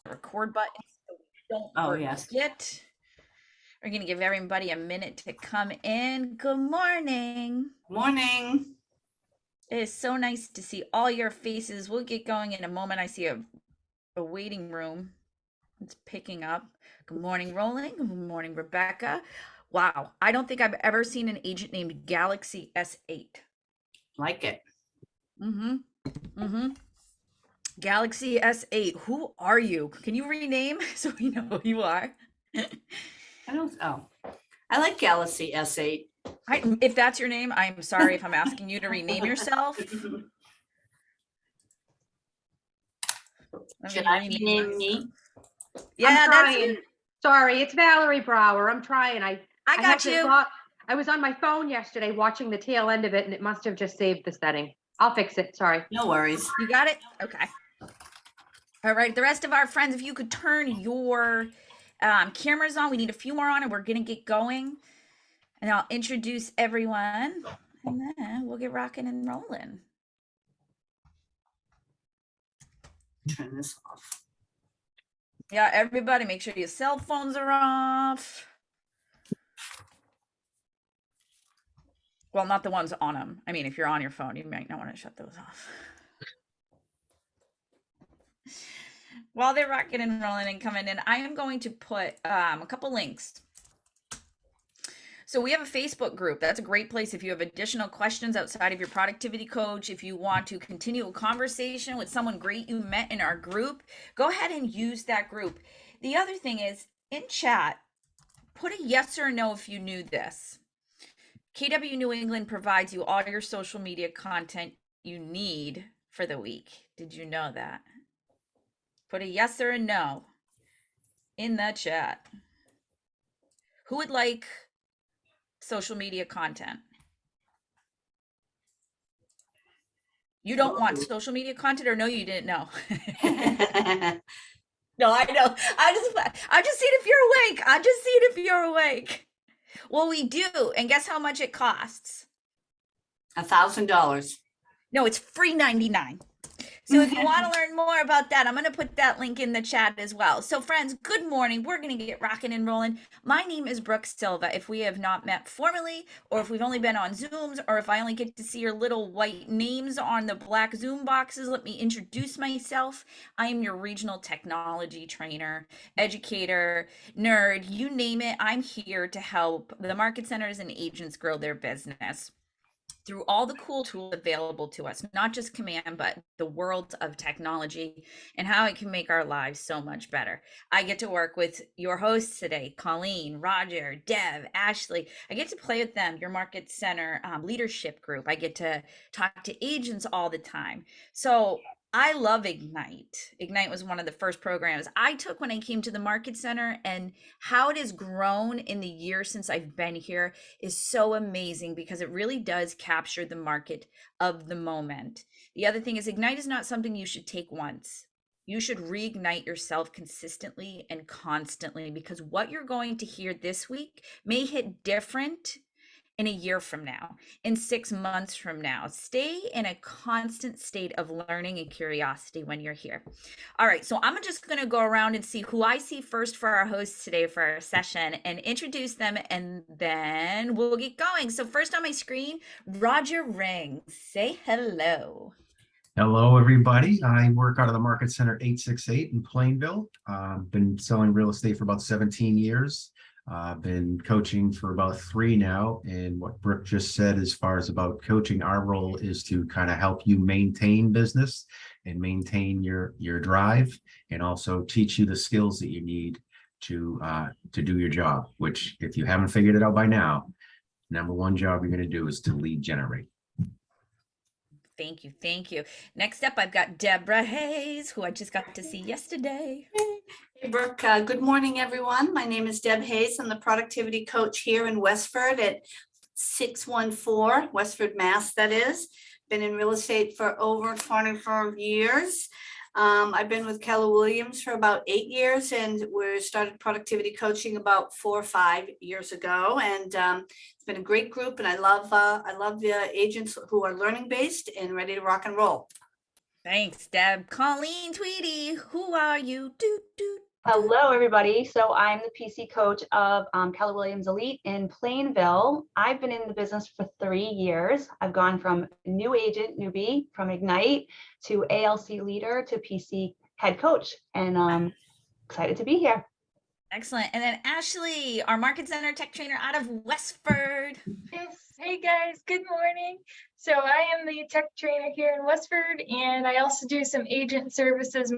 Record button so we don't forget. We're going to give everybody a minute to come in. Good morning. Morning. It is so nice to see all your faces. We'll get going in a moment. I see a waiting room. It's picking up. Good morning, Roland. Good morning, Rebecca. Wow. I don't think I've ever seen an agent named Galaxy S8. Like it. Galaxy S8. Who are you? Can you rename so we know who you are? I like Galaxy S8. If that's your name, I'm sorry if I'm asking you to rename yourself. Should I rename me? Yeah, that's it. Sorry, it's Valerie Brower. I'm trying. I got you. I was on my phone yesterday watching the tail end of it, and it must have just saved the setting. I'll fix it. Sorry. No worries. You got it? Okay. All right. The rest of our friends, if you could turn your cameras on. We need a few more on, and we're going to get going. And I'll introduce everyone, and then we'll get rocking and rolling. Turn this off. Yeah, everybody, make sure your cell phones are off. Well, not the ones on them. I mean, if you're on your phone, you might not want to shut those off. While they're rocking and rolling and coming in, I am going to put a couple links. So we have a Facebook group. That's a great place if you have additional questions outside of your productivity coach. If you want to continue a conversation with someone great you met in our group, go ahead and use that group. The other thing is, in chat, put a yes or no if you knew this. KW New England provides you all your social media content you need for the week. Did you know that? Put a yes or a no in the chat. Who would like social media content? You don't want social media content, or no, you didn't know? No, I know. I'm just seeing if you're awake. Well, we do. And guess how much it costs? $1,000. No, it's free $99. So if you want to learn more about that, I'm going to put that link in the chat as well. So friends, good morning. We're going to get rocking and rolling. My name is Brooke Silva. If we have not met formally, or if we've only been on Zooms, or if I only get to see your little white names on the black Zoom boxes, let me introduce myself. I am your regional technology trainer, educator, nerd, you name it. I'm here to help the market centers and agents grow their business through all the cool tools available to us, not just Command, but the world of technology and how it can make our lives so much better. I get to work with your hosts today, Colleen, Roger, Dev, Ashley. I get to play with them, your Market Center leadership group. I get to talk to agents all the time. So I love Ignite. Ignite was one of the first programs I took when I came to the Market Center, and how it has grown in the year since I've been here is so amazing because it really does capture the market of the moment. The other thing is, Ignite is not something you should take once. You should reignite yourself consistently and constantly, because what you're going to hear this week may hit different in a year from now, in 6 months from now. Stay in a constant state of learning and curiosity when you're here. All right, so I'm just going to go around and see who I see first for our hosts today for our session and introduce them, and then we'll get going. So first on my screen, Roger Ring. Say hello. Hello, everybody. I work out of the Market Center 868 in Plainville. Been selling real estate for about 17 years. I've been coaching for about 3 now, and what Brooke just said as far as about coaching, our role is to kind of help you maintain business and maintain your drive, and also teach you the skills that you need to do your job, which, if you haven't figured it out by now, number one job you're going to do is to lead generate. Thank you. Thank you. Next up, I've got Deborah Hayes, who I just got to see yesterday. Hey, Brooke. Good morning, everyone. My name is Deb Hayes. I'm the productivity coach here in Westford at 614 Westford, Mass. That is. Been in real estate for over 24 years. I've been with Keller Williams for about 8 years, and we started productivity coaching about 4 or 5 years ago. And it's been a great group, and I love the agents who are learning based and ready to rock and roll. Thanks, Deb. Colleen, Tweety, who are you? Hello, everybody. So I'm the PC coach of Keller Williams Elite in Plainville. I've been in the business for 3 years. I've gone from new agent, newbie, from Ignite to ALC leader to PC head coach, and excited to be here. Excellent. And then Ashley, our Market Center tech trainer out of Westford. Yes. Hey guys, good morning. So I am the tech trainer here in Westford, and I also do some agent services.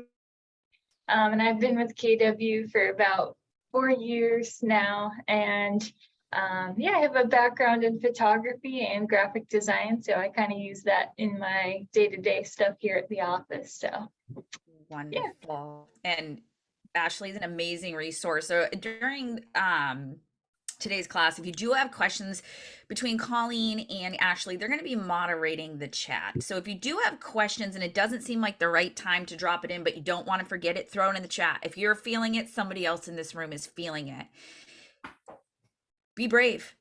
And I've been with KW for about 4 years now. And yeah, I have a background in photography and graphic design. So I kind of use that in my day-to-day stuff here at the office. So Wonderful. Yeah. And Ashley's an amazing resource. So during today's class, if you do have questions between Colleen and Ashley, they're going to be moderating the chat. So if you do have questions and it doesn't seem like the right time to drop it in, but you don't want to forget it, throw it in the chat. If you're feeling it, somebody else in this room is feeling it. Be brave.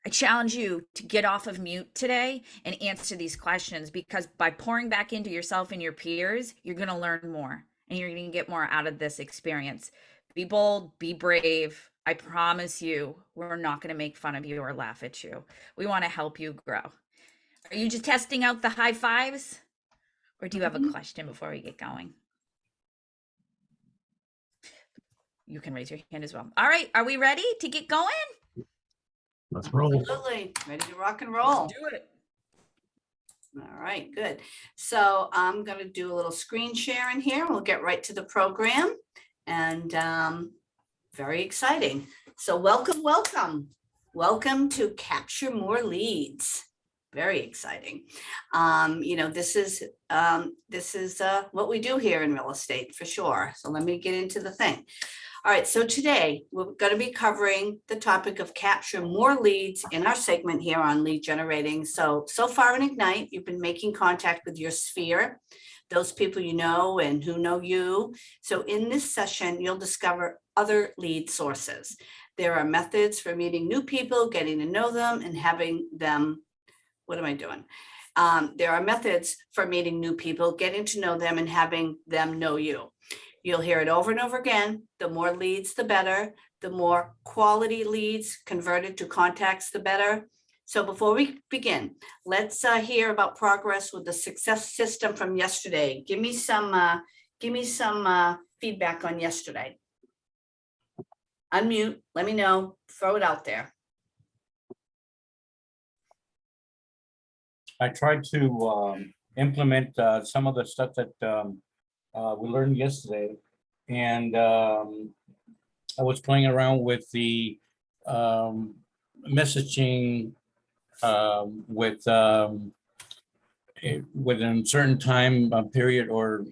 I challenge you to get off of mute today and answer these questions, because by pouring back into yourself and your peers, you're going to learn more and you're going to get more out of this experience. Be bold, be brave. I promise you, we're not going to make fun of you or laugh at you. We want to help you grow. Are you just testing out the high fives? Or do you have a question before we get going? You can raise your hand as well. All right, are we ready to get going? Let's roll. Absolutely. Ready to rock and roll. Let's do it. All right, good. So I'm going to do a little screen sharing here. We'll get right to the program. And very exciting. So welcome to Capture More Leads. Very exciting. This is what we do here in real estate for sure. So let me get into the thing. All right, so today we're going to be covering the topic of capture more leads in our segment here on lead generating. So far in Ignite, you've been making contact with your sphere, those people you know and who know you. So in this session, you'll discover other lead sources. There are methods for meeting new people, getting to know them, and having them, what am I doing? There are methods for meeting new people, getting to know them, and having them know you. You'll hear it over and over again. The more leads, the better. The more quality leads converted to contacts, the better. So before we begin, let's hear about progress with the success system from yesterday. Give me some feedback on yesterday. Unmute, let me know, throw it out there. I tried to implement some of the stuff that we learned yesterday, and I was playing around with the messaging with within a certain time period, or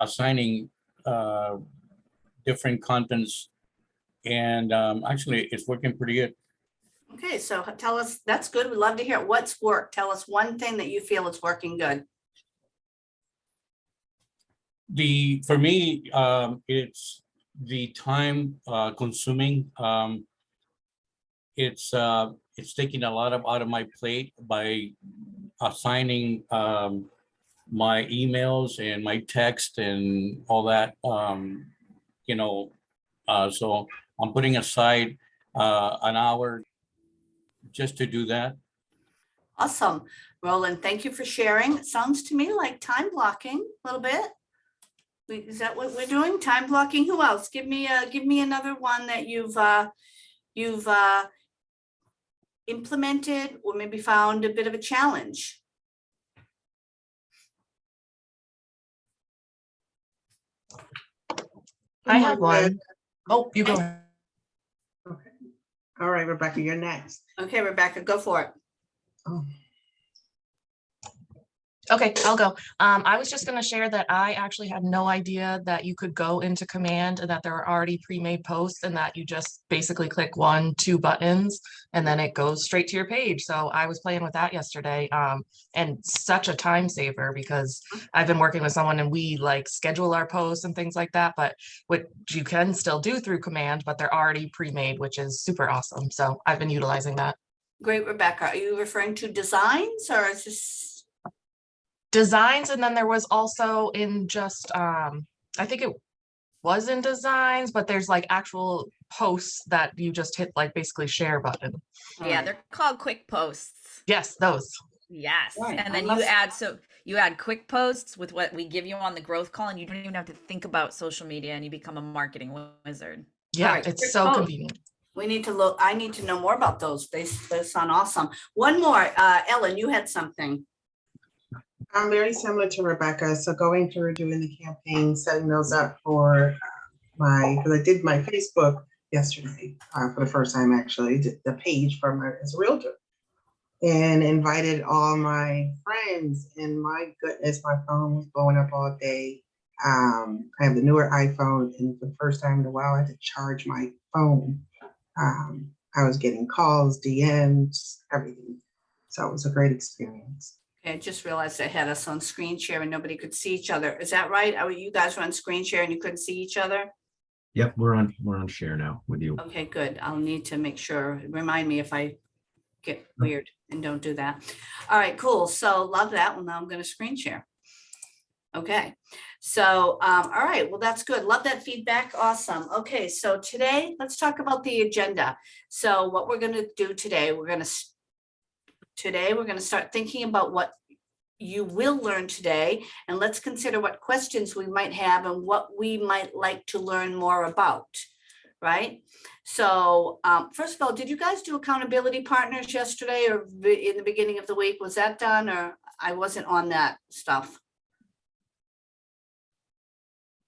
assigning different contents, and actually it's working pretty good. Okay, so tell us, that's good. We'd love to hear what's worked. Tell us one thing that you feel is working good. For me, it's the time consuming. It's taking a lot out of my plate by assigning my emails and my text and all that. So I'm putting aside an hour just to do that. Awesome. Roland, thank you for sharing. It sounds to me like time blocking a little bit. Is that what we're doing? Time blocking? Who else? Give me another one that you've implemented or maybe found a bit of a challenge. I have one. Oh, you go Okay. ahead. Okay. All right, Rebecca, you're next. Okay, Rebecca, go for it. Oh. Okay, I'll go. I was just going to share that I actually had no idea that you could go into command and that there are already pre-made posts, and that you just basically click 1-2 buttons and then it goes straight to your page. So I was playing with that yesterday, and such a time saver, because I've been working with someone and we like schedule our posts and things like that, but what you can still do through command, but they're already pre-made, which is super awesome. So I've been utilizing that. Great, Rebecca. Are you referring to designs or is this? designs, and then there was also in just, I think it was in designs, but there's like actual posts that you just hit like basically share button. All Yeah, right. they're called quick posts. Yes, those. Yes. Right, And I then must- you add quick posts with what we give you on the growth call, and you don't even have to think about social media, and you become a marketing wizard. Yeah, right, it's quick so post. convenient. We need to look, I need to know more about those. They sound awesome. One more, Ellen, you had something. I'm very similar to Rebecca. So going through doing the campaign, setting those up for because I did my Facebook yesterday for the first time, actually, did the page for my as a realtor, and invited all my friends. And my goodness, my phone was blowing up all day. I have the newer iPhone, and for the first time in a while, I had to charge my phone. I was getting calls, DMs, everything. So it was a great experience. Okay, I just realized I had us on screen share and nobody could see each other. Is that right? You guys were on screen share and you couldn't see each other? Yep, we're on share now with you. Okay, good. I'll need to make sure, remind me if I get weird and don't do that. All right, cool. So love that. Well, now I'm going to screen share. Okay, so, all right, well, that's good. Love that feedback. Awesome. Okay, so today, let's talk about the agenda. So what we're going to do today, we're going to start thinking about what you will learn today, and let's consider what questions we might have and what we might like to learn more about, right? So first of all, did you guys do accountability partners yesterday or in the beginning of the week? Was that done, or I wasn't on that stuff?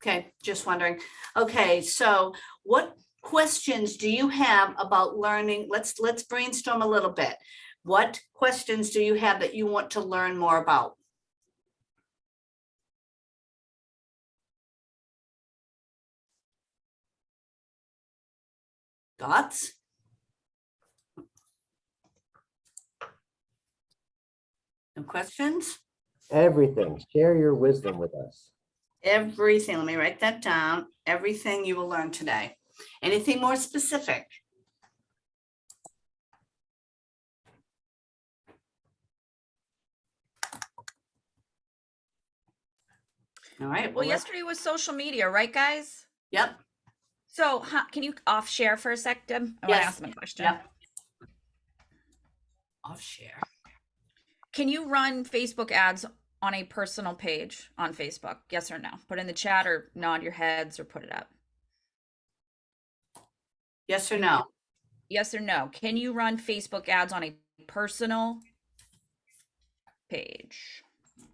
Okay, just wondering. Okay, so what questions do you have about learning? Let's brainstorm a little bit. What questions do you have that you want to learn more about? Thoughts? No questions? Everything. Share your wisdom with us. Everything. Let me write that down. Everything you will learn today. Anything more specific? All right. Well, yesterday was social media, right, guys? Yep. So can you off share for a sec, Deb? I want Yes. to ask them a question. Yep. Off share. Can you run Facebook ads on a personal page on Facebook? Yes or no? Put in the chat or nod your heads or put it up. Yes or no? Yes or no? Can you run Facebook ads on a personal page?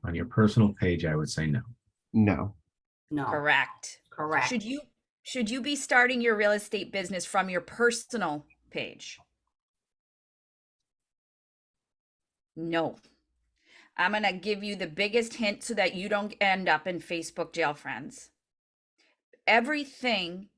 On your personal page, I would say no. No. No. Correct. Correct. Should you be starting your real estate business from your personal page? No. I'm going to give you the biggest hint so that you don't end up in Facebook jail, friends. Everything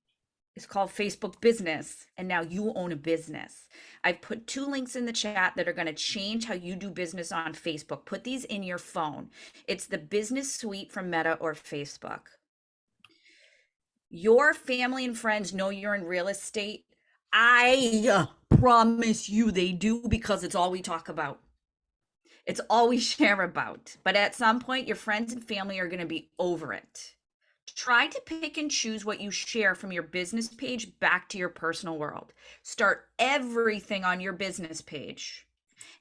is called Facebook business, and now you own a business. I've put 2 links in the chat that are going to change how you do business on Facebook. Put these in your phone. It's the business suite from Meta or Facebook. Your family and friends know you're in real estate. I promise you they do, because it's all we talk about. It's all we share about. But at some point, your friends and family are going to be over it. Try to pick and choose what you share from your business page back to your personal world. Start everything on your business page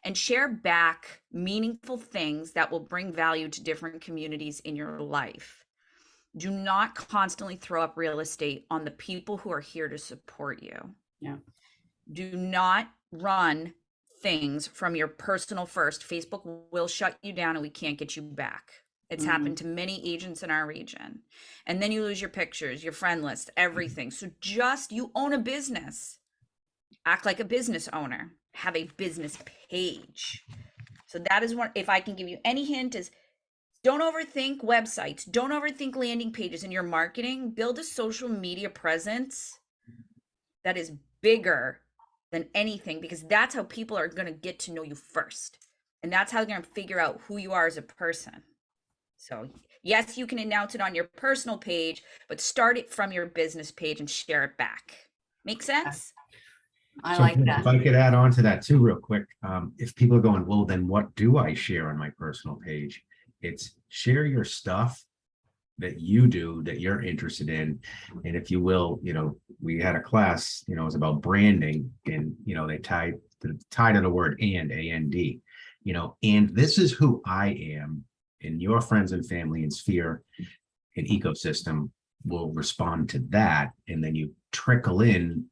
and share back meaningful things that will bring value to different communities in your life. Do not constantly throw up real estate on the people who are here to support you. Yeah. Do not run things from your personal first. Facebook will shut you down and we can't get you back. It's happened to many agents in our region. And then you lose your pictures, your friend list, everything. So you own a business. Act like a business owner. Have a business page. So that is one, if I can give you any hint, is don't overthink websites. Don't overthink landing pages in your marketing. Build a social media presence that is bigger than anything, because that's how people are going to get to know you first. And that's how they're going to figure out who you are as a person. So yes, you can announce it on your personal page, but start it from your business page and share it back. Make sense? I So like if that. I could add on to that too, real quick. If people are going, well, then what do I share on my personal page? It's share your stuff that you do, that you're interested in. And if you will, we had a class, it was about branding, and, they tied to the word and, and this is who I am, and your friends and family and sphere and ecosystem will respond to that. And then you trickle in,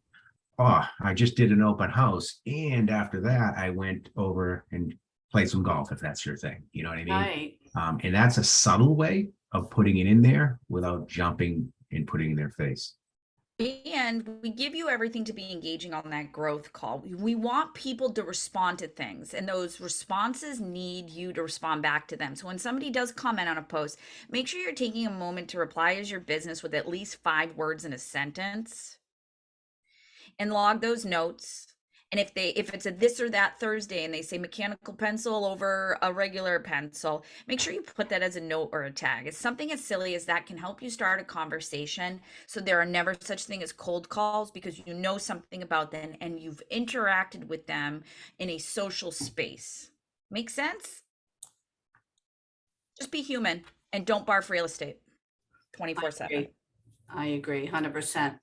oh, I just did an open house, and after that, I went over and played some golf, if that's your thing. You know what I mean? Right. And that's a subtle way of putting it in there without jumping and putting it in their face. And we give you everything to be engaging on that growth call. We want people to respond to things, and those responses need you to respond back to them. So when somebody does comment on a post, make sure you're taking a moment to reply as your business with at least 5 words in a sentence, and log those notes. And if it's a this or that Thursday and they say mechanical pencil over a regular pencil, make sure you put that as a note or a tag. It's something as silly as that can help you start a conversation. So there are never such thing as cold calls, because you know something about them and you've interacted with them in a social space. Make sense? Just be human and don't barf real estate 24/7. I agree 100%.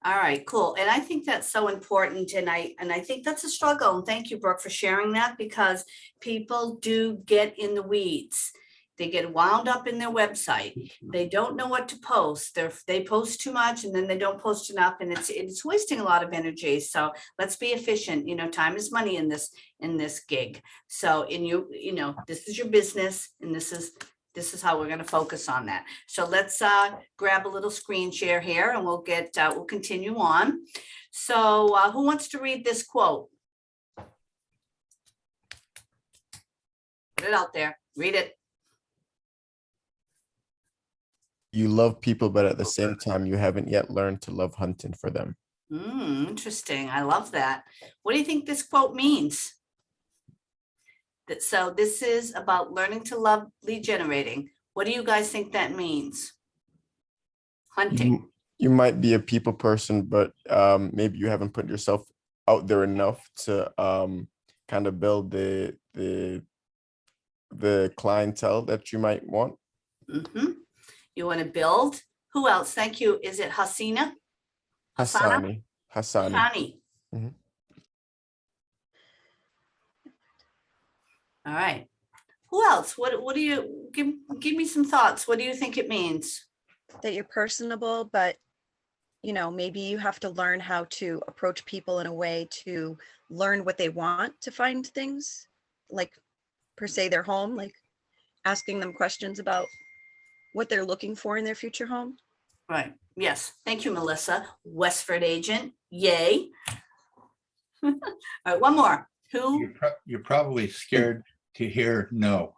All right, cool. And I think that's so important. And I think that's a struggle. And thank you, Brooke, for sharing that, because people do get in the weeds. They get wound up in their website. They don't know what to post. They post too much, and then they don't post enough, and it's wasting a lot of energy. So let's be efficient. Time is money in this gig. So this is your business, and this is how we're going to focus on that. So let's grab a little screen share here, and we'll continue on. So who wants to read this quote? Put it out there. Read it. You love people, but at the same time, you haven't yet learned to love hunting for them. Interesting. I love that. What do you think this quote means? So this is about learning to love lead generating. What do you guys think that means? Hunting. You might be a people person, but maybe you haven't put yourself out there enough to kind of build the clientele that you might want. You want to build. Who else? Thank you. Is it Hasina? Hassani. Hassani. All right. Who else? What do you give me some thoughts? What do you think it means? That you're personable, but maybe you have to learn how to approach people in a way to learn what they want to find things, like per se their home, like asking them questions about what they're looking for in their future home. Right. Yes. Thank you, Melissa. Westford agent. Yay. All right. One more. Who? You're probably scared to hear no.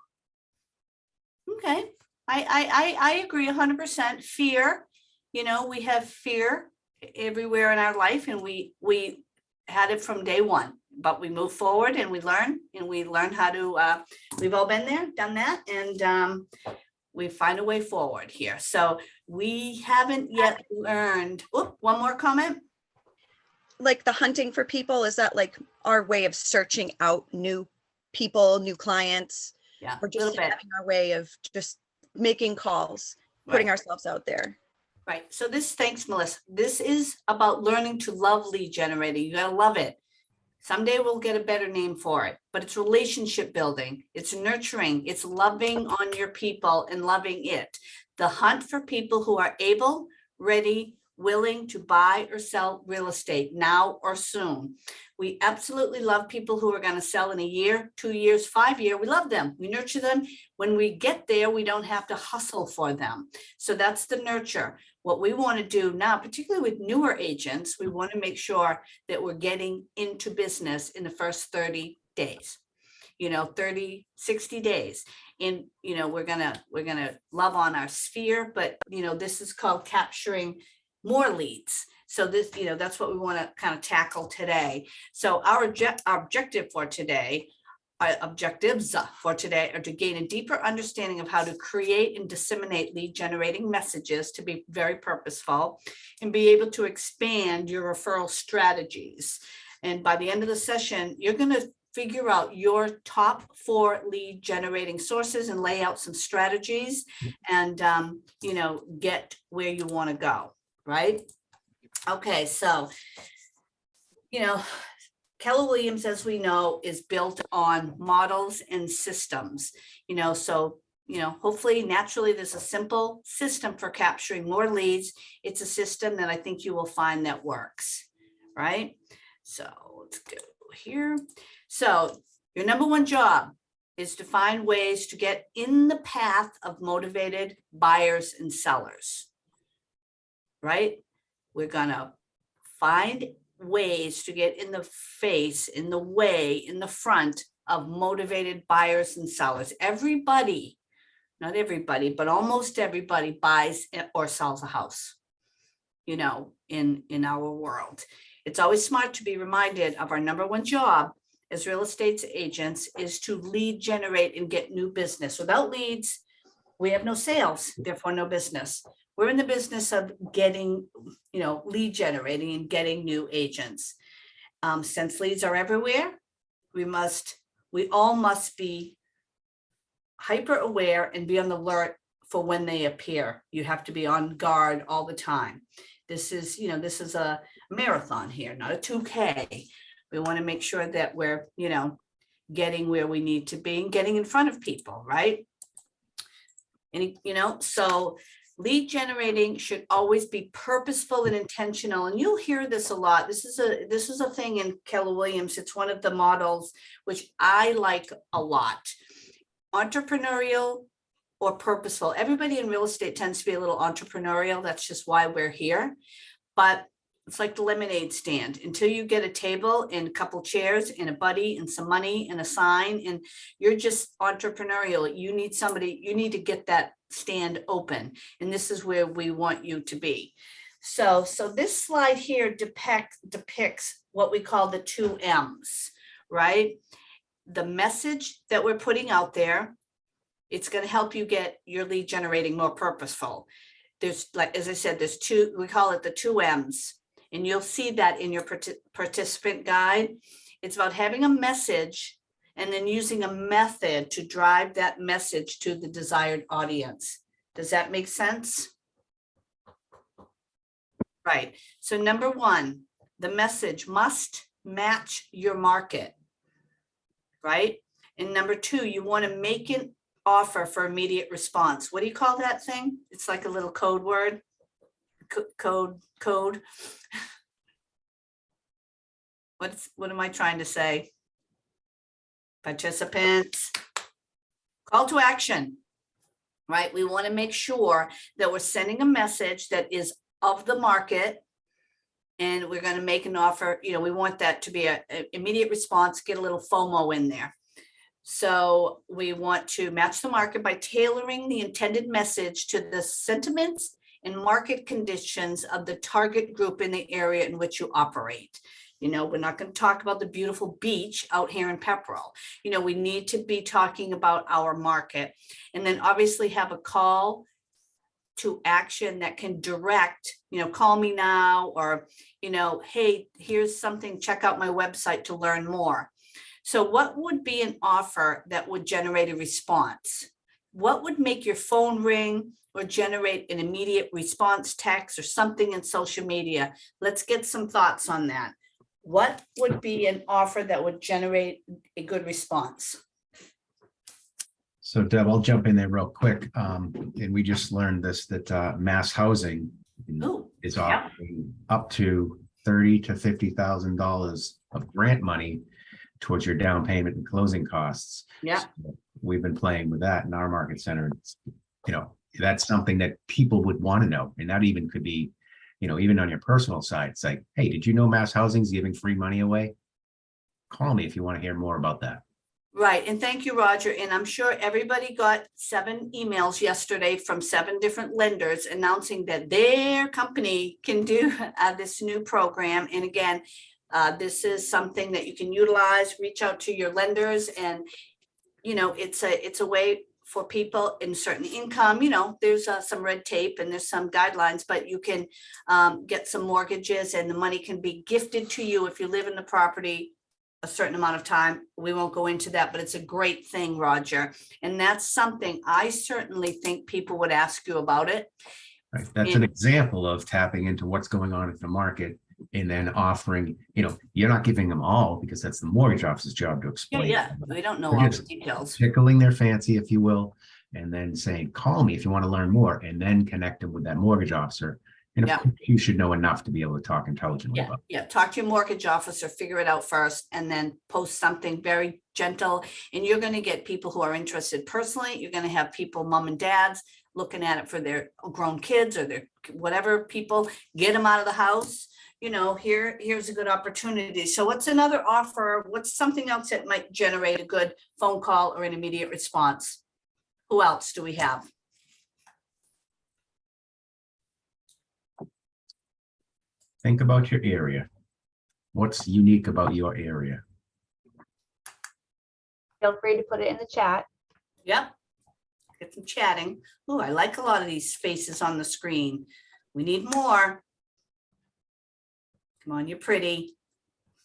Okay. I agree 100%. Fear. We have fear everywhere in our life, and we had it from day one, but we move forward and we learn how to, we've all been there, done that. And we find a way forward here. So we haven't yet learned. One more comment. Like the hunting for people, is that like our way of searching out new people, new clients? Yeah, or just having our way of just making calls, putting ourselves out there. Right. So thanks, Melissa. This is about learning to love lead generating. You gotta love it. Someday we'll get a better name for it, but it's relationship building. It's nurturing. It's loving on your people and loving it. The hunt for people who are able, ready, willing to buy or sell real estate now or soon. We absolutely love people who are going to sell in a year, 2 years, 5 years. We love them. We nurture them. When we get there, we don't have to hustle for them. So that's the nurture. What we want to do now, particularly with newer agents, we want to make sure that we're getting into business in the first 30 days, 30, 60 days. And, we're going to love on our sphere, but, this is called capturing more leads. So this, that's what we want to kind of tackle today. So our objectives for today are to gain a deeper understanding of how to create and disseminate lead generating messages, to be very purposeful, and be able to expand your referral strategies. And by the end of the session, you're going to figure out your top 4 lead generating sources and lay out some strategies and, you know, get where you want to go, right? Okay, so, you know, Keller Williams, as we know, is built on models and systems, you know, so, you know, hopefully naturally there's a simple system for capturing more leads. It's a system that I think you will find that works, right? So let's go here. So your number 1 job is to find ways to get in the path of motivated buyers and sellers, right? We're gonna find ways to get in the face, in the way, in the front of motivated buyers and sellers. Everybody, not everybody, but almost everybody buys or sells a house, you know, in our world. It's always smart to be reminded of our number 1 job as real estate agents is to lead generate and get new business. Without leads, we have no sales, therefore no business. We're in the business of getting, you know, lead generating and getting new agents. Since leads are everywhere, we all must be hyper aware and be on the alert for when they appear. You have to be on guard all the time. This is, you know, this is a marathon here, not a 2K. We want to make sure that we're, you know, getting where we need to be and getting in front of people, right? And, you know, so lead generating should always be purposeful and intentional. And you'll hear this a lot. This is a thing in Keller Williams. It's one of the models which I like a lot. Entrepreneurial or purposeful. Everybody in real estate tends to be a little entrepreneurial. That's just why we're here. But it's like the lemonade stand. Until you get a table and a couple chairs and a buddy and some money and a sign, and you're just entrepreneurial. You need somebody, you need to get that stand open. And this is where we want you to be. So this slide here depicts what we call the 2 M's, right? The message that we're putting out there, it's going to help you get your lead generating more purposeful. There's, like, as I said, there's 2, we call it the 2 M's. And you'll see that in your participant guide. It's about having a message and then using a method to drive that message to the desired audience. Does that make sense? Right. So number 1, the message must match your market, right? And number 2, you want to make an offer for immediate response. What do you call that thing? It's like a little code word. Code. What am I trying to say? Participants, call to action, right? We want to make sure that we're sending a message that is of the market, and we're going to make an offer. You know, we want that to be an immediate response, get a little FOMO in there. So we want to match the market by tailoring the intended message to the sentiments and market conditions of the target group in the area in which you operate. You know, we're not going to talk about the beautiful beach out here in Pepperell. You know, we need to be talking about our market, and then obviously have a call to action that can direct, you know, call me now, or, you know, hey, here's something, check out my website to learn more. So what would be an offer that would generate a response? What would make your phone ring or generate an immediate response text or something in social media? Let's get some thoughts on that. What would be an offer that would generate a good response? So Deb, I'll jump in there real quick. And we just learned this, that mass housing is offering up to $30,000 to $50,000 of grant money towards your down payment and closing costs. Yeah. So we've been playing with that in our market center. You know, that's something that people would want to know. And that even could be, you know, even on your personal side, it's like, hey, did you know mass housing is giving free money away? Call me if you want to hear more about that. Right. And thank you, Roger. And I'm sure everybody got 7 emails yesterday from 7 different lenders announcing that their company can do this new program. And again, this is something that you can utilize, reach out to your lenders, and, you know, it's a way for people in certain income. You know, there's some red tape and there's some guidelines, but you can get some mortgages, and the money can be gifted to you if you live in the property a certain amount of time. We won't go into that, but it's a great thing, Roger. And that's something I certainly think people would ask you about it. Right. That's an example of tapping into what's going on in the market and then offering, you're not giving them all because that's the mortgage officer's job to Yeah, explain. yeah, we don't know We're all the just details. tickling their fancy, if you will, and then saying, call me if you want to learn more, and then connect them with that mortgage officer. And of Yeah. course, you should know enough to be able to talk intelligently Yeah, about it. yeah, talk to your mortgage officer, figure it out first, and then post something very gentle. And you're gonna get people who are interested personally. You're gonna have people, mom and dads, looking at it for their grown kids or their whatever people, get them out of the house. Here's a good opportunity. So what's another offer? What's something else that might generate a good phone call or an immediate response? Who else do we have? Think about your area. What's unique about your area? Feel free to put it in the chat. Yep. Get some chatting. Oh, I like a lot of these faces on the screen. We need more. Come on, you're pretty.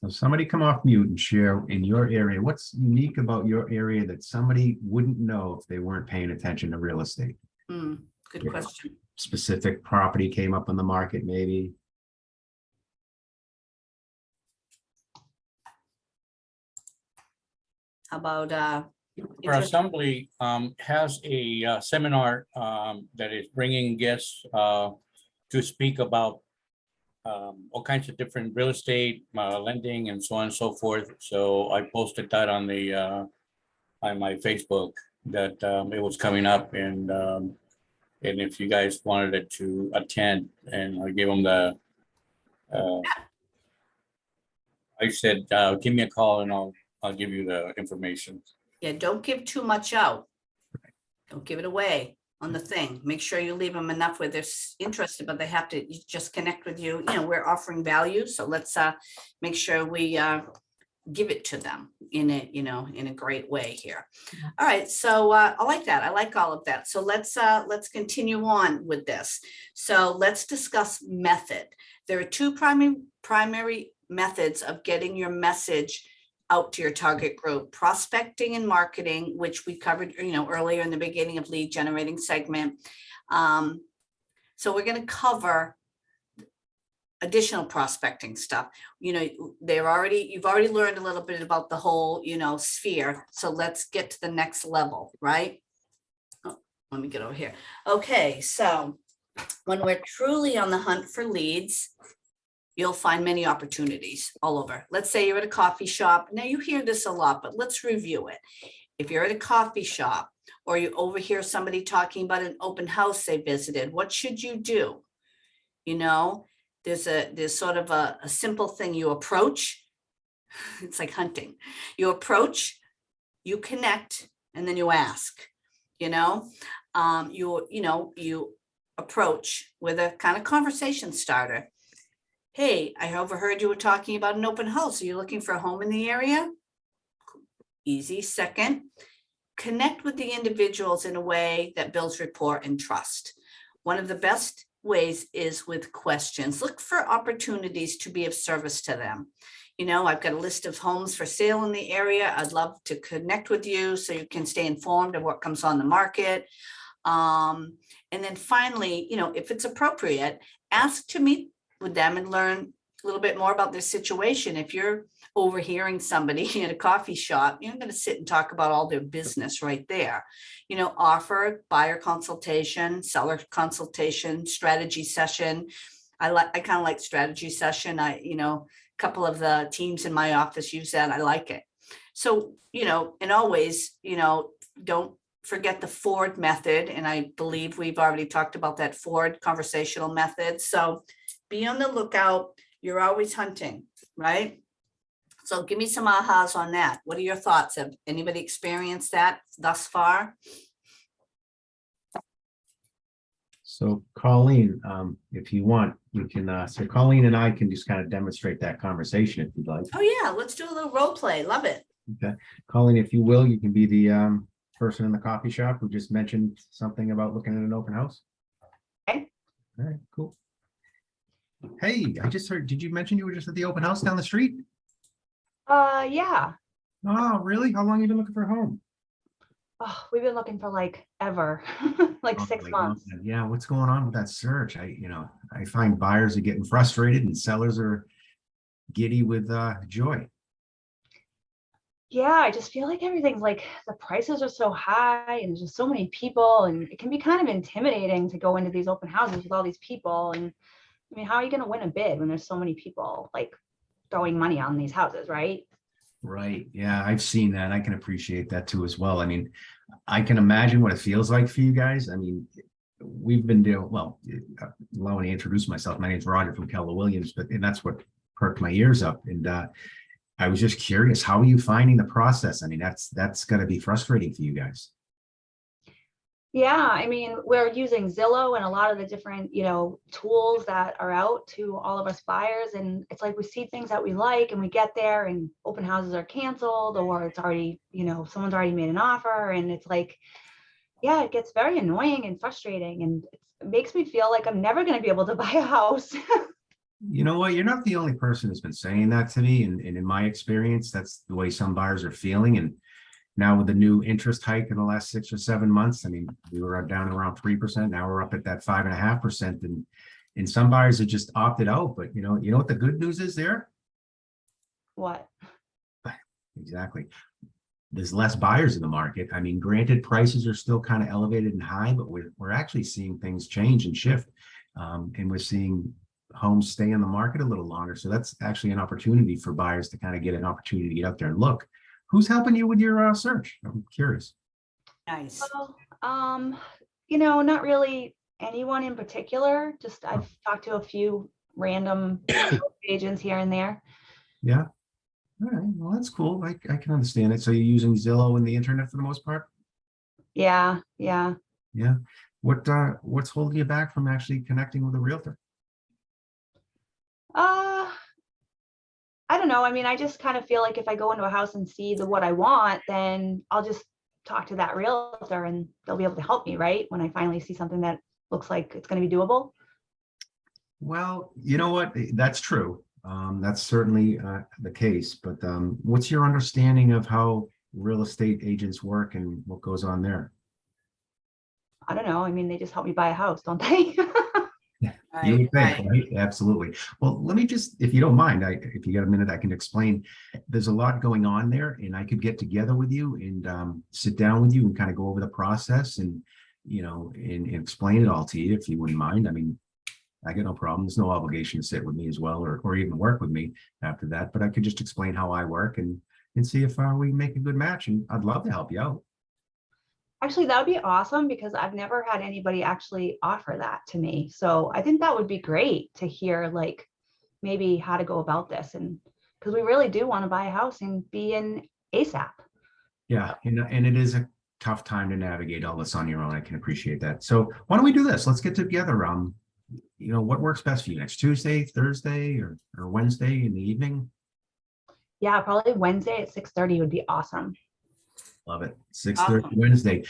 So somebody come off mute and share in your area, what's unique about your area that somebody wouldn't know if they weren't paying attention to real estate? Good question. Specific property came up on the market, maybe. How about Our interest- assembly has a seminar that is bringing guests to speak about all kinds of different real estate lending and so on and so forth. So I posted that on my Facebook that it was coming up, and if you guys wanted it to attend, and I gave them the I said give me a call and I'll give you the information. Yeah, don't give too much out. Don't give it away on the thing. Make sure you leave them enough where they're interested, but they have to just connect with you. We're offering value, so let's make sure we give it to them in a great way here. All right, so I like that. I like all of that. So let's continue on with this. So let's discuss method. There are two primary methods of getting your message out to your target group: prospecting and marketing, which we covered, earlier in the beginning of lead generating segment. So we're going to cover additional prospecting stuff. You've already learned a little bit about the whole, sphere. So let's get to the next level, right? Oh, let me get over here. Okay, so when we're truly on the hunt for leads, you'll find many opportunities all over. Let's say you're at a coffee shop. Now you hear this a lot, but let's review it. If you're at a coffee shop or you overhear somebody talking about an open house they visited, what should you do? There's sort of a simple thing. You approach. It's like hunting. You approach, you connect, and then you ask. You approach with a kind of conversation starter. Hey, I overheard you were talking about an open house. Are you looking for a home in the area? Easy. Second, connect with the individuals in a way that builds rapport and trust. One of the best ways is with questions. Look for opportunities to be of service to them. I've got a list of homes for sale in the area. I'd love to connect with you so you can stay informed of what comes on the market. And then finally, if it's appropriate, ask to meet with them and learn a little bit more about their situation. If you're overhearing somebody at a coffee shop, you're going to sit and talk about all their business right there. Offer buyer consultation, seller consultation, strategy session. I kind of like strategy session. A couple of the teams in my office use that. I like it. So, and always, don't forget the Ford method. And I believe we've already talked about that Ford conversational method. So be on the lookout. You're always hunting, right? So give me some ahas on that. What are your thoughts? Have anybody experienced that thus far? So Colleen, if you want, you can, so Colleen and I can just kind of demonstrate that conversation if you'd like. Oh yeah, let's do a little role play. Love it. Okay, Colleen, if you will, you can be the person in the coffee shop who just mentioned something about looking at an open house. Okay. All right, cool. Hey, I just heard, did you mention you were just at the open house down the street? Yeah. Oh, really? How long have you been looking for a home? Oh, we've been looking for like ever, like Oh 6 my months. God. Yeah, what's going on with that search? I find buyers are getting frustrated and sellers are giddy with joy. Yeah, I just feel like everything's like the prices are so high and there's just so many people, and it can be kind of intimidating to go into these open houses with all these people. And I mean, how are you going to win a bid when there's so many people like throwing money on these houses, right? Right. Yeah, I've seen that. I can appreciate that too as well. I mean, I can imagine what it feels like for you guys. I mean, we've been doing well. Allow me to introduce myself. My name's Roger from Keller Williams, and that's what perked my ears up. And I was just curious, how are you finding the process? I mean, that's got to be frustrating for you guys. Yeah, I mean, we're using Zillow and a lot of the different, tools that are out to all of us buyers. And it's like we see things that we like and we get there and open houses are canceled, or it's already, someone's already made an offer. And it's like, yeah, it gets very annoying and frustrating. And it makes me feel like I'm never going to be able to buy a house. You know what? You're not the only person who's been saying that to me. And in my experience, that's the way some buyers are feeling. And now with the new interest hike in the last 6 or 7 months, I mean, we were down around 3%. Now we're up at that 5.5%. And some buyers have just opted out. But you know what the good news is there? What? Exactly. There's less buyers in the market. I mean, granted, prices are still kind of elevated and high, but we're actually seeing things change and shift. And we're seeing homes stay in the market a little longer. So that's actually an opportunity for buyers to kind of get an opportunity to get out there and look. Who's helping you with your search? I'm curious. Nice. Well, not really anyone in particular. Just I've talked to a few random agents here and there. Yeah. All right. Well, that's cool. I can understand it. So you're using Zillow and the internet for the most part? Yeah, yeah. Yeah. What's holding you back from actually connecting with a realtor? I don't know. I mean, I just kind of feel like if I go into a house and see what I want, then I'll just talk to that realtor and they'll be able to help me, right? When I finally see something that looks like it's going to be doable. Well, you know what? That's true. That's certainly the case. But what's your understanding of how real estate agents work and what goes on there? I don't know. I mean, they just help me buy a house, don't they? You would think, right? Absolutely. Well, let me just, if you don't mind, if you got a minute, I can explain. There's a lot going on there, and I could get together with you and sit down with you and kind of go over the process and and explain it all to you if you wouldn't mind. I mean, I got no problem. There's no obligation to sit with me as well, or even work with me after that. But I could just explain how I work and see if we can make a good match. And I'd love to help you out. Actually, that would be awesome because I've never had anybody actually offer that to me. So I think that would be great to hear, like maybe how to go about this. And because we really do want to buy a house and be in ASAP. Yeah, and it is a tough time to navigate all this on your own. I can appreciate that. So why don't we do this? Let's get together. What works best for you? Next Tuesday, Thursday, or Wednesday in the evening? Yeah, probably Wednesday at 6:30 would be awesome. Love it. 6:30 Wednesday. Do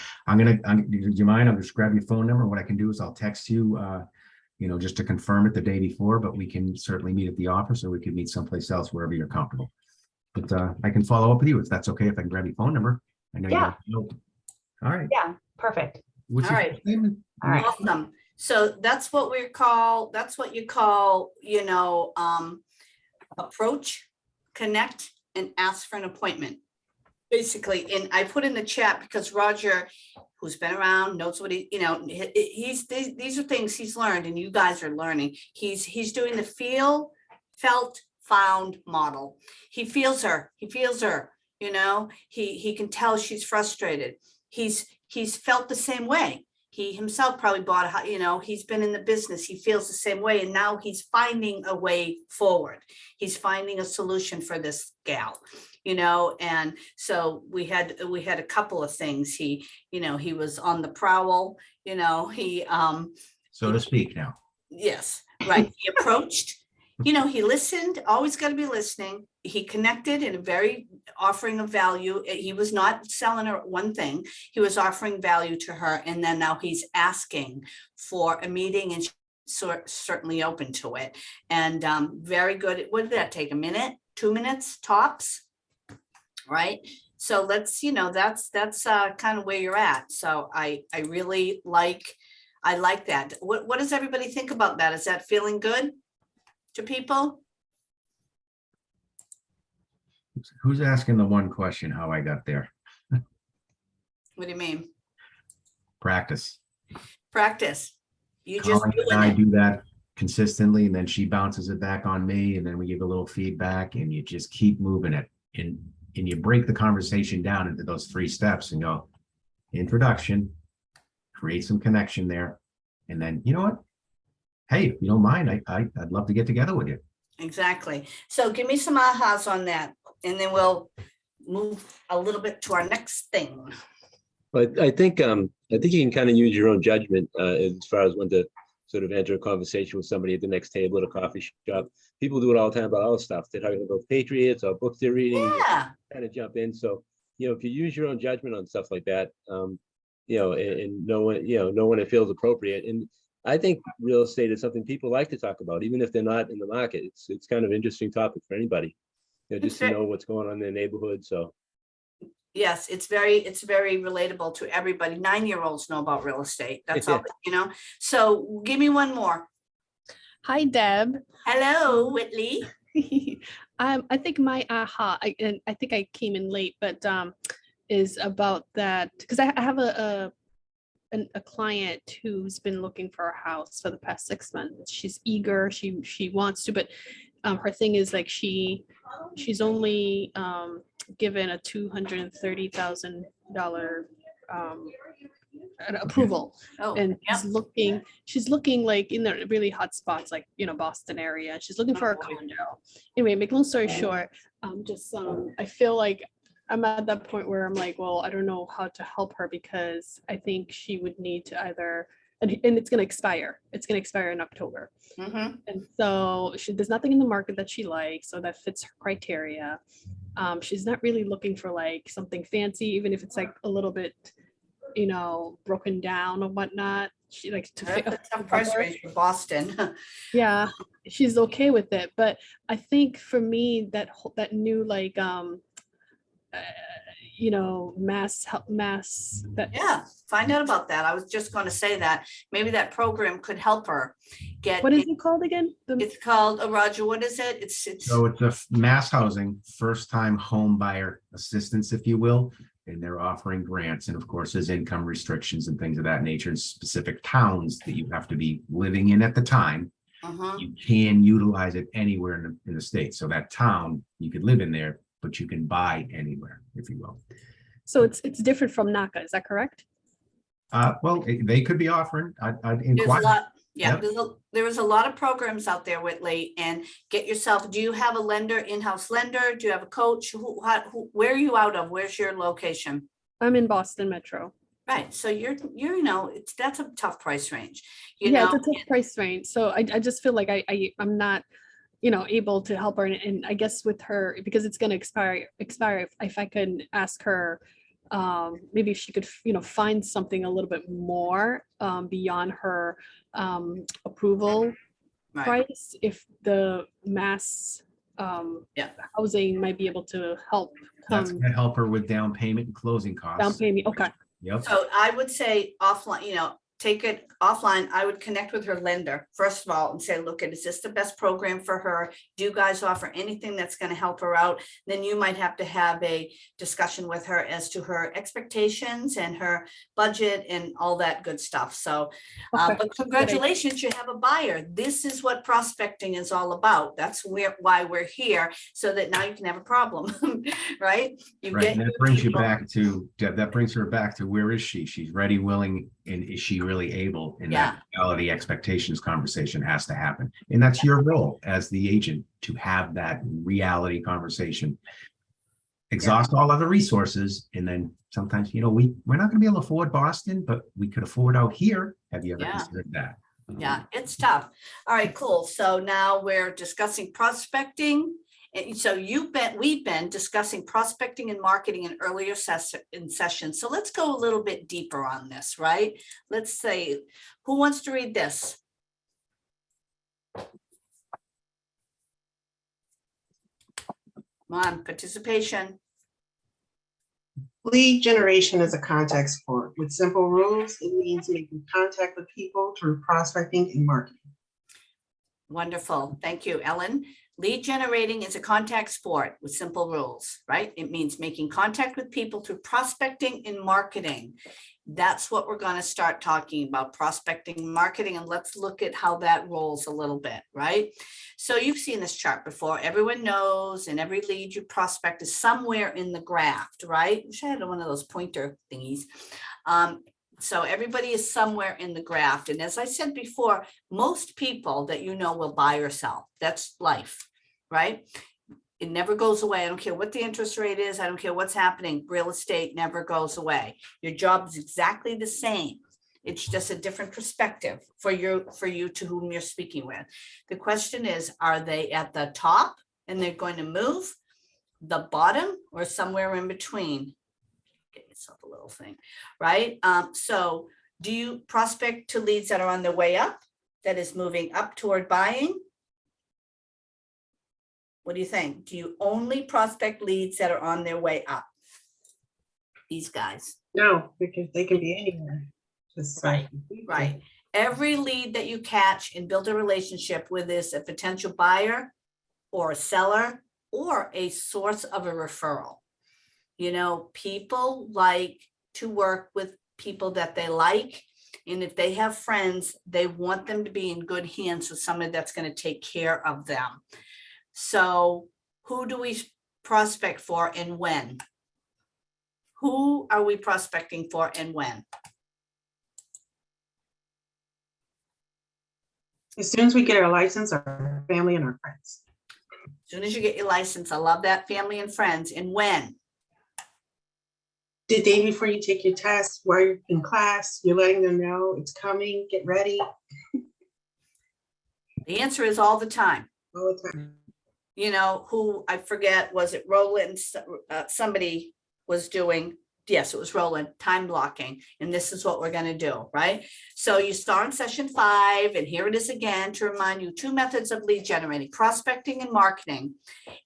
you mind? I'll just grab your phone number. What I can do is I'll text you, just to confirm it the day before, but we can certainly meet at the office or we can meet someplace else wherever you're comfortable. But I can follow up with you if that's okay, if I can grab your phone number. I know Yeah. All right. Yeah, perfect. What's All your right. name? All right. Awesome. So that's what you call, approach, connect, and ask for an appointment. Basically, and I put in the chat because Roger, who's been around, knows what these are things he's learned and you guys are learning. He's doing the felt, found model. He feels her, he can tell she's frustrated. He's felt the same way. He himself probably bought he's been in the business. He feels the same way. And now he's finding a way forward. He's finding a solution for this gal, and so we had a couple of things. He was on the prowl, So to speak now. Yes, right. He approached, he listened, always got to be listening. He connected in a very offering of value. He was not selling her one thing. He was offering value to her. And then now he's asking for a meeting and she's certainly open to it. And very good. What did that take? A minute? 2 minutes tops. Right? So let's, that's kind of where you're at. So I really like that. What does everybody think about that? Is that feeling good to people? Who's asking the one question, how I got there? What do you mean? Practice. Practice. You just Colin and I doing it. do that consistently, and then she bounces it back on me, and then we give a little feedback, and you just keep moving it. And you break the conversation down into those 3 steps and go, introduction, create some connection there. And then, you know what? Hey, if you don't mind, I'd love to get together with you. Exactly. So give me some ahas on that, and then we'll move a little bit to our next thing. But I think you can kind of use your own judgment as far as when to sort of enter a conversation with somebody at the next table at a coffee shop. People do it all the time about all stuff. They're talking about Patriots or books they're reading. Yeah. Kind of jump in. So, if you use your own judgment on stuff like that, and know when it feels appropriate. And I think real estate is something people like to talk about, even if they're not in the market. It's kind of an interesting topic for anybody, just to know what's going on in their neighborhood. So. Yes, it's very relatable to everybody. 9-year-olds know about real estate. That's all, So give me one more. Hi, Deb. Hello, Whitley. I think my aha, and I think I came in late, but is about that because I have a client who's been looking for a house for the past 6 months. She's eager. She wants to, but her thing is like she's only given a $230,000 an approval. And she's looking like in the really hot spots, like Boston area. She's looking for a condo. Anyway, make long story short, I feel like I'm at that point where I'm like, well, I don't know how to help her because I think she would need to either, and it's going to expire. It's going to expire in October. Mm-hmm. And so there's nothing in the market that she likes, so that fits her criteria. She's not really looking for like something fancy, even if it's like a little bit, broken down or whatnot. She likes to fit a tough price range for Boston. Yeah, she's okay with it. But I think for me, that new like mass that find out about that. I was just going to say that maybe that program could help her get. What is it called again? It's called Roger. What is it? It's So it's a mass housing, first time home buyer assistance, if you will. And they're offering grants. And of course, there's income restrictions and things of that nature in specific towns that you have to be living in at the time. You can utilize it anywhere in the state. So that town, you could live in there, but you can buy anywhere, if you will. So it's different from NACA, is that correct? Well, they could be offering. I'd There's inquire. a lot. Yeah, Yep. there is a lot of programs out there, Whitley, and get yourself. Do you have a lender, in-house lender? Do you have a coach? Where are you out of? Where's your location? I'm in Boston Metro. Right. So you're that's a tough price range. It's a tough price range. So I just feel like I'm not, able to help her. And I guess with her, because it's going to expire, if I could ask her, maybe if she could, find something a little bit more beyond her approval price, if the mass housing might be able to help. That's going to help her with down payment and closing costs. Down payment, okay. Yep. So I would say offline, take it offline. I would connect with her lender, first of all, and say, look, is this the best program for her? Do you guys offer anything that's going to help her out? Then you might have to have a discussion with her as to her expectations and her budget and all that good stuff. So, but congratulations, you have a buyer. This is what prospecting is all about. That's why we're here, so that now you can have a problem, right? Right. And that brings you back to, Deb, that brings her back to where is she? She's ready, willing, and is she really able? And that reality expectations conversation has to happen. And that's your role as the agent, to have that reality conversation. Exhaust all other resources. And then sometimes, we're not going to be able to afford Boston, but we could afford out here. Have you ever considered that? Yeah, it's tough. All right, cool. So now we're discussing prospecting. And so we've been discussing prospecting and marketing in earlier sessions. So let's go a little bit deeper on this, right? Let's say, who wants to read this? Come on, participation. Lead generation is a contact sport. With simple rules, it means making contact with people through prospecting and marketing. Wonderful. Thank you, Ellen. Lead generating is a contact sport with simple rules, right? It means making contact with people through prospecting and marketing. That's what we're going to start talking about, prospecting and marketing. And let's look at how that rolls a little bit, right? So you've seen this chart before. Everyone knows, and every lead you prospect is somewhere in the graph, right? Wish I had one of those pointer thingies. So everybody is somewhere in the graph. And as I said before, most people that you know will buy or sell. That's life, right? It never goes away. I don't care what the interest rate is. I don't care what's happening. Real estate never goes away. Your job is exactly the same. It's just a different perspective for you to whom you're speaking with. The question is, are they at the top and they're going to move, the bottom, or somewhere in between? Get yourself a little thing, right? So do you prospect to leads that are on their way up, that is moving up toward buying? What do you think? Do you only prospect leads that are on their way up? These guys. No, because they can be anywhere. Just right, right. Every lead that you catch and build a relationship with is a potential buyer or a seller or a source of a referral. You know, people like to work with people that they like. And if they have friends, they want them to be in good hands with somebody that's going to take care of them. So who do we prospect for and when? Who are we prospecting for and when? As soon as we get our license, our family and our friends. As soon as you get your license, I love that, family and friends. And when? The day before you take your test, while you're in class, you're letting them know it's coming, get ready. The answer is all the time. All the time. You know, who, I forget, was it Roland? Somebody was doing, yes, it was Roland, time blocking. And this is what we're going to do, right? So you start in session 5, and here it is again to remind you 2 methods of lead generating, prospecting and marketing.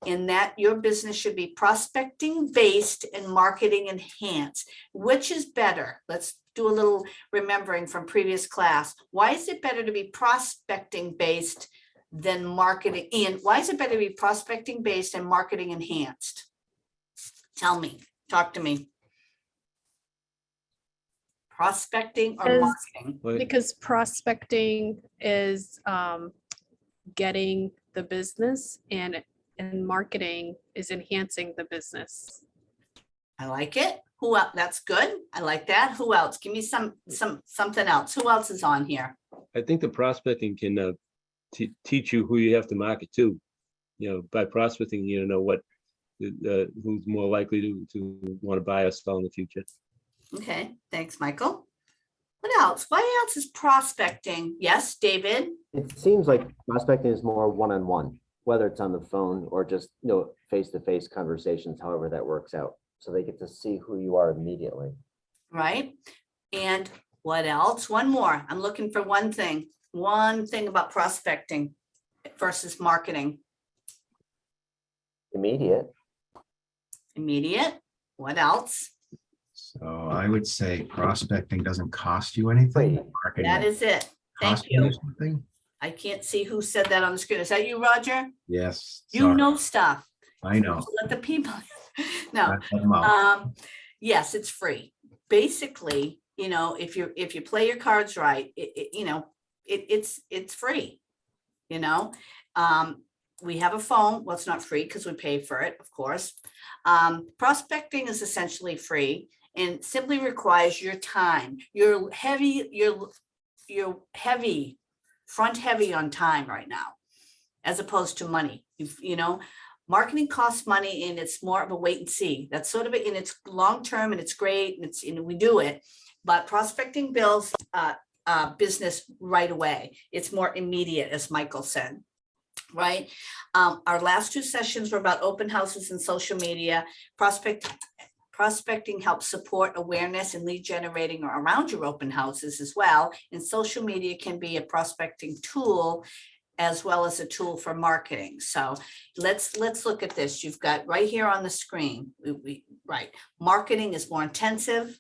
In that your business should be prospecting based and marketing enhanced. Which is better? Let's do a little remembering from previous class. Why is it better to be prospecting based than marketing? And why is it better to be prospecting based and marketing enhanced? Tell me, talk to me. Prospecting or marketing? Because prospecting is getting the business, and marketing is enhancing the business. I like it. Who else? That's good. I like that. Who else? Give me something else. Who else is on here? I think the prospecting can teach you who you have to market to. You know, by prospecting, you know what who's more likely to want to buy or sell in the future. Okay, thanks, Michael. What else? Why else is prospecting? Yes, David. It seems like prospecting is more one-on-one, whether it's on the phone or just, you know, face-to-face conversations, however that works out. So they get to see who you are immediately. Right. And what else? One more. I'm looking for one thing about prospecting versus marketing. Immediate. What else? So I would say prospecting doesn't cost you anything. Marketing That is it. Thank costs you you. something. I can't see who said that on the screen. Is that you, Roger? Yes. You sorry. know stuff. I know. Let the people. No. Let them out. Yes, it's free. Basically, you know, if you play your cards right, it's free. You know, we have a phone. Well, it's not free because we pay for it, of course. Prospecting is essentially free and simply requires your time. You're front heavy on time right now, as opposed to money. You know, marketing costs money, and it's more of a wait and see. That's sort of it, and it's long term, and it's great, and we do it. But prospecting builds business right away. It's more immediate, as Michael said. Right. Our last 2 sessions were about open houses and social media. Prospecting helps support awareness and lead generating around your open houses as well. And social media can be a prospecting tool as well as a tool for marketing. So let's look at this. You've got right here on the screen, right. Marketing is more intensive,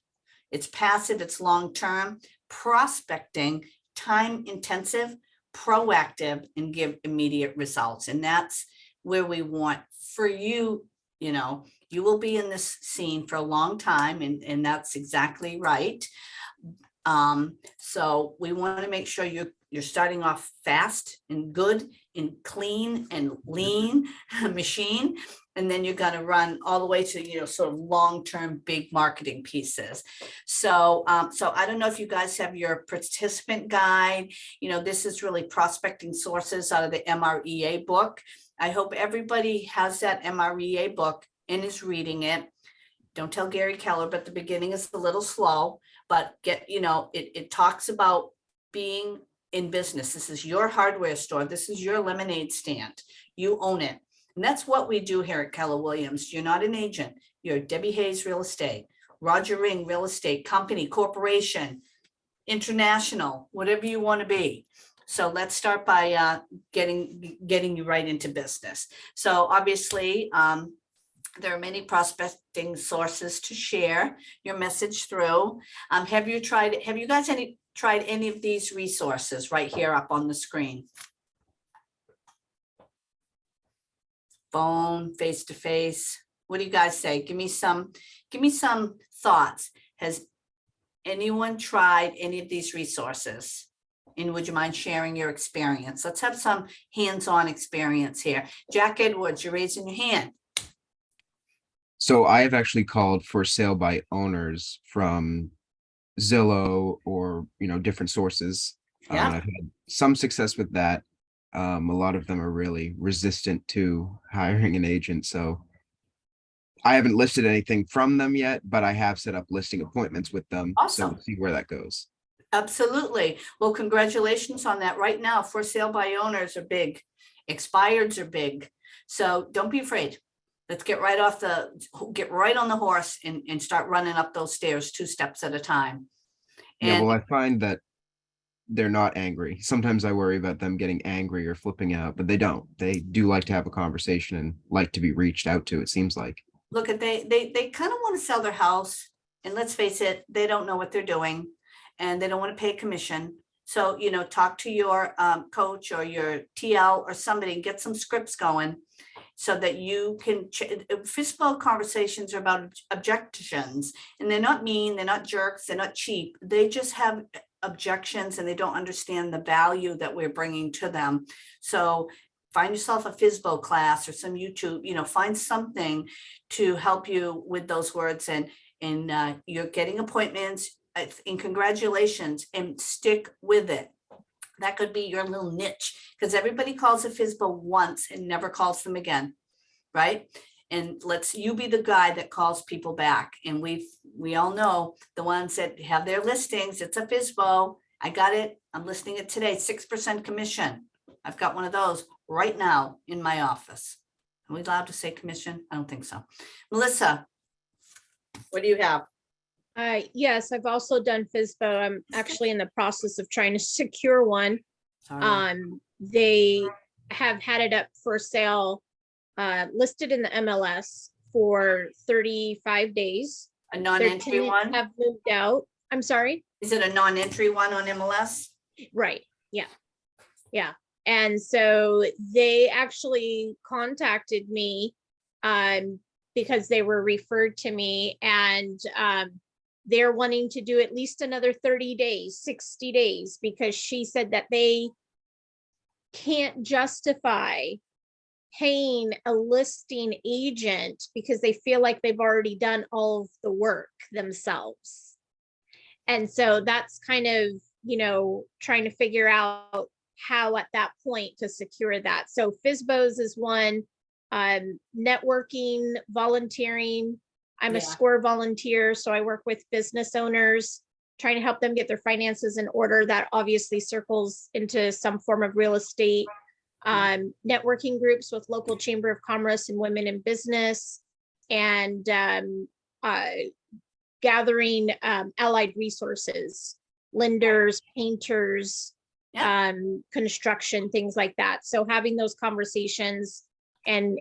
it's passive, it's long-term. Prospecting, time intensive, proactive, and give immediate results. And that's where we want for you, you know, you will be in this scene for a long time, and that's exactly right. So we want to make sure you're starting off fast and good and clean and lean machine, and then you're going to run all the way to, you know, sort of long-term big marketing pieces. So so I don't know if you guys have your participant guide. You know, this is really prospecting sources out of the MREA book. I hope everybody has that MREA book and is reading it. Don't tell Gary Keller, but the beginning is a little slow, but you know, it talks about being in business. This is your hardware store. This is your lemonade stand. You own it. And that's what we do here at Keller Williams. You're not an agent. You're Debbie Hayes Real Estate, Roger Ring Real Estate Company, Corporation, International, whatever you want to be. So let's start by getting you right into business. So obviously, there are many prospecting sources to share your message through. Have you guys tried any of these resources right here up on the screen? Phone, face-to-face. What do you guys say? Give me some thoughts. Has anyone tried any of these resources? And would you mind sharing your experience? Let's have some hands-on experience here. Jack Edwards, you're raising your hand. So I have actually called for sale by owners from Zillow or, you know, different sources. Yeah. I've had some success with that. A lot of them are really resistant to hiring an agent. So I haven't listed anything from them yet, but I have set up listing appointments with them. Awesome. So we'll see where that goes. Absolutely. Well, congratulations on that. Right now, for sale by owners are big. Expireds are big. So don't be afraid. Let's get right on the horse and start running up those stairs 2 steps at a time. Yeah, well, I find that they're not angry. Sometimes I worry about them getting angry or flipping out, but they don't. They do like to have a conversation and like to be reached out to, it seems like. Look, they kind of want to sell their house, and let's face it, they don't know what they're doing, and they don't want to pay commission. So, you know, talk to your coach or your TL or somebody and get some scripts going so that you can, FISBO conversations are about objections, and they're not mean, they're not jerks, they're not cheap. They just have objections and they don't understand the value that we're bringing to them. So find yourself a FISBO class or some YouTube, you know, find something to help you with those words, and you're getting appointments, and congratulations, and stick with it. That could be your little niche, because everybody calls a FISBO once and never calls them again, right? And let's you be the guy that calls people back. And we all know the ones that have their listings. It's a FISBO. I got it. I'm listing it today. 6% commission. I've got one of those right now in my office. Are we allowed to say commission? I don't think so. Melissa, what do you have? Yes, I've also done FISBO. I'm actually in the process of trying to secure one. Sorry. They have had it up for sale, listed in the MLS for 35 days. A non-entry one? Have moved out. I'm sorry? Is it a non-entry one on MLS? Right. Yeah. Yeah. And so they actually contacted me because they were referred to me, and they're wanting to do at least another 30 days, 60 days, because she said that they can't justify paying a listing agent because they feel like they've already done all of the work themselves. And so that's kind of, you know, trying to figure out how at that point to secure that. So FISBOs is one, networking, volunteering. I'm a SCORE volunteer, so I work with business owners, trying to help them get their finances in order. That obviously circles into some form of real estate. Networking groups with local Chamber of Commerce and Women in Business, and gathering allied resources, lenders, painters, construction, things like that. So having those conversations and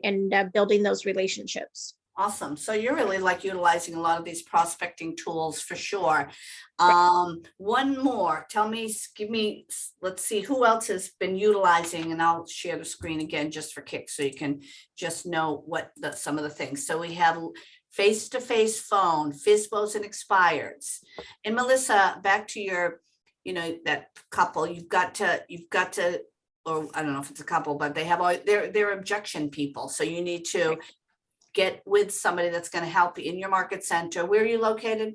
building those relationships. Awesome. So you're really like utilizing a lot of these prospecting tools for sure. One more, let's see who else has been utilizing, and I'll share the screen again just for kicks so you can just know what some of the things. So we have face-to-face phone, FSBOs and expireds. And Melissa, back to your, that couple, you've got to, or I don't know if it's a couple, but they have all, they're objection people. So you need to get with somebody that's going to help you in your market center. Where are you located?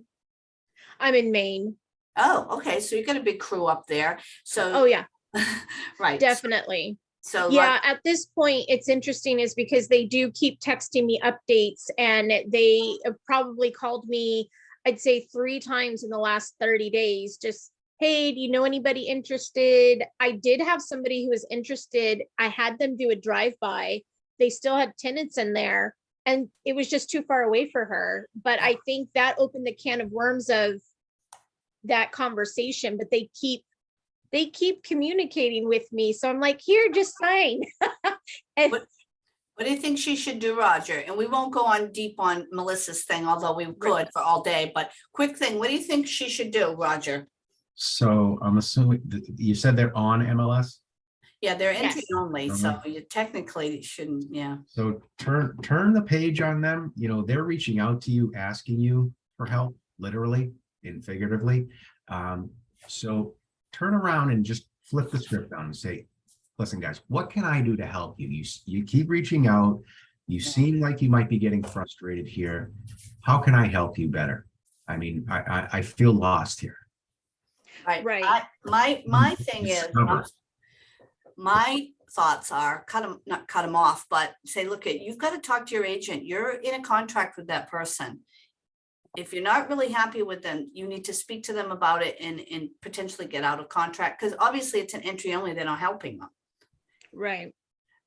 I'm in Maine. Oh, okay. So you got a big crew up there. So, oh yeah, right. Definitely. So yeah, at this point, it's interesting is because they do keep texting me updates, and they have probably called me, I'd say 3 times in the last 30 days. Just, hey, do you know anybody interested? I did have somebody who was interested. I had them do a drive-by. They still had tenants in there, and it was just too far away for her. But I think that opened the can of worms of that conversation, but they keep communicating with me. So I'm like, here, just sign. And what do you think she should do, Roger? And we won't go on deep on Melissa's thing, although we could for all day, but quick thing, what do you think she should do, Roger? So I'm assuming you said they're on MLS? Yeah, they're entry Yes. only, so you technically shouldn't, yeah. So turn the page on them. They're reaching out to you, asking you for help, literally and figuratively. So turn around and just flip the script on and say, listen, guys, what can I do to help you? You keep reaching out. You seem like you might be getting frustrated here. How can I help you better? I mean, I feel lost here. Right. My thing is, my thoughts are not cut them off, but say, look, you've got to talk to your agent. You're in a contract with that person. If you're not really happy with them, you need to speak to them about it and potentially get out of contract, because obviously it's an entry only. They're not helping them. right.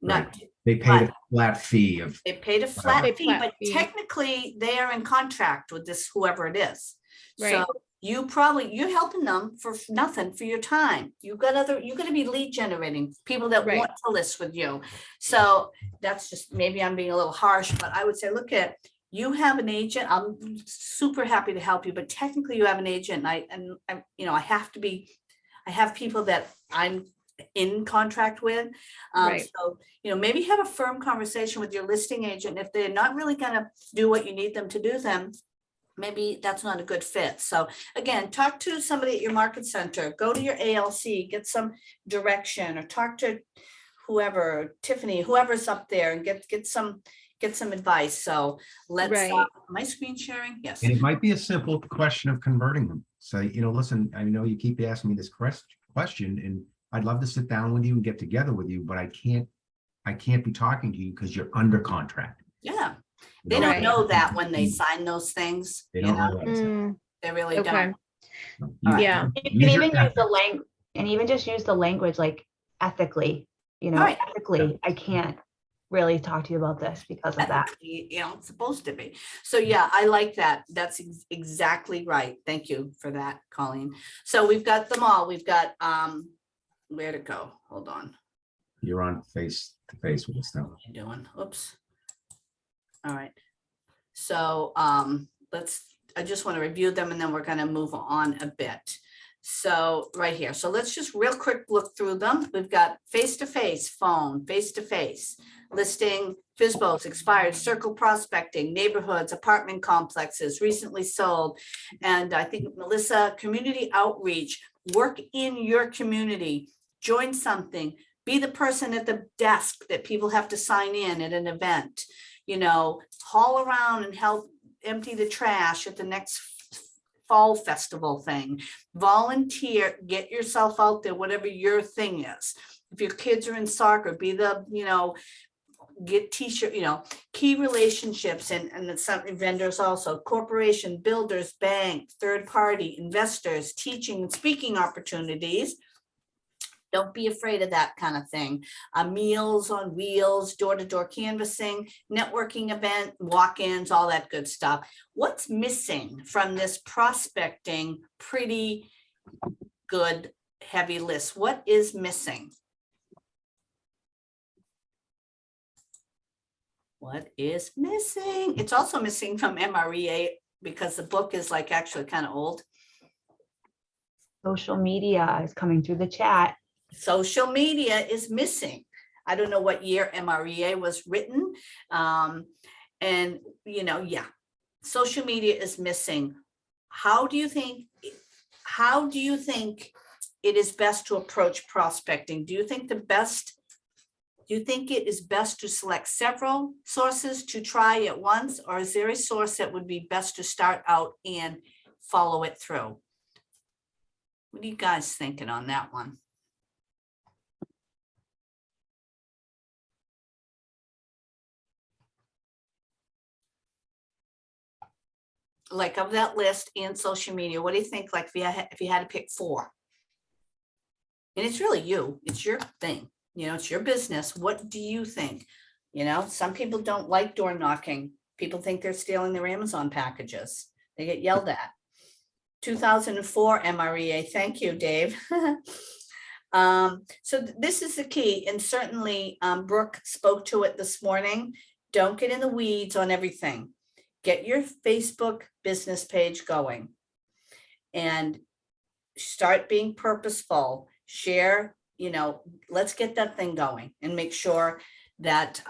Not, They paid a flat fee of. they paid a flat Big fee, flat but fee. technically they are in contract with this, whoever it is. So Right. you're helping them for nothing for your time. You're going to be lead generating people that Right. want to list with you. So that's just, maybe I'm being a little harsh, but I would say, look at, you have an agent. I'm super happy to help you, but technically you have an agent. I have people that I'm in contract with. Right. So, maybe have a firm conversation with your listing agent. If they're not really going to do what you need them to do, then maybe that's not a good fit. So again, talk to somebody at your market center, go to your ALC, get some direction, or talk to whoever, Tiffany, whoever's up there, and get some advice. So let's, Right. am I screen sharing? Yes. And it might be a simple question of converting them. So, listen, I know you keep asking me this question, and I'd love to sit down with you and get together with you, but I can't be talking to you because you're under contract. Yeah. They don't Right. know that when they sign those things. They don't know that. Mm, They really okay. don't. Yeah. You can Use your even use the ethics. language, and even just use the language like ethically, Right. ethically, I can't really talk to you about this because of that. It's supposed to be. So yeah, I like that. That's exactly right. Thank you for that, Colleen. So we've got them all. We've got, where to go? Hold on. You're on face to face with us now. What am I doing? Oops. All right. So I just want to review them, and then we're going to move on a bit. So right here. So let's just real quick look through them. We've got face-to-face phone, face-to-face listing, FSBOs, expired, circle prospecting, neighborhoods, apartment complexes, recently sold. And I think, Melissa, community outreach, work in your community, join something, be the person at the desk that people have to sign in at an event, haul around and help empty the trash at the next fall festival thing, volunteer, get yourself out there, whatever your thing is. If your kids are in soccer, be the, get t-shirt, key relationships and some vendors also, corporation, builders, bank, third party, investors, teaching and speaking opportunities. Don't be afraid of that kind of thing. Meals on wheels, door-to-door canvassing, networking event, walk-ins, all that good stuff. What's missing from this prospecting pretty good heavy list. What is missing? What is missing? It's also missing from MREA because the book is like actually kind of old. Social media is coming through the chat. Social media is missing. I don't know what year MREA was written. And, you know, yeah, social media is missing. How do you think it is best to approach prospecting? Do you think it is best to select several sources to try at once, or is there a source that would be best to start out and follow it through? What are you guys thinking on that one? Like of that list and social media, what do you think? Like if you had to pick 4, and it's really you, it's your thing, you know, it's your business. What do you think? You know, some people don't like door knocking. People think they're stealing their Amazon packages. They get yelled at. 2004 MREA. Thank you, Dave. So this is the key, and certainly Brooke spoke to it this morning. Don't get in the weeds on everything. Get your Facebook business page going and start being purposeful. Share, you know, let's get that thing going and make sure that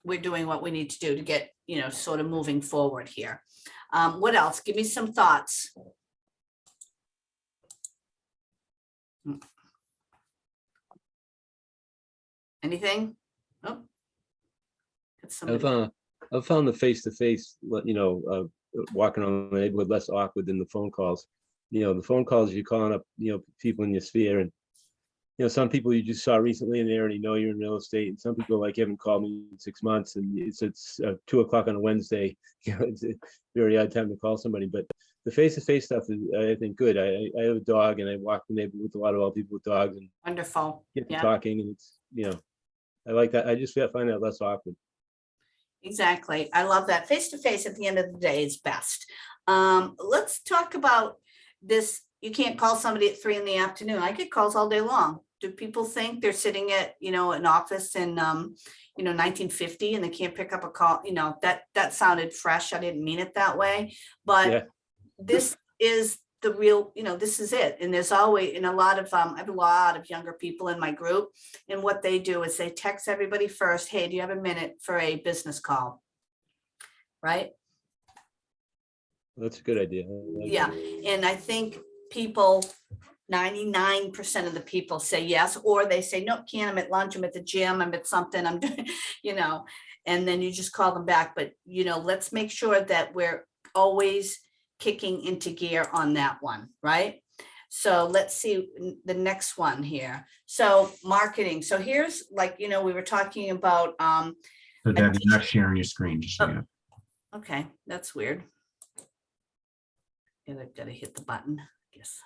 we're doing what we need to do to get, you know, sort of moving forward here. What else? Give me some thoughts. Anything? Oh, I've found the face-to-face, you know, walking around the neighborhood less awkward than the phone calls. You know, the phone calls, you're calling up, you know, people in your sphere, and you know, some people you just saw recently and they already know you're in real estate, and some people like haven't called me in 6 months, and it's 2 o'clock on a Wednesday. You know, it's a very odd time to call somebody. But the face-to-face stuff is, I think, good. I have a dog, and I walk the neighborhood with a lot of old people with dogs, and wonderful. Get to Yeah. talking, and it's, you know, I like that. I just find that less awkward. Exactly. I love that. Face-to-face at the end of the day is best. Let's talk about this. You can't call somebody at 3 PM. I get calls all day long. Do people think they're sitting at, you know, an office in, you know, 1950 and they can't pick up a call? You know, that sounded fresh. I didn't mean it that way, but Yeah. This is the real, you know, this is it. And there's always, in a lot of, I have a lot of younger people in my group, and what they do is they text everybody first, hey, do you have a minute for a business call? Right? That's a good idea. Yeah, and I think people, 99% of the people say yes, or they say, no, can't, I'm at lunch, I'm at the gym, I'm at something, I'm doing, you know, and then you just call them back. But, you know, let's make sure that we're always kicking into gear on that one, right? So let's see the next one here. So marketing. So here's, like, you know, we were talking about So Deb, you're not sharing your screen, just so you know. okay, that's weird. Yeah, I've got to hit the button, I guess.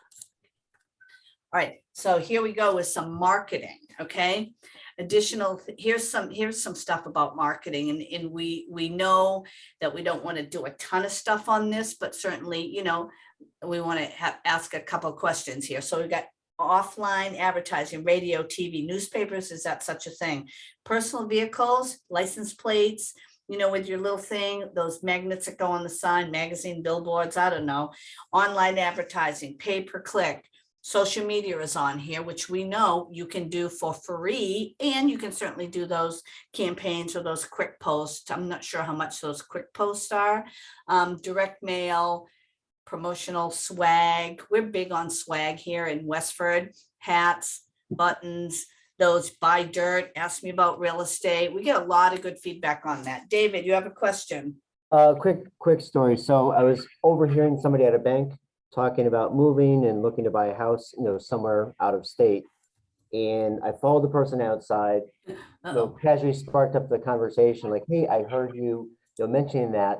All right, so here we go with some marketing. Okay, additional, here's some stuff about marketing, and we know that we don't want to do a ton of stuff on this, but certainly, you know, we want to ask a couple of questions here. So we've got offline advertising, radio, TV, newspapers. Is that such a thing? Personal vehicles, license plates, you know, with your little thing, those magnets that go on the sign, magazine, billboards, I don't know. Online advertising, pay per click. Social media is on here, which we know you can do for free, and you can certainly do those campaigns or those quick posts. I'm not sure how much those quick posts are. Direct mail, promotional swag. We're big on swag here in Westford. Hats, buttons, those buy dirt, ask me about real estate. We get a lot of good feedback on that. David, you have a question? Quick story. So I was overhearing somebody at a bank talking about moving and looking to buy a house, you know, somewhere out of state. And I followed the person outside, you know, casually sparked up the conversation, like, hey, I heard you mentioning that.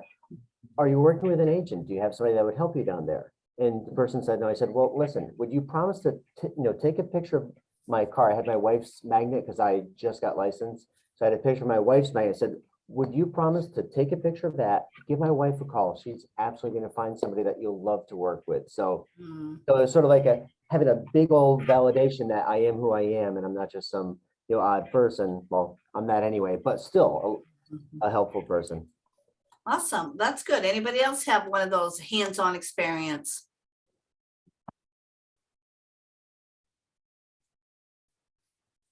Are you working with an agent? Do you have somebody that would help you down there? And the person said, no. I said, well, listen, would you promise to, take a picture of my car? I had my wife's magnet because I just got licensed. So I had a picture of my wife's magnet. I said, would you promise to take a picture of that? Give my wife a call. She's absolutely going to find somebody that you'll love to work with. So, so it's sort of like a having a big old validation that I am who I am and I'm not just some, odd person. Well, I'm not anyway, but still a helpful person. Awesome. That's good. Anybody else have one of those hands-on experience?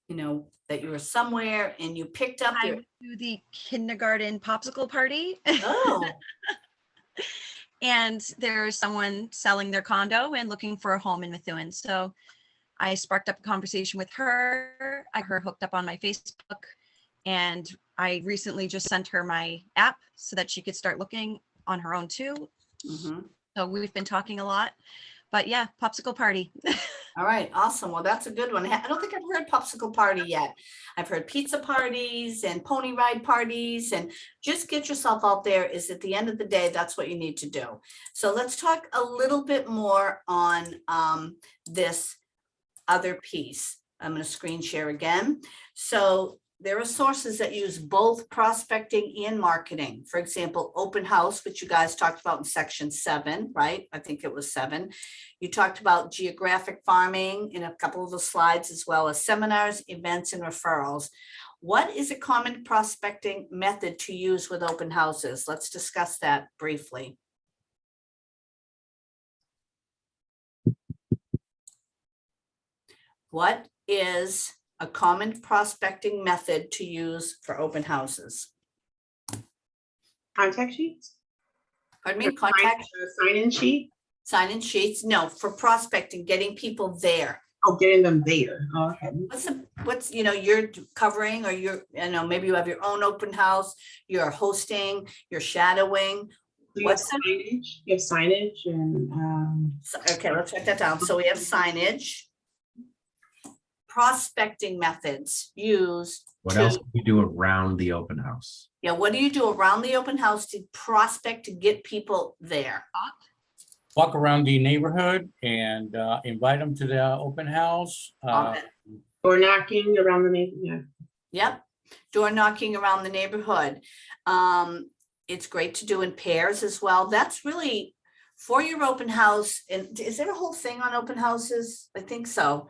That you were somewhere and you picked up I your, went to the kindergarten popsicle party. oh, And there's someone selling their condo and looking for a home in Methuen. So I sparked up a conversation with her. I got her hooked up on my Facebook, and I recently just sent her my app so that she could start looking on her own too. mhm. So we've been talking a lot, but yeah, popsicle party. All right, awesome. Well, that's a good one. I don't think I've heard popsicle party yet. I've heard pizza parties and pony ride parties, and just get yourself out there. Is at the end of the day, that's what you need to do. So let's talk a little bit more on this other piece. I'm going to screen share again. So there are sources that use both prospecting and marketing. For example, open house, which you guys talked about in section 7, right? I think it was 7. You talked about geographic farming in a couple of the slides, as well as seminars, events, and referrals. What is a common prospecting method to use with open houses? Let's discuss that briefly. What is a common prospecting method to use for open houses? Contact sheets? Pardon me, contact, Sign-in sheet? sign-in sheets? No, for prospecting, getting people there. Oh, getting them there. Oh, okay. What's, you're covering, or maybe you have your own open house, you're hosting, you're shadowing. You have signage? You have signage and, Okay, let's check that down. So we have signage. Prospecting methods used. What else do you do around the open house? Yeah, what do you do around the open house to prospect, to get people there? Walk around the neighborhood and invite them to the open house. or knocking around the neighborhood? Yeah. Yep, door knocking around the neighborhood. It's great to do in pairs as well. That's really for your open house. And is there a whole thing on open houses? I think so.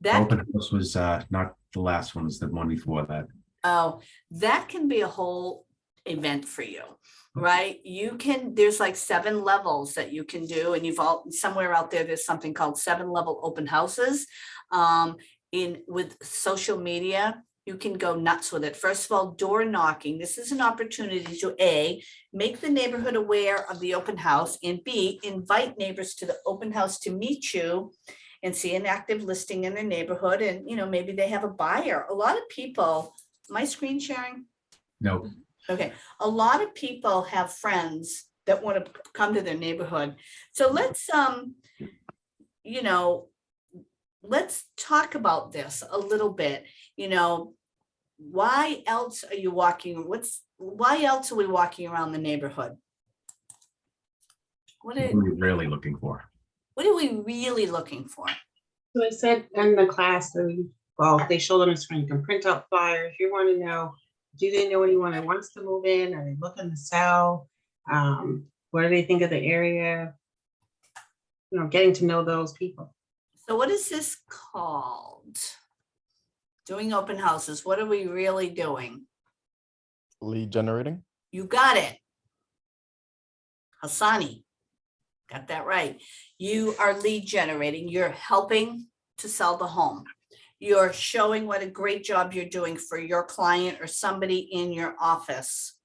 That Open house was not the last one, it was the one before that. Oh, that can be a whole event for you, right? There's like 7 levels that you can do, and somewhere out there's something called 7-level open houses. With social media, you can go nuts with it. First of all, door knocking. This is an opportunity to A, make the neighborhood aware of the open house, and B, invite neighbors to the open house to meet you and see an active listing in their neighborhood. And, maybe they have a buyer. A lot of people, am I screen sharing? No. Okay. A lot of people have friends that want to come to their neighborhood. So let's talk about this a little bit. Why else are you walking? Why else are we walking around the neighborhood? What are we really looking for? What are we really looking for? So I said in the class, they showed on the screen, you can print out flyers. You want to know, do they know anyone that wants to move in? Are they looking to sell? What do they think of the area? Getting to know those people. So what is this called? Doing open houses. What are we really doing? Lead generating. You got it. Hassani. Got that right. You are lead generating. You're helping to sell the home. You're showing what a great job you're doing for your client or somebody in your office.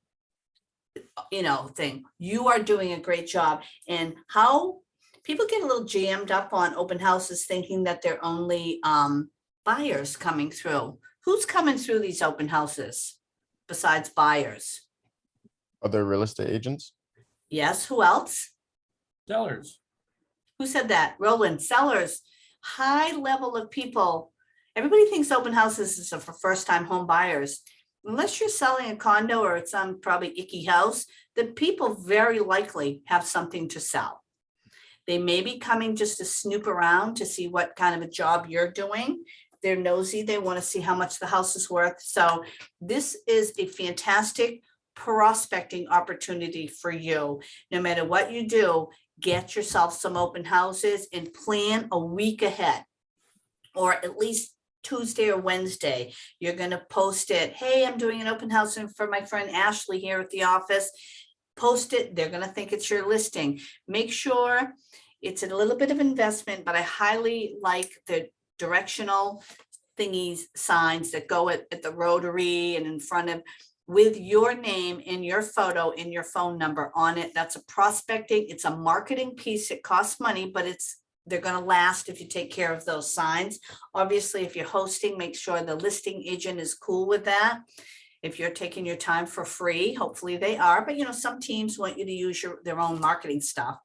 Thing. You are doing a great job. And how people get a little jammed up on open houses thinking that they're only buyers coming through. Who's coming through these open houses besides buyers? Other real estate agents. Yes, who else? Sellers. Who said that? Roland, sellers, high level of people. Everybody thinks open houses is for first-time home buyers. Unless you're selling a condo or it's some probably icky house, the people very likely have something to sell. They may be coming just to snoop around to see what kind of a job you're doing. They're nosy. They want to see how much the house is worth. So this is a fantastic prospecting opportunity for you. No matter what you do, get yourself some open houses and plan a week ahead, or at least Tuesday or Wednesday. You're going to post it. Hey, I'm doing an open house for my friend Ashley here at the office. Post it. They're going to think it's your listing. Make sure it's a little bit of investment, but I highly like the directional thingies, signs that go at the Rotary and in front of, with your name and your photo and your phone number on it. That's a prospecting. It's a marketing piece. It costs money, but they're going to last if you take care of those signs. Obviously, if you're hosting, make sure the listing agent is cool with that. If you're taking your time for free, hopefully they are, but some teams want you to use their own marketing stuff.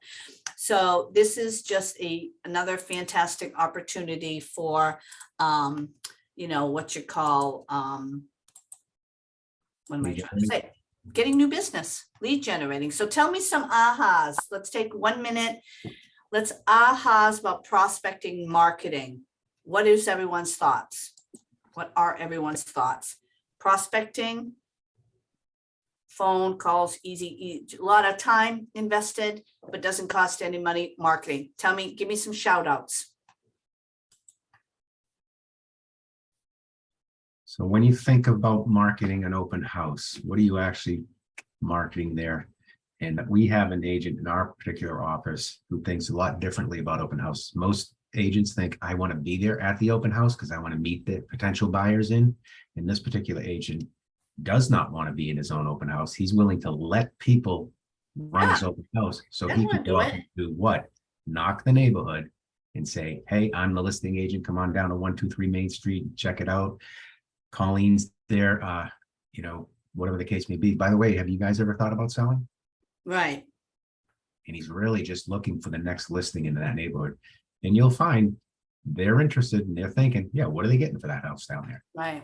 So this is just another fantastic opportunity for, what you call, what am I trying to say? Getting new business, lead generating. So tell me some ahas. Let's take 1 minute. Let's ahas about prospecting marketing. What is everyone's thoughts? What are everyone's thoughts? Prospecting, phone calls, easy, a lot of time invested, but doesn't cost any money. Marketing. Tell me, give me some shout outs. So when you think about marketing an open house, what are you actually marketing there? And we have an agent in our particular office who thinks a lot differently about open house. Most agents think, I want to be there at the open house because I want to meet the potential buyers in. And this particular agent does not want to be in his own open house. He's willing to let people run his open house so he can go out and do what? Knock the neighborhood and say, hey, I'm the listing agent. Come on down to 123 Main Street, check it out. Colleen's there, whatever the case may be. By the way, have you guys ever thought about selling? Right. And he's really just looking for the next listing in that neighborhood. And you'll find they're interested and they're thinking, yeah, what are they getting for that house down there? Right.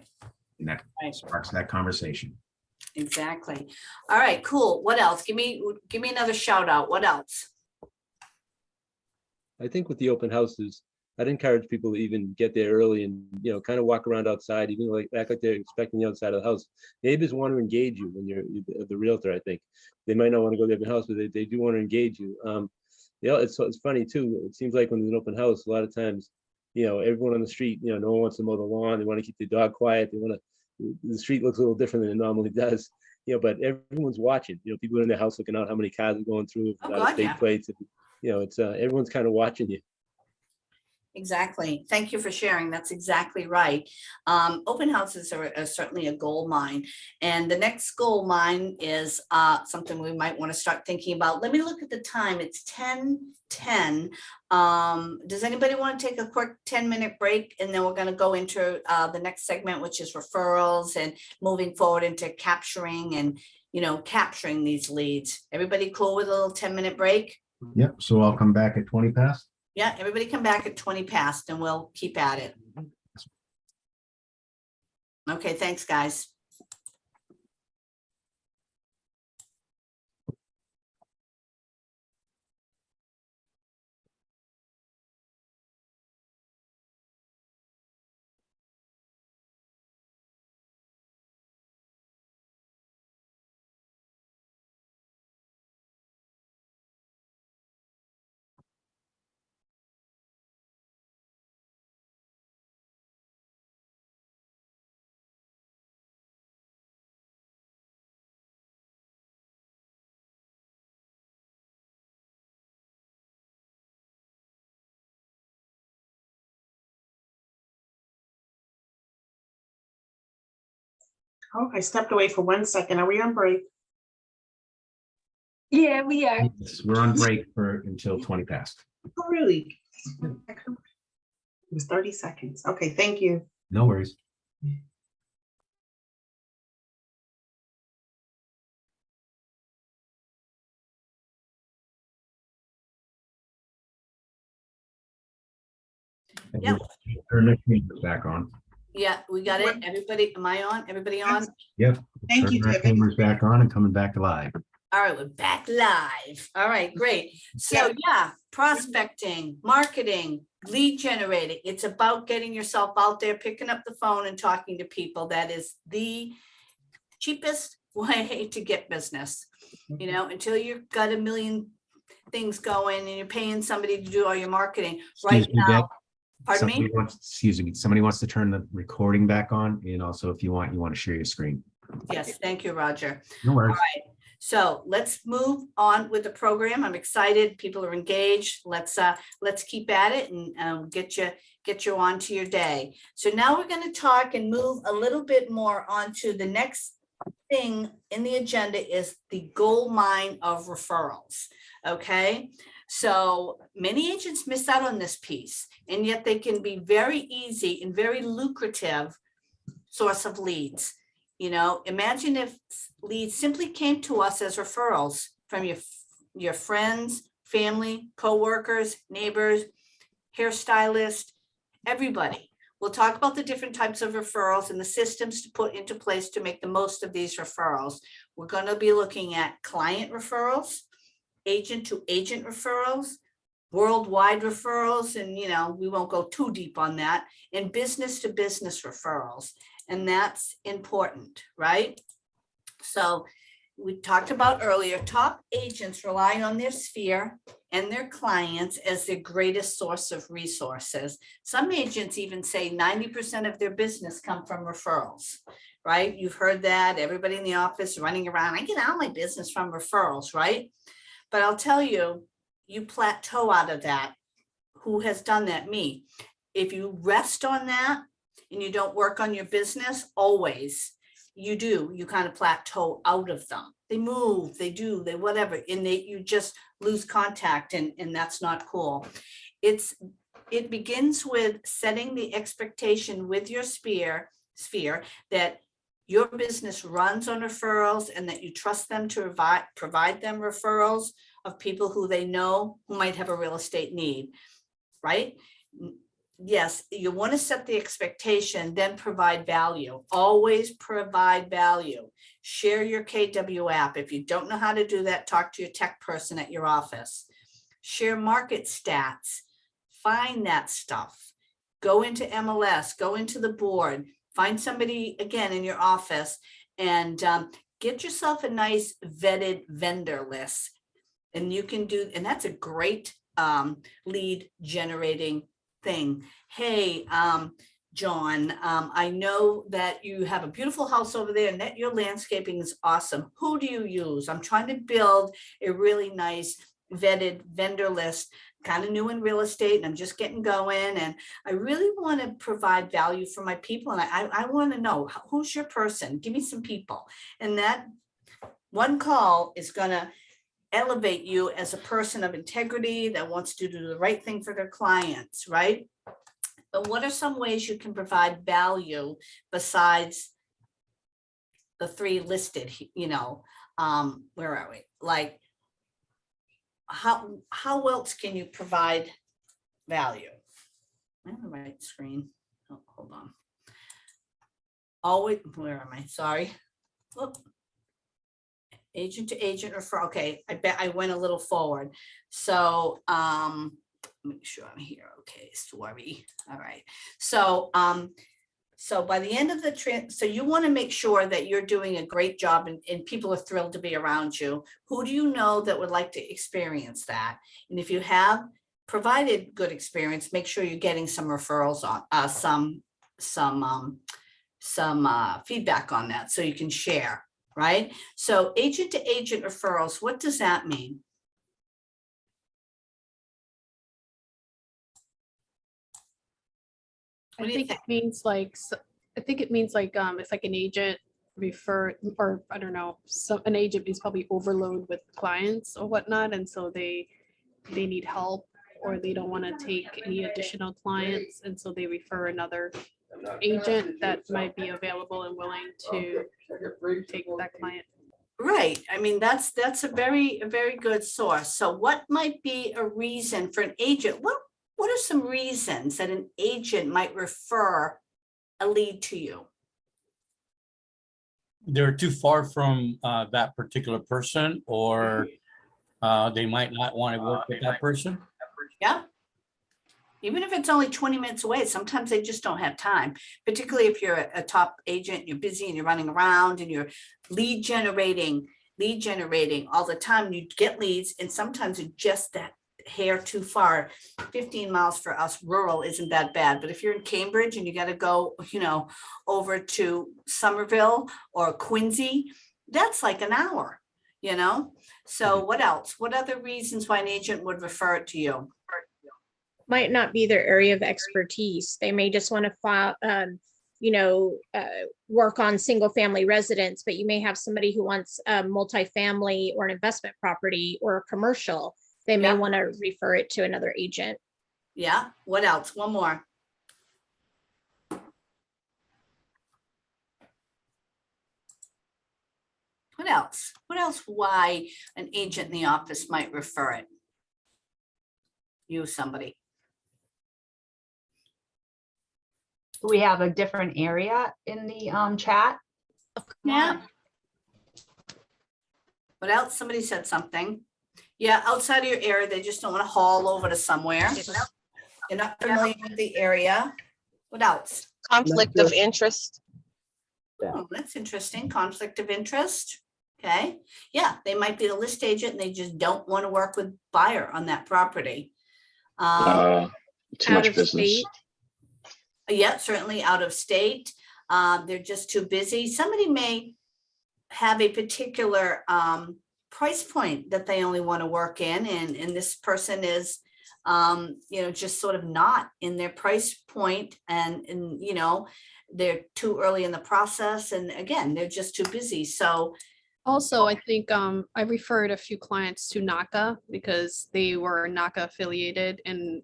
And that sparks that conversation. Exactly. All right, cool. What else? Give me another shout out. What else? I think with the open houses, I'd encourage people to even get there early and, kind of walk around outside, even act like they're expecting the outside of the house. Neighbors want to engage you when you're the realtor, I think. They might not want to go to the open house, but they do want to engage you. It's funny too. It seems like when there's an open house, a lot of times, everyone on the street, no one wants to mow the lawn. They want to keep the dog quiet. The street looks a little different than it normally does, but everyone's watching. People in their house looking out how many cars are going through, state plates. It's everyone's kind of watching you. Exactly. Thank you for sharing. That's exactly right. Open houses are certainly a gold mine. And the next gold mine is something we might want to start thinking about. Let me look at the time. It's 10:10. Does anybody want to take a quick 10-minute break? And then we're going to go into the next segment, which is referrals and moving forward into capturing and, capturing these leads. Everybody cool with a little 10-minute break? Yep. So I'll come back at 20 past. Yeah, everybody come back at 20 past and we'll keep at it. Okay, thanks, guys. Oh, I stepped away for 1 second. Are we on break? Yeah, we are. Yes, we're on break until 20 past. Oh, really? It was 30 seconds. Okay, thank you. No worries. Yeah. Turn the cameras back on. Yeah, we got it. Everybody, am I on? Everybody on? Yep. Thank you, Turn our Debbie. cameras back on and coming back live. All right, we're back live. All right, great. So yeah, prospecting, marketing, lead generating. It's about getting yourself out there, picking up the phone and talking to people. That is the cheapest, way to get business. You know, until you've got a million things going and you're paying somebody to do all your marketing right Excuse me, Deb. now. Pardon me? Excuse me, somebody wants to turn the recording back on, and also if you want to share your screen. Yes, thank you, Roger. No All worries. right, so let's move on with the program. I'm excited. People are engaged. Let's keep at it and get you on to your day. So now we're going to talk and move a little bit more onto the next thing in the agenda is the gold mine of referrals. Okay, so many agents miss out on this piece, and yet they can be very easy and very lucrative source of leads. You know, imagine if leads simply came to us as referrals from your friends, family, coworkers, neighbors, hairstylist, everybody. We'll talk about the different types of referrals and the systems to put into place to make the most of these referrals. We're going to be looking at client referrals, agent to agent referrals, worldwide referrals, and you know, we won't go too deep on that, and business to business referrals. And that's important, right? So we talked about earlier, top agents rely on their sphere and their clients as their greatest source of resources. Some agents even say 90% of their business come from referrals, right? You've heard that, everybody in the office running around, I get all my business from referrals, right? But I'll tell you, you plateau out of that. Who has done that? Me. If you rest on that and you don't work on your business, always, you kind of plateau out of them. They move, they whatever, and you just lose contact, and that's not cool. It begins with setting the expectation with your sphere that your business runs on referrals and that you trust them to provide them referrals of people who they know who might have a real estate need, right? Yes, you want to set the expectation, then provide value. Always provide value. Share your KW app. If you don't know how to do that, talk to your tech person at your office. Share market stats. Find that stuff. Go into MLS, go into the board, find somebody again in your office, and get yourself a nice vetted vendor list. And you can do, and that's a great lead generating thing. Hey, John, I know that you have a beautiful house over there and that your landscaping is awesome. Who do you use? I'm trying to build a really nice vetted vendor list, kind of new in real estate, and I'm just getting going, and I really want to provide value for my people, and I want to know who's your person. Give me some people. And that one call is going to elevate you as a person of integrity that wants to do the right thing for their clients, right? But what are some ways you can provide value besides the three listed, you know, where are we? Like, how else can you provide value? I'm on the right screen. Oh, hold on. Always, where am I? Sorry. Whoop. Agent to agent refer. Okay, I bet I went a little forward. So make sure I'm here. Okay, sorry. All right. So so by the end of the so you want to make sure that you're doing a great job and people are thrilled to be around you. Who do you know that would like to experience that? And if you have provided good experience, make sure you're getting some referrals on some feedback on that so you can share. Right? So agent to agent referrals, what does that mean? I think it means like, it's like an agent refer, or I don't know, so an agent is probably overloaded with clients or whatnot, and so they need help, or they don't want to take any additional clients, and so they refer another agent that might be available and willing to take that client. Right. I mean, that's a very good source. So what might be a reason for an agent? What are some reasons that an agent might refer a lead to you? They're too far from that particular person, or they might not want to work with that person. Yeah. Even if it's only 20 minutes away, sometimes they just don't have time, particularly if you're a top agent, you're busy and you're running around and you're lead generating all the time. You get leads and sometimes it's just that hair too far. 15 miles for us rural isn't that bad, but if you're in Cambridge and you got to go, over to Somerville or Quincy, that's like an hour, So what else? What other reasons why an agent would refer it to you? Might not be their area of expertise. They may just want to file, work on single family residence, but you may have somebody who wants a multifamily or an investment property or a commercial. They may want to refer it to another agent. Yeah. What else? One more. What else? What else? Why an agent in the office might refer it? You, somebody. We have a different area in the chat. Yeah. What else? Somebody said something. Yeah, outside of your area, they just don't want to haul over to somewhere. You're not familiar with the area. What else? Conflict of interest. Oh, that's interesting. Conflict of interest. Okay. Yeah, they might be the list agent and they just don't want to work with buyer on that property. Too much business. Yeah, certainly out of state. They're just too busy. Somebody may have a particular price point that they only want to work in, and this person is just sort of not in their price point, and they're too early in the process, and again, they're just too busy. So also, I think I referred a few clients to NACA because they were NACA affiliated, and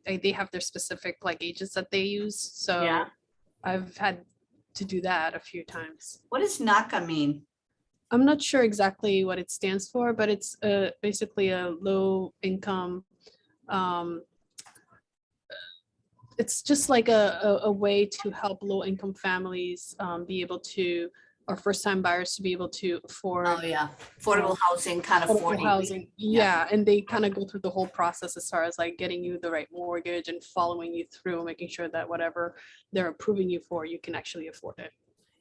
they have their specific agents that they use. So yeah. I've had to do that a few times. What does NACA mean? I'm not sure exactly what it stands for, but it's basically a low income. It's just like a way to help low income families be able to, or first time buyers to be able to afford. Oh yeah, affordable housing, kind of affordable housing. Yeah, and they kind of go through the whole process as far as getting you the right mortgage and following you through, making sure that whatever they're approving you for, you can actually afford it.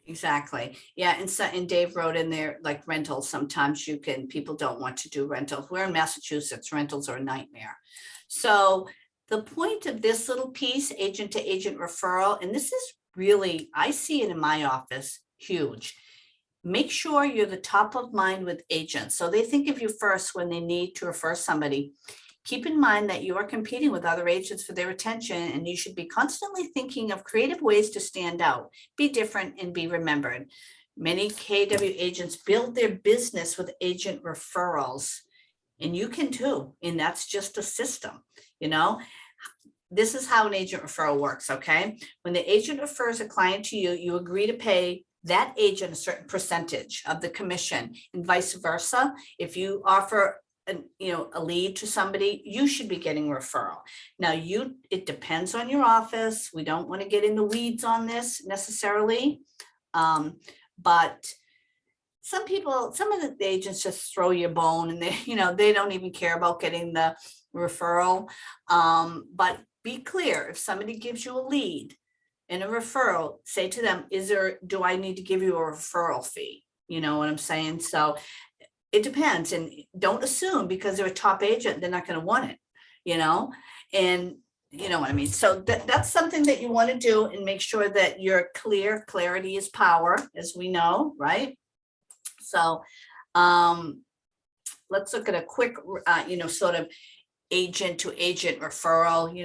Exactly. Yeah. And Dave wrote in there, rentals. Sometimes people don't want to do rentals. We're in Massachusetts, rentals are a nightmare. So the point of this little piece, agent to agent referral, and this is really, I see it in my office, huge. Make sure you're the top of mind with agents. So they think of you first when they need to refer somebody. Keep in mind that you are competing with other agents for their attention, and you should be constantly thinking of creative ways to stand out, be different, and be remembered. Many KW agents build their business with agent referrals, and you can too. And that's just a system, This is how an agent referral works, okay? When the agent refers a client to you, you agree to pay that agent a certain percentage of the commission, and vice versa. If you offer a lead to somebody, you should be getting a referral. Now it depends on your office. We don't want to get in the weeds on this necessarily. But some of the agents just throw you a bone, and they don't even care about getting the referral. But be clear, if somebody gives you a lead and a referral, say to them, do I need to give you a referral fee? You know what I'm saying? So it depends, and don't assume because they're a top agent, they're not going to want it, and you know what I mean? So that's something that you want to do, and make sure that you're clear. Clarity is power, as we know, right? So let's look at a quick, sort of agent to agent referral.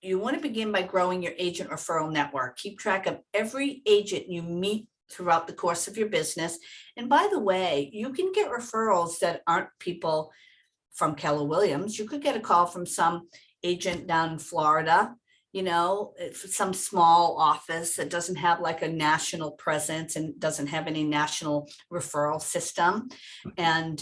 You want to begin by growing your agent referral network. Keep track of every agent you meet throughout the course of your business. And by the way, you can get referrals that aren't people from Keller Williams. You could get a call from some agent down in Florida, some small office that doesn't have a national presence and doesn't have any national referral system. And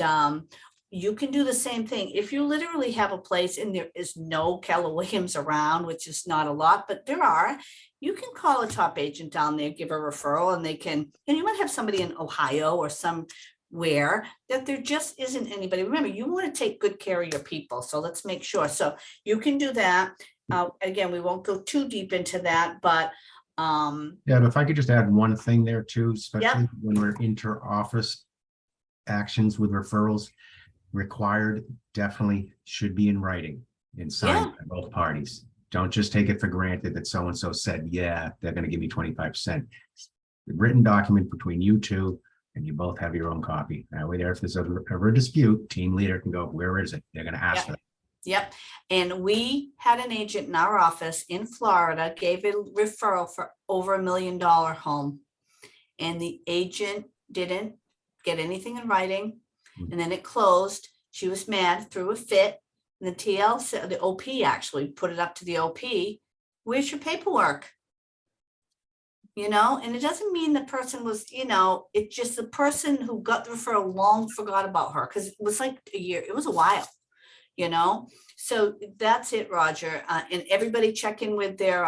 you can do the same thing. If you literally have a place and there is no Keller Williams around, which is not a lot, but there are, you can call a top agent down there, give a referral, and they can, you might have somebody in Ohio or some where that there just isn't anybody. Remember, you want to take good care of your people. So let's make sure. So you can do that. Again, we won't go too deep into that, but Yeah, but if I could just add one thing there too, especially when we're inter-office actions with referrals, required definitely should be in writing and signed by both parties. Don't just take it for granted that so-and-so said, yeah, they're going to give me 25%. The written document between you two, and you both have your own copy. That way there, if there's ever a dispute, team leader can go, where is it? They're going to ask for that. Yep. And we had an agent in our office in Florida, gave a referral for over $1 million home. And the agent didn't get anything in writing. And then it closed. She was mad, threw a fit. And the TL said, the OP actually put it up to the OP. Where's your paperwork? You know, and it doesn't mean the person was, you know, it's just the person who got the referral long forgot about her, because it was like a year, it was a while, you know. So that's it, Roger. And everybody check in with their,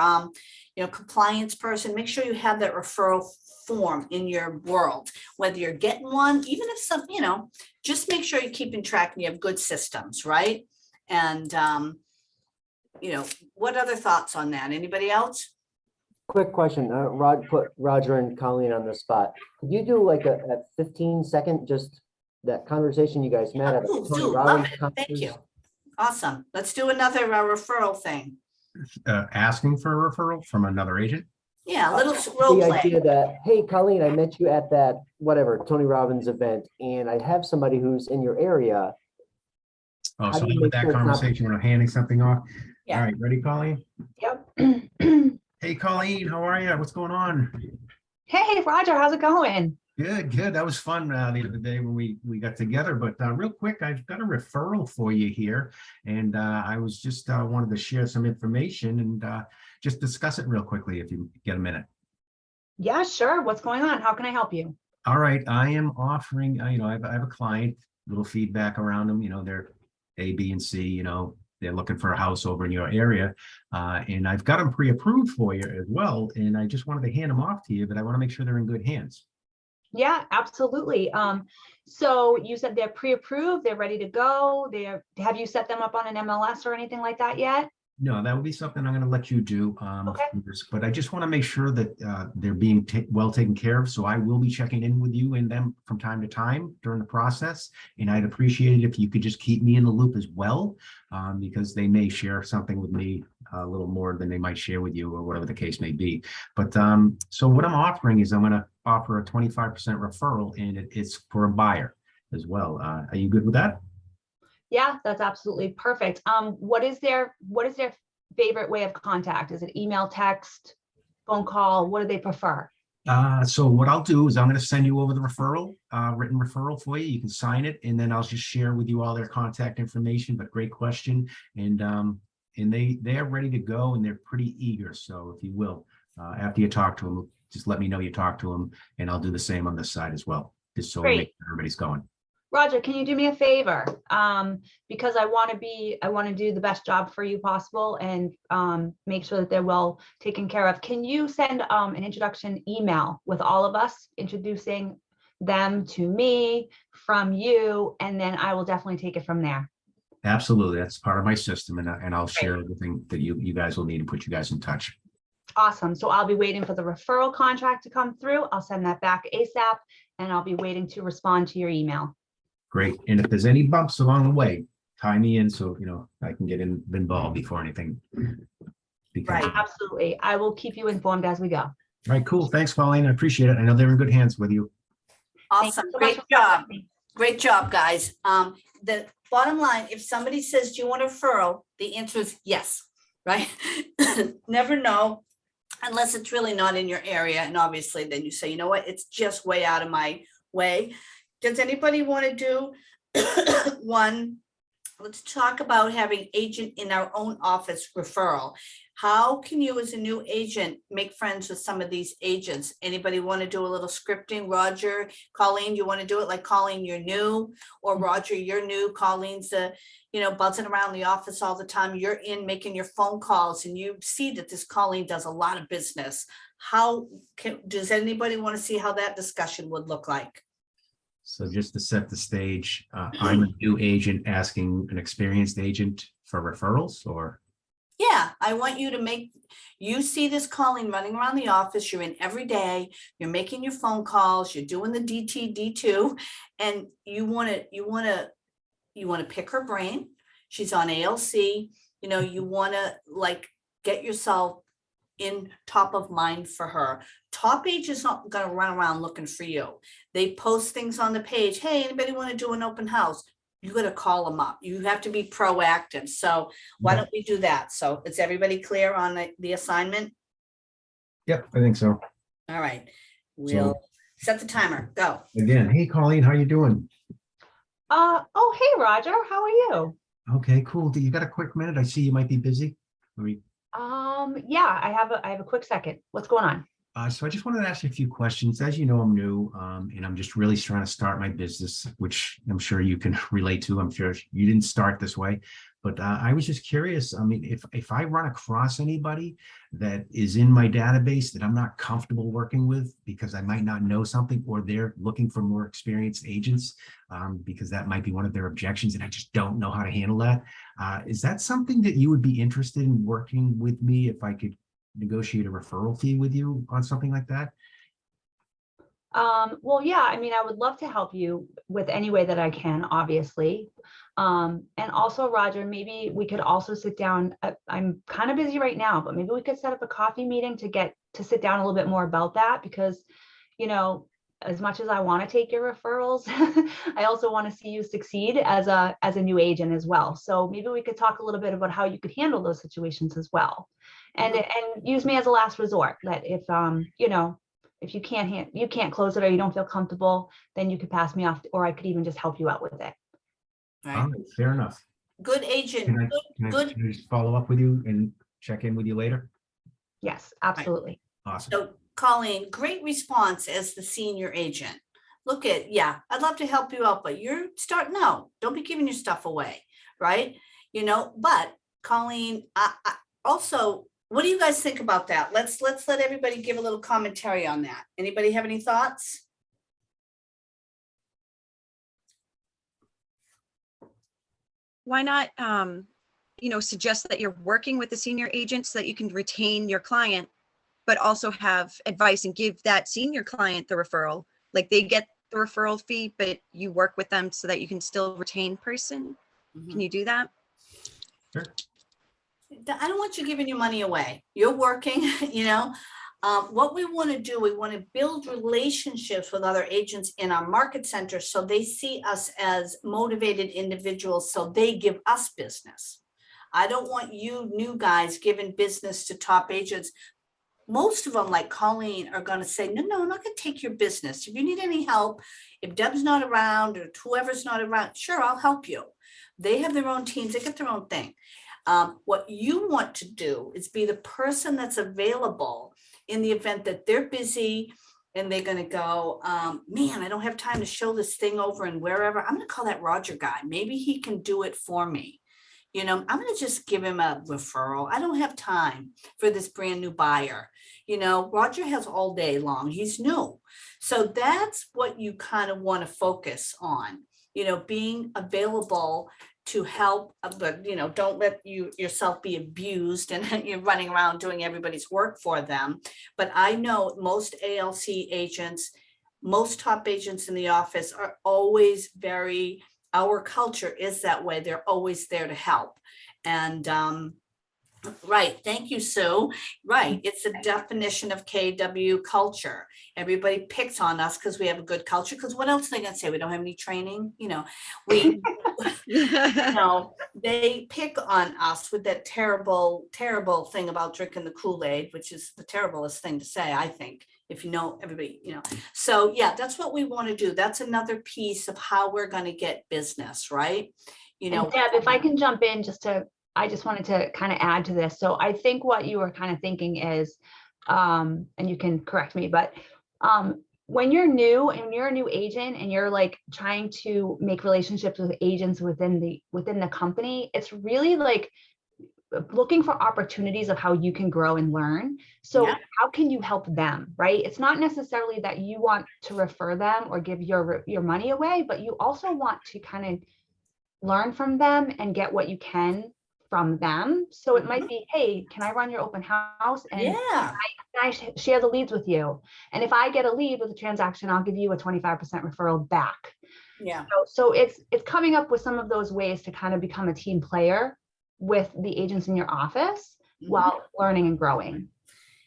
you know, compliance person. Make sure you have that referral form in your world, whether you're getting one, even if some, you know, just make sure you're keeping track and you have good systems, right? And, you know, what other thoughts on that? Anybody else? Quick question, put Roger and Colleen on the spot. Could you do like a 15-second, just that conversation you guys met at Oh, Tony love Robbins it. Thank conference? you. Awesome. Let's do another referral thing. Asking for a referral from another agent? Yeah, a little role The play. idea that, hey, Colleen, I met you at that, whatever, Tony Robbins event, and I have somebody who's in your area. Oh, How so do you with make that sure it's not- conversation, when I'm handing something off. Yeah. All right, ready, Colleen? Yep. Hey, Colleen, how are you? What's going on? Hey, Roger, how's it going? Good, good. That was fun the other day when we got together. But real quick, I've got a referral for you here, and I was just wanted to share some information and just discuss it real quickly if you get a minute. Yeah, sure. What's going on? How can I help you? All right, I am offering. You know, I have a client. Little feedback around them. You know, they're A, B, and C. You know, they're looking for a house over in your area, and I've got them pre-approved for you as well. And I just wanted to hand them off to you, but I want to make sure they're in good hands. Yeah, absolutely. So you said they're pre-approved, they're ready to go. Have you set them up on an MLS or anything like that yet? No, that would be something I'm going to let you do. Okay. But I just want to make sure that they're being well taken care of. So I will be checking in with you and them from time to time during the process. And I'd appreciate it if you could just keep me in the loop as well, because they may share something with me a little more than they might share with you or whatever the case may be. But so what I'm offering is I'm going to offer a 25% referral, and it's for a buyer as well. Are you good with that? Yeah, that's absolutely perfect. What is their favorite way of contact? Is it email, text, phone call? What do they prefer? So what I'll do is I'm going to send you over the referral, written referral for you. You can sign it, and then I'll just share with you all their contact information. But great question, and they're ready to go, and they're pretty eager. So if you will, after you talk to them, just let me know you talk to them, and I'll do the same on this side as well, just so we make sure everybody's going. Roger, can you do me a favor? Because I want to do the best job for you possible and make sure that they're well taken care of. Can you send an introduction email with all of us, introducing them to me from you, and then I will definitely take it from there. Absolutely, that's part of my system, and I'll share everything that you guys will need and put you guys in touch. Awesome. So I'll be waiting for the referral contract to come through. I'll send that back ASAP, and I'll be waiting to respond to your email. Great. And if there's any bumps along the way, tie me in so I can get involved before anything. Right. Absolutely. I will keep you informed as we go. All right, cool. Thanks, Pauline. I appreciate it. I know they're in good hands with you. Awesome. Great job. Great job, guys. The bottom line, if somebody says, do you want a referral? The answer is yes, right? Never know unless it's really not in your area. And obviously then you say, you know what, it's just way out of my way. Does anybody want to do one? Let's talk about having agent in our own office referral. How can you as a new agent make friends with some of these agents? Anybody want to do a little scripting? Roger, Colleen, you want to do it like Colleen, you're new, or Roger, you're new, Colleen's buzzing around the office all the time. You're in making your phone calls and you see that this Colleen does a lot of business. Does anybody want to see how that discussion would look like? So just to set the stage, I'm a new agent asking an experienced agent for referrals, or? Yeah, I want you to make, you see this Colleen running around the office, you're in every day, you're making your phone calls, you're doing the DT, D2, and you want to pick her brain. She's on ALC, you know, you want to like get yourself in top of mind for her. Top agents not going to run around looking for you. They post things on the page. Hey, anybody want to do an open house? You got to call them up. You have to be proactive. So why don't we do that? So is everybody clear on the assignment? Yep, I think so. All right, we'll set the timer. Go. Again, hey Colleen, how you doing? Oh, hey, Roger, how are you? Okay, cool. Do you got a quick minute? I see you might be busy. Yeah, I have a quick second. What's going on? So I just wanted to ask you a few questions. As you know, I'm new, and I'm just really trying to start my business, which I'm sure you can relate to. I'm sure you didn't start this way, but I was just curious. I mean, if I run across anybody that is in my database that I'm not comfortable working with because I might not know something, or they're looking for more experienced agents, because that might be one of their objections, and I just don't know how to handle that. Is that something that you would be interested in working with me if I could negotiate a referral fee with you on something like that? Well, yeah, I mean, I would love to help you with any way that I can, obviously. And also, Roger, maybe we could also sit down. I'm kind of busy right now, but maybe we could set up a coffee meeting to sit down a little bit more about that, because, you know, as much as I want to take your referrals, I also want to see you succeed as a new agent as well. So maybe we could talk a little bit about how you could handle those situations as well. And use me as a last resort, that if you know, if you can't close it, or you don't feel comfortable, then you could pass me off, or I could even just help you out with it. Right. All right, fair enough. Good agent. Can Good. I just follow up with you and check in with you later? Yes, absolutely. Awesome. So Colleen, great response as the senior agent. Look at, yeah, I'd love to help you out, but you're starting out. Don't be giving your stuff away, right? You know, but Colleen, I also, what do you guys think about that? Let's let everybody give a little commentary on that. Anybody have any thoughts? Why not, you know, suggest that you're working with the senior agent so that you can retain your client, but also have advice and give that senior client the referral. Like they get the referral fee, but you work with them so that you can still retain person. Can you do that? Sure. I don't want you giving your money away. You're working, you know. What we want to do, we want to build relationships with other agents in our market center so they see us as motivated individuals, so they give us business. I don't want you new guys giving business to top agents. Most of them, like Colleen, are going to say, no, I'm not going to take your business. If you need any help, if Deb's not around or whoever's not around, sure, I'll help you. They have their own teams, they get their own thing. What you want to do is be the person that's available in the event that they're busy and they're going to go, man, I don't have time to show this thing over and wherever. I'm going to call that Roger guy. Maybe he can do it for me. You know, I'm going to just give him a referral. I don't have time for this brand new buyer. You know, Roger has all day long. He's new. So that's what you kind of want to focus on, you know, being available to help, but, you know, don't let yourself be abused and you're running around doing everybody's work for them. But I know most ALC agents, most top agents in the office are always very, our culture is that way. They're always there to help. And right, thank you, Sue. Right, it's a definition of KW culture. Everybody picks on us because we have a good culture, because what else are they gonna say? We don't have any training, you know, we you know, they pick on us with that terrible thing about drinking the Kool-Aid, which is the terriblest thing to say, I think, if you know everybody, you know. So yeah, that's what we want to do. That's another piece of how we're going to get business, right? You know, And Deb, if I can jump in I just wanted to kind of add to this. So I think what you were kind of thinking is, and you can correct me, but when you're new and you're a new agent and you're like trying to make relationships with agents within the company, it's really like looking for opportunities of how you can grow and learn. So Yeah. how can you help them, right? It's not necessarily that you want to refer them or give your money away, but you also want to kind of learn from them and get what you can from them. So it might be, hey, can I run your open house? And Yeah. can I share the leads with you? And if I get a lead with a transaction, I'll give you a 25% referral back. Yeah. So it's coming up with some of those ways to kind of become a team player with the agents in your office while learning and growing.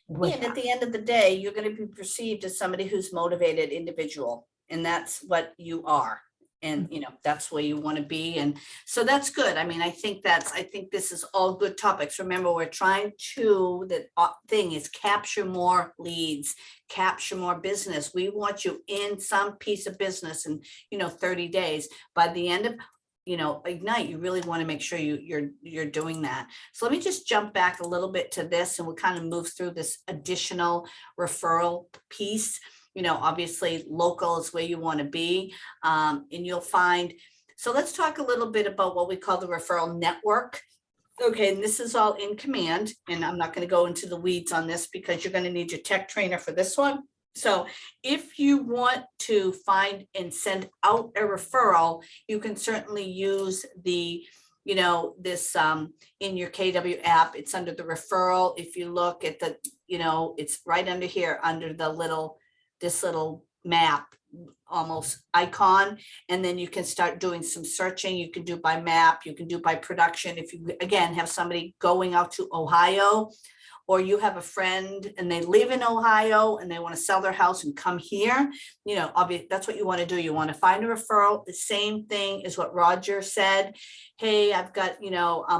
And at the end of the day, you're going to be perceived as somebody who's motivated individual, and that's what you are. And, you know, that's where you want to be. And so that's good. I mean, I think this is all good topics. Remember, we're trying to, the thing is capture more leads, capture more business. We want you in some piece of business in, 30 days. By the end of, Ignite, you really want to make sure you're doing that. So let me just jump back a little bit to this, and we'll kind of move through this additional referral piece. Obviously local is where you want to be. And you'll find, so let's talk a little bit about what we call the referral network. Okay, and this is all in command, and I'm not going to go into the weeds on this because you're going to need your tech trainer for this one. So if you want to find and send out a referral, you can certainly use the, this in your KW app. It's under the referral. If you look at the, it's right under here under the this little map almost icon, and then you can start doing some searching. You can do by map, you can do by production. If you again have somebody going out to Ohio, or you have a friend and they live in Ohio and they want to sell their house and come here, obviously that's what you want to do. You want to find a referral. The same thing is what Roger said. Hey, I've got,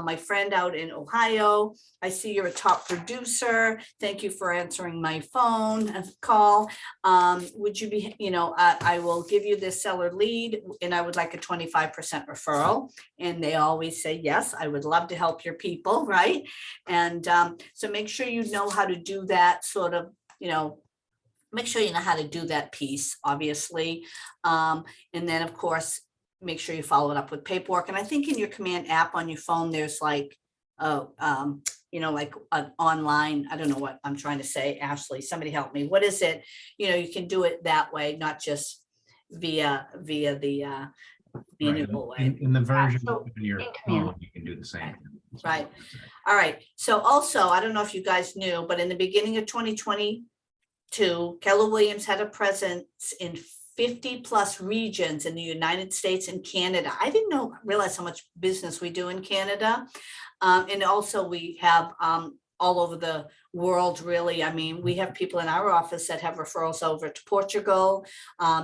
my friend out in Ohio. I see you're a top producer. Thank you for answering my phone call. Would you be, I will give you this seller lead and I would like a 25% referral. And they always say, yes, I would love to help your people, right? And so make sure you know how to do that sort of, make sure you know how to do that piece, obviously. And then of course, make sure you follow it up with paperwork. And I think in your command app on your phone, there's like, like an online, I don't know what I'm trying to say, Ashley, somebody help me. What is it? You can do it that way, not just via the manual way. In the version so of your phone, you can do the same. Right. All right. So also, I don't know if you guys knew, but in the beginning of 2022, Keller Williams had a presence in 50 plus regions in the United States and Canada. I didn't realize how much business we do in Canada. And also we have all over the world, really. I mean, we have people in our office that have referrals over to Portugal,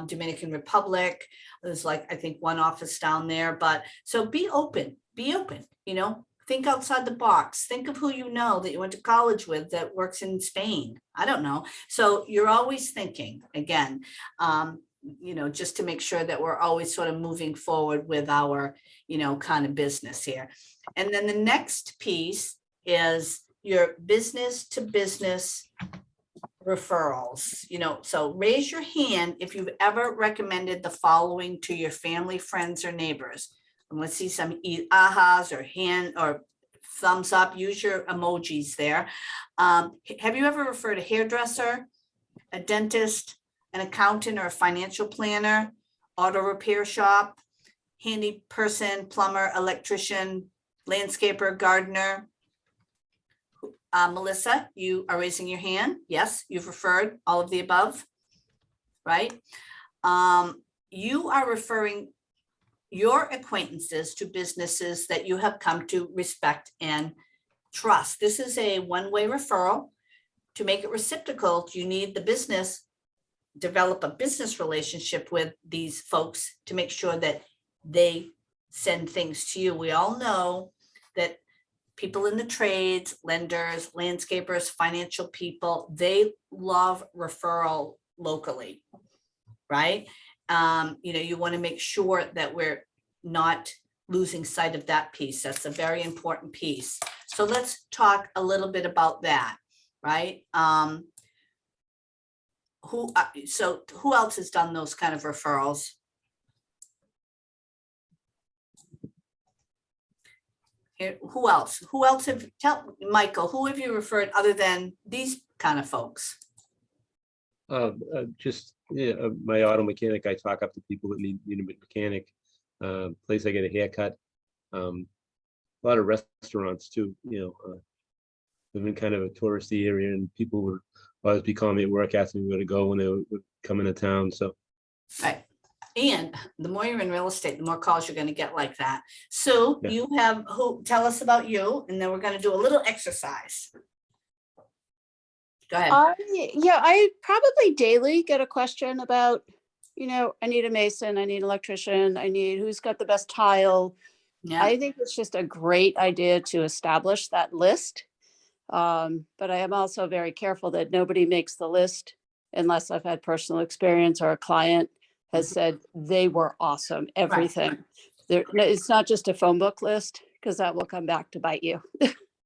Dominican Republic. There's I think one office down there, but so be open, think outside the box. Think of who you know that you went to college with that works in Spain. I don't know. So you're always thinking again, just to make sure that we're always sort of moving forward with our, kind of business here. And then the next piece is your business to business referrals. So raise your hand if you've ever recommended the following to your family, friends, or neighbors. And let's see some ahas or hand or thumbs up. Use your emojis there. Have you ever referred a hairdresser, a dentist, an accountant or a financial planner, auto repair shop, handy person, plumber, electrician, landscaper, gardener? Melissa, you are raising your hand. Yes, you've referred all of the above, right? You are referring your acquaintances to businesses that you have come to respect and trust. This is a one-way referral. To make it reciprocal, you need the business, develop a business relationship with these folks to make sure that they send things to you. We all know that people in the trades, lenders, landscapers, financial people, they love referral locally, right? You want to make sure that we're not losing sight of that piece. That's a very important piece. So let's talk a little bit about that, right? Who else has done those kind of referrals? Here, who else? Who else tell Michael, who have you referred other than these kind of folks? Just, my auto mechanic, I talk up to people that need a mechanic, place I get a haircut. A lot of restaurants too, live in kind of a touristy area, and people would always be calling me at work, asking me where to go when they would come into town, so. Right. And the more you're in real estate, the more calls you're going to get like that. So Yeah. you have tell us about you, and then we're going to do a little exercise. Go ahead. Yeah, I probably daily get a question about, I need a mason, I need an electrician, I need who's got the best tile. Yeah. I think it's just a great idea to establish that list. But I am also very careful that nobody makes the list unless I've had personal experience or a client has said they were awesome, everything. It's not just a phone book list, because that will come back to bite you.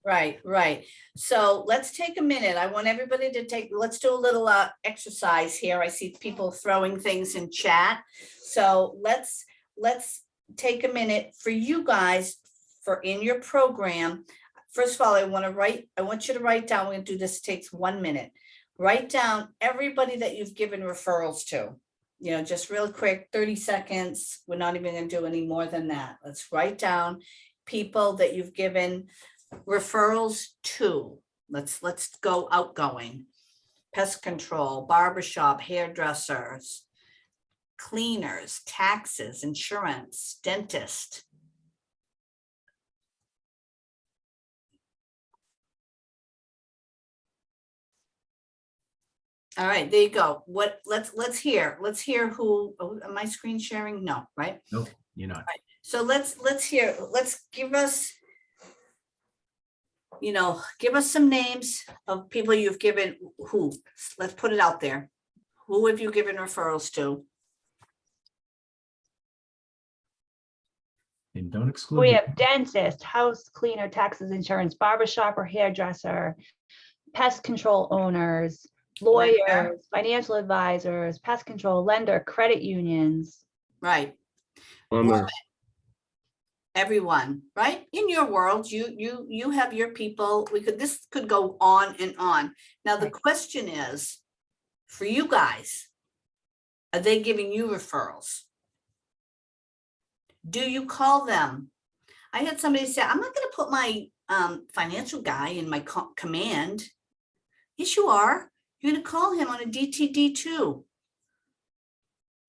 Right, right. So let's take a minute. I want everybody to let's do a little exercise here. I see people throwing things in chat. So let's take a minute for you guys for in your program. First of all, I want you to write down, we're gonna do this, it takes 1 minute. Write down everybody that you've given referrals to. Just real quick, 30 seconds. We're not even gonna do any more than that. Let's write down people that you've given referrals to. Let's go outgoing. Pest control, barbershop, hairdressers, cleaners, taxes, insurance, dentist. All right, there you go. Let's hear who, am I screen sharing? No, right? Nope, you're not. Right. So let's give us, give us some names of people you've given who. Let's put it out there. Who have you given referrals to? And don't exclude. We have dentist, house cleaner, taxes, insurance, barbershop or hairdresser, pest control owners, lawyers, financial advisors, pest control, lender, credit unions. Right. Plumber. Everyone, right? In your world, you have your people. This could go on and on. Now the question is, for you guys, are they giving you referrals? Do you call them? I had somebody say, I'm not going to put my financial guy in my command. Yes, you are. You're going to call him on a DTD too.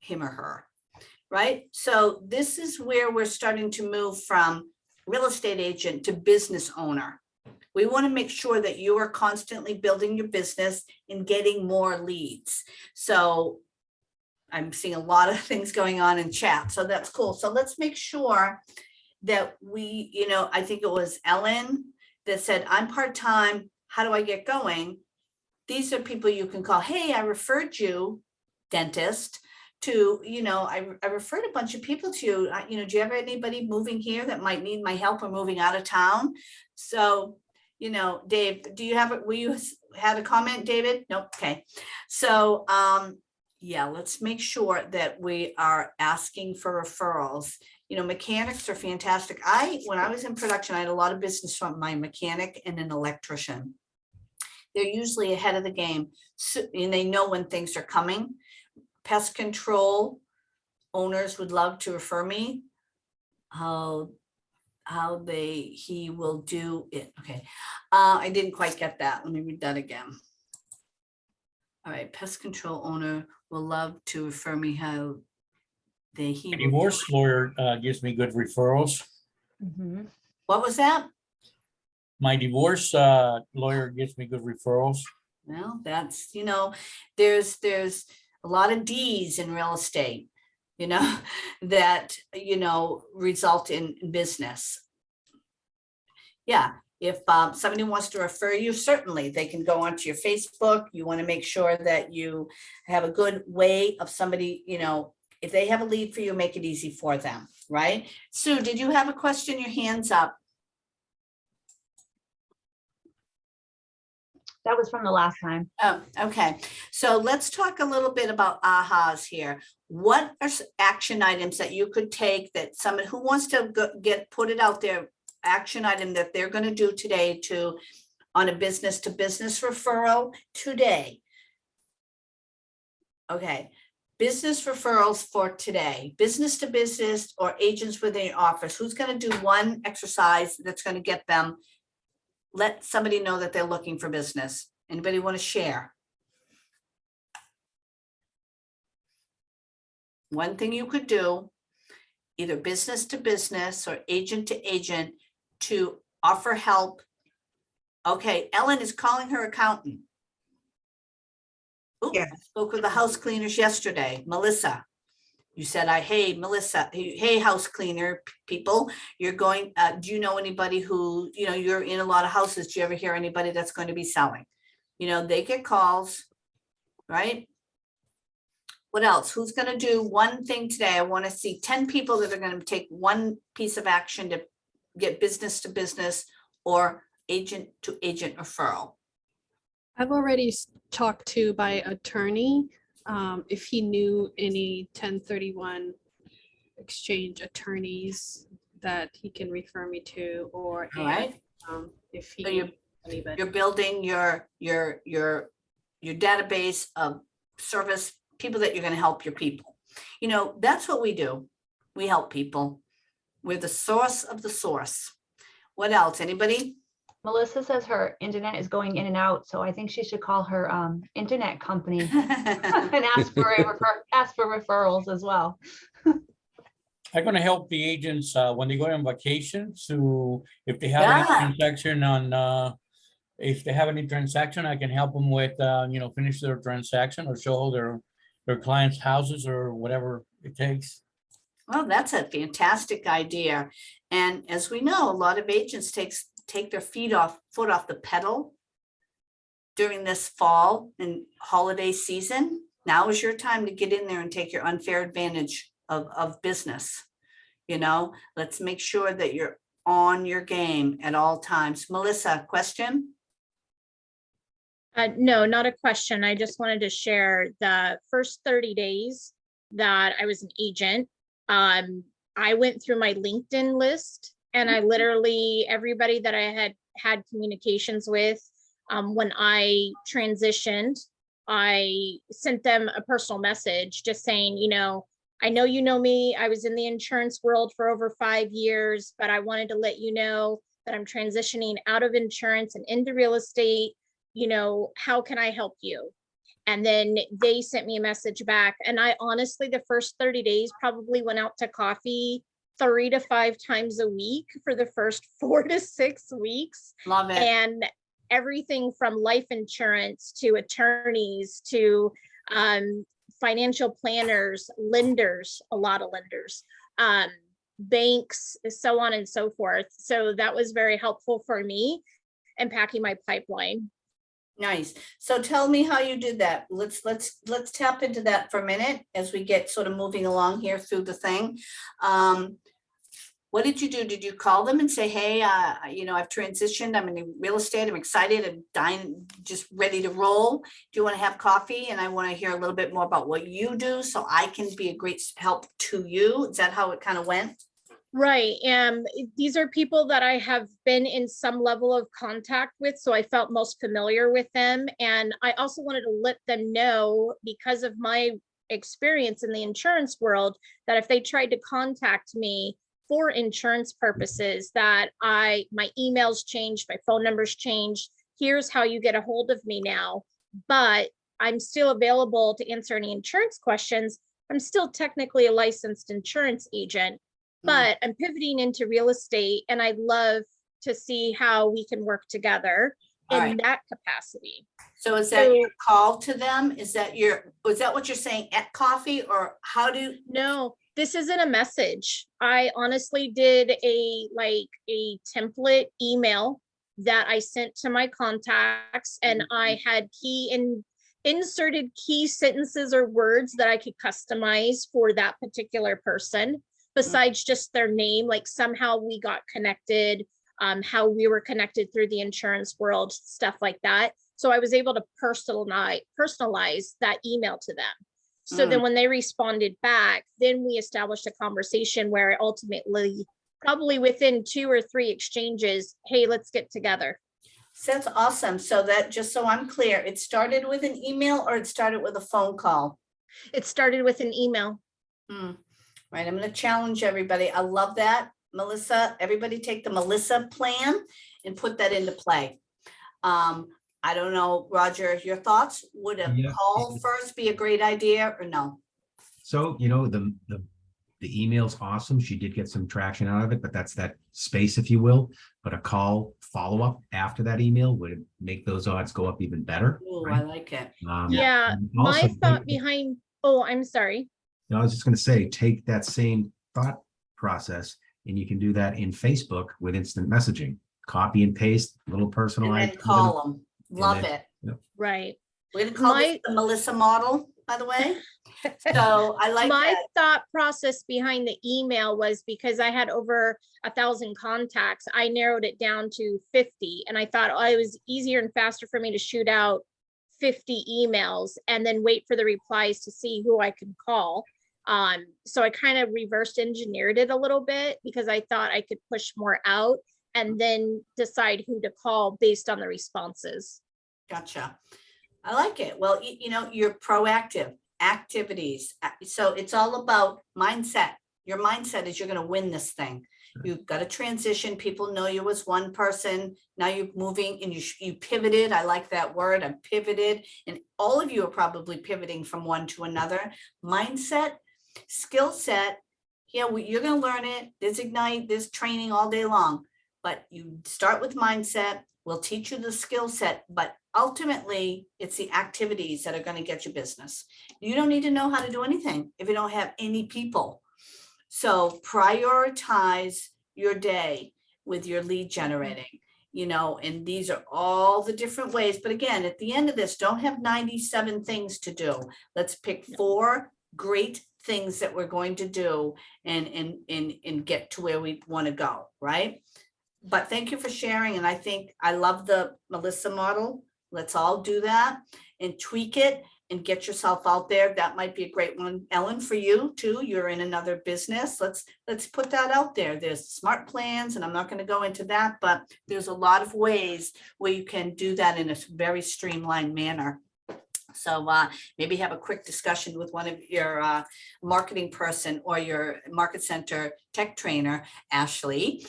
Him or her. Right? So this is where we're starting to move from real estate agent to business owner. We want to make sure that you are constantly building your business and getting more leads. So I'm seeing a lot of things going on in chat. So that's cool. So let's make sure that we, I think it was Ellen that said, I'm part-time. How do I get going? These are people you can call. Hey, I referred you, dentist, to, I referred a bunch of people to you. Do you have anybody moving here that might need my help or moving out of town? So, Dave, were you had a comment, David? Nope. Okay. So, yeah, let's make sure that we are asking for referrals. Mechanics are fantastic. When I was in production, I had a lot of business from my mechanic and an electrician. They're usually ahead of the game, and they know when things are coming. Pest control owners would love to refer me. How he will do it. Okay. I didn't quite get that. Let me read that again. All right. Pest control owner will love to refer me how he will Divorce lawyer gives me good referrals. What was that? My divorce lawyer gives me good referrals. Well, that's, there's a lot of D's in real estate, that, result in business. Yeah. If somebody wants to refer you, certainly they can go onto your Facebook. You want to make sure that you have a good way of somebody, if they have a lead for you, make it easy for them, right? Sue, did you have a question? Your hand's up. That was from the last time. Oh, okay. So let's talk a little bit about ahas here. What are action items that you could take that someone who wants to put it out there? action item that they're going to do today on a business to business referral today. Okay, business referrals for today, business to business or agents within your office. Who's going to do one exercise that's going to get them, let somebody know that they're looking for business? Anybody want to share? One thing you could do, either business to business or agent to agent, to offer help. Okay, Ellen is calling her accountant. Ooh, Yeah. I spoke with the house cleaners yesterday. Melissa, you said, hey, Melissa, hey, house cleaner people, you're going, do you know anybody who, you're in a lot of houses. Do you ever hear anybody that's going to be selling? They get calls, right? What else? Who's going to do one thing today? I want to see 10 people that are going to take one piece of action to get business to business or agent to agent referral. I've already talked to my attorney, if he knew any 1031 exchange attorneys that he can refer me to, or All right. if he So knew anybody. you're building your database of service people that you're going to help your people. That's what we do. We help people. We're the source of the source. What else? Anybody? Melissa says her internet is going in and out, so I think she should call her internet company and ask for referrals as well. I'm going to help the agents when they go on vacation. So if they have any transaction if they have any transaction, I can help them with, finish their transaction or show their clients' houses or whatever it takes. Well, that's a fantastic idea. And as we know, a lot of agents take their foot off the pedal during this fall and holiday season. Now is your time to get in there and take your unfair advantage of business. Let's make sure that you're on your game at all times. Melissa, question? No, not a question. I just wanted to share the first 30 days that I was an agent. I went through my LinkedIn list and I literally, everybody that I had communications with, when I transitioned, I sent them a personal message just saying, I know you know me. I was in the insurance world for over 5 years, but I wanted to let you know that I'm transitioning out of insurance and into real estate. How can I help you? And then they sent me a message back. And I honestly, the first 30 days probably went out to coffee 3 to 5 times a week for the first 4 to 6 weeks. Love it. And everything from life insurance to attorneys to financial planners, lenders, a lot of lenders, banks, so on and so forth. So that was very helpful for me in packing my pipeline. Nice. So tell me how you did that. Let's tap into that for a minute as we get sort of moving along here through the thing. What did you do? Did you call them and say, hey, I've transitioned. I'm in real estate. I'm excited. I'm dying, just ready to roll. Do you want to have coffee? And I want to hear a little bit more about what you do so I can be a great help to you. Is that how it kind of went? Right. These are people that I have been in some level of contact with, so I felt most familiar with them. And I also wanted to let them know, because of my experience in the insurance world, that if they tried to contact me for insurance purposes, that my emails changed, my phone numbers changed. Here's how you get a hold of me now. But I'm still available to answer any insurance questions. I'm still technically a licensed insurance agent, but I'm pivoting into real estate, and I'd love to see how we can work together in that capacity. So is that your call to them? Is that what you're saying at coffee, or how do? No, this isn't a message. I honestly did a template email that I sent to my contacts, and I had inserted key sentences or words that I could customize for that particular person, besides just their name. Like somehow we got connected, how we were connected through the insurance world, stuff like that. So I was able to personalize that email to them. So then when they responded back, then we established a conversation where I ultimately probably within 2 or 3 exchanges, hey, let's get together. So that's awesome. So that, just so I'm clear, it started with an email or it started with a phone call? It started with an email. Right, I'm gonna challenge everybody. I love that, Melissa. Everybody take the Melissa plan and put that into play. I don't know, Roger, your thoughts? Would a Yeah. call first be a great idea or no? So, you know, the email's awesome. She did get some traction out of it, but that's that space, if you will. But a call follow-up after that email would make those odds go up even better. Oh, right? I like it. Yeah, and my also thought take- behind, oh, I'm sorry. No, I was just gonna say, take that same thought process and you can do that in Facebook with instant messaging. Copy and paste, little And personalized. then call them. Love then- it. Yep. Right. We're gonna call this the Melissa model, by the way. So I like My that. thought process behind the email was because I had over 1,000 contacts, I narrowed it down to 50. And I thought, oh, it was easier and faster for me to shoot out 50 emails and then wait for the replies to see who I could call. So I kind of reversed engineered it a little bit because I thought I could push more out and then decide who to call based on the responses. Gotcha. I like it. Well, you know, you're proactive activities. So it's all about mindset. Your mindset is you're going to win this thing. You've got to transition. People know you as one person. Now you're moving and you pivoted. I like that word. I'm pivoted. And all of you are probably pivoting from one to another. Mindset, skill set. Yeah, you're going to learn it. There's Ignite, there's training all day long. But you start with mindset. We'll teach you the skill set, but ultimately it's the activities that are going to get you business. You don't need to know how to do anything if you don't have any people. So prioritize your day with your lead generating, you know, and these are all the different ways. But again, at the end of this, don't have 97 things to do. Let's pick 4 great things that we're going to do and get to where we want to go, right? But thank you for sharing. And I think I love the Melissa model. Let's all do that and tweak it and get yourself out there. That might be a great one, Ellen, for you too. You're in another business. Let's put that out there. There's smart plans, and I'm not going to go into that, but there's a lot of ways where you can do that in a very streamlined manner. So maybe have a quick discussion with one of your marketing person or your market center tech trainer, Ashley.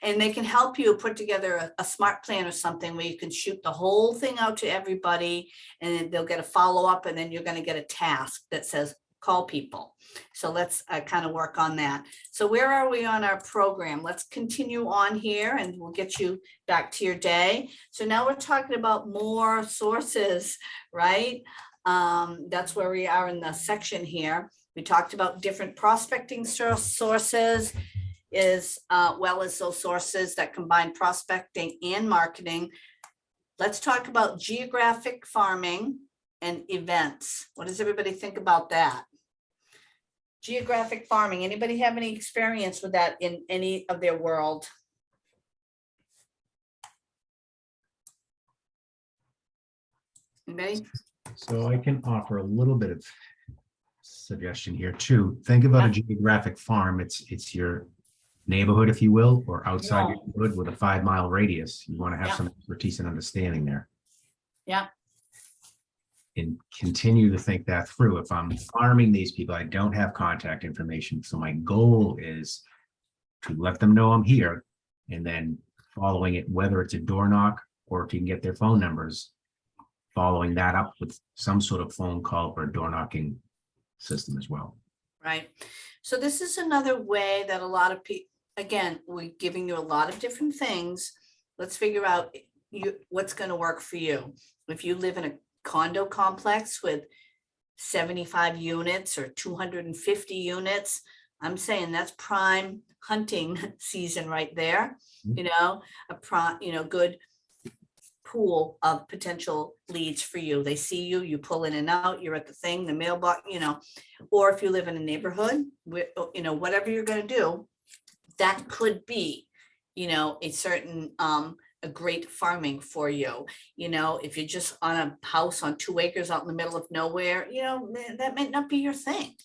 And they can help you put together a smart plan or something where you can shoot the whole thing out to everybody and they'll get a follow-up, and then you're going to get a task that says call people. So let's kind of work on that. So where are we on our program? Let's continue on here and we'll get you back to your day. So now we're talking about more sources, right? That's where we are in the section here. We talked about different prospecting sources, as well as those sources that combine prospecting and marketing. Let's talk about geographic farming and events. What does everybody think about that? Geographic farming, anybody have any experience with that in any of their world? Anybody? So I can offer a little bit of suggestion here too. Think about a geographic farm. It's your neighborhood, if you will, or outside your neighborhood with a 5-mile radius. You want to have some expertise and understanding there. Yeah. And continue to think that through. If I'm farming these people, I don't have contact information. So my goal is to let them know I'm here, and then following it, whether it's a door knock or if you can get their phone numbers, following that up with some sort of phone call or door knocking system as well. Right. So this is another way that a lot of people, again, we're giving you a lot of different things. Let's figure out what's going to work for you. If you live in a condo complex with 75 units or 250 units, I'm saying that's prime hunting season right there. You know, good pool of potential leads for you. They see you, you pull in and out, you're at the thing, the mailbox, you know, or if you live in a neighborhood, you know, whatever you're going to do, that could be, you know, a certain, a great farming for you. You know, if you're just on a house on 2 acres out in the middle of nowhere, you know, that might not be your thing.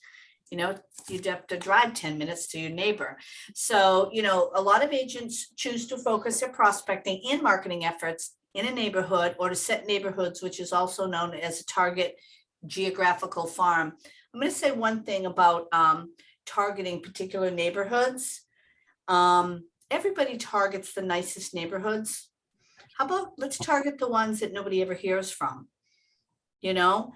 You know, you'd have to drive 10 minutes to your neighbor. So, you know, a lot of agents choose to focus their prospecting and marketing efforts in a neighborhood or to set neighborhoods, which is also known as a target geographical farm. I'm going to say one thing about targeting particular neighborhoods. Everybody targets the nicest neighborhoods. How about let's target the ones that nobody ever hears from? You know,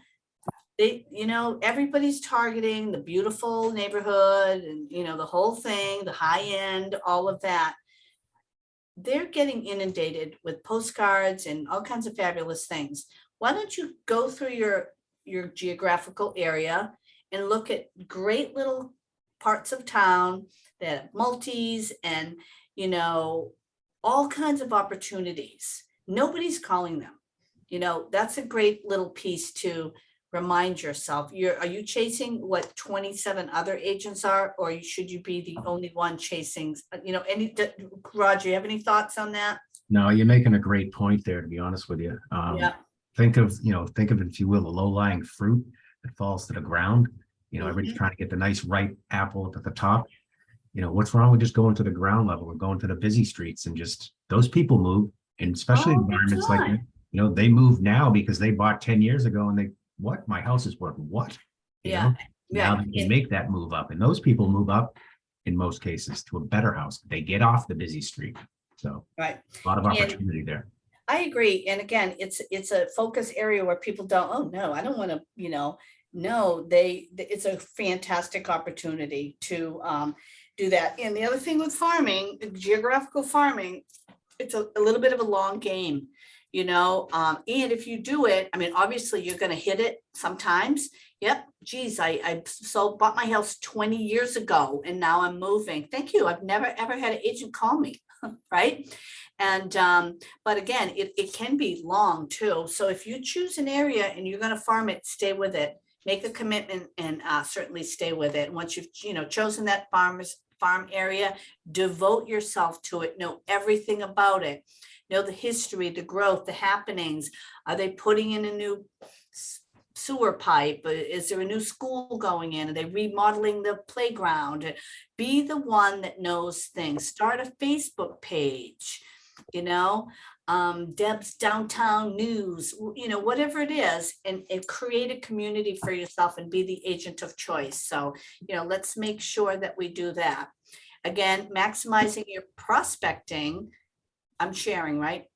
everybody's targeting the beautiful neighborhood and, you know, the whole thing, the high end, all of that. They're getting inundated with postcards and all kinds of fabulous things. Why don't you go through your geographical area and look at great little parts of town that have multis and, you know, all kinds of opportunities. Nobody's calling them. You know, that's a great little piece to remind yourself. Are you chasing what 27 other agents are, or should you be the only one chasing, you know, Roger, you have any thoughts on that? No, you're making a great point there, to be honest with you. Yeah. Think of, if you will, a low-lying fruit that falls to the ground. You know, everybody's trying to get the nice ripe apple up at the top. You know, what's wrong with just going to the ground level or going to the busy streets and just, those people move, and especially environments like that, you know, they move now because they bought 10 years ago and what? My house is worth what? You know, now they can make that move up, and those people move up in most cases to a better house. They get off the busy street. So a lot of opportunity there. I agree. And again, it's a focus area where people don't, oh no, I don't want to, you know, no, it's a fantastic opportunity to do that. And the other thing with farming, geographical farming, it's a little bit of a long game, you know, and if you do it, I mean, obviously you're going to hit it sometimes. Yep. Geez, I bought my house 20 years ago and now I'm moving. Thank you. I've never, ever had an agent call me. Right. And, but again, it can be long too. So if you choose an area and you're going to farm it, stay with it, make a commitment, and certainly stay with it. Once you've, you know, chosen that farm area, devote yourself to it, know everything about it, know the history, the growth, the happenings. Are they putting in a new sewer pipe? Is there a new school going in? Are they remodeling the playground? Be the one that knows things. Start a Facebook page, you know, Deb's Downtown News, you know, whatever it is, and create a community for yourself and be the agent of choice. So, you know, let's make sure that we do that. Again, maximizing your prospecting. I'm sharing, right?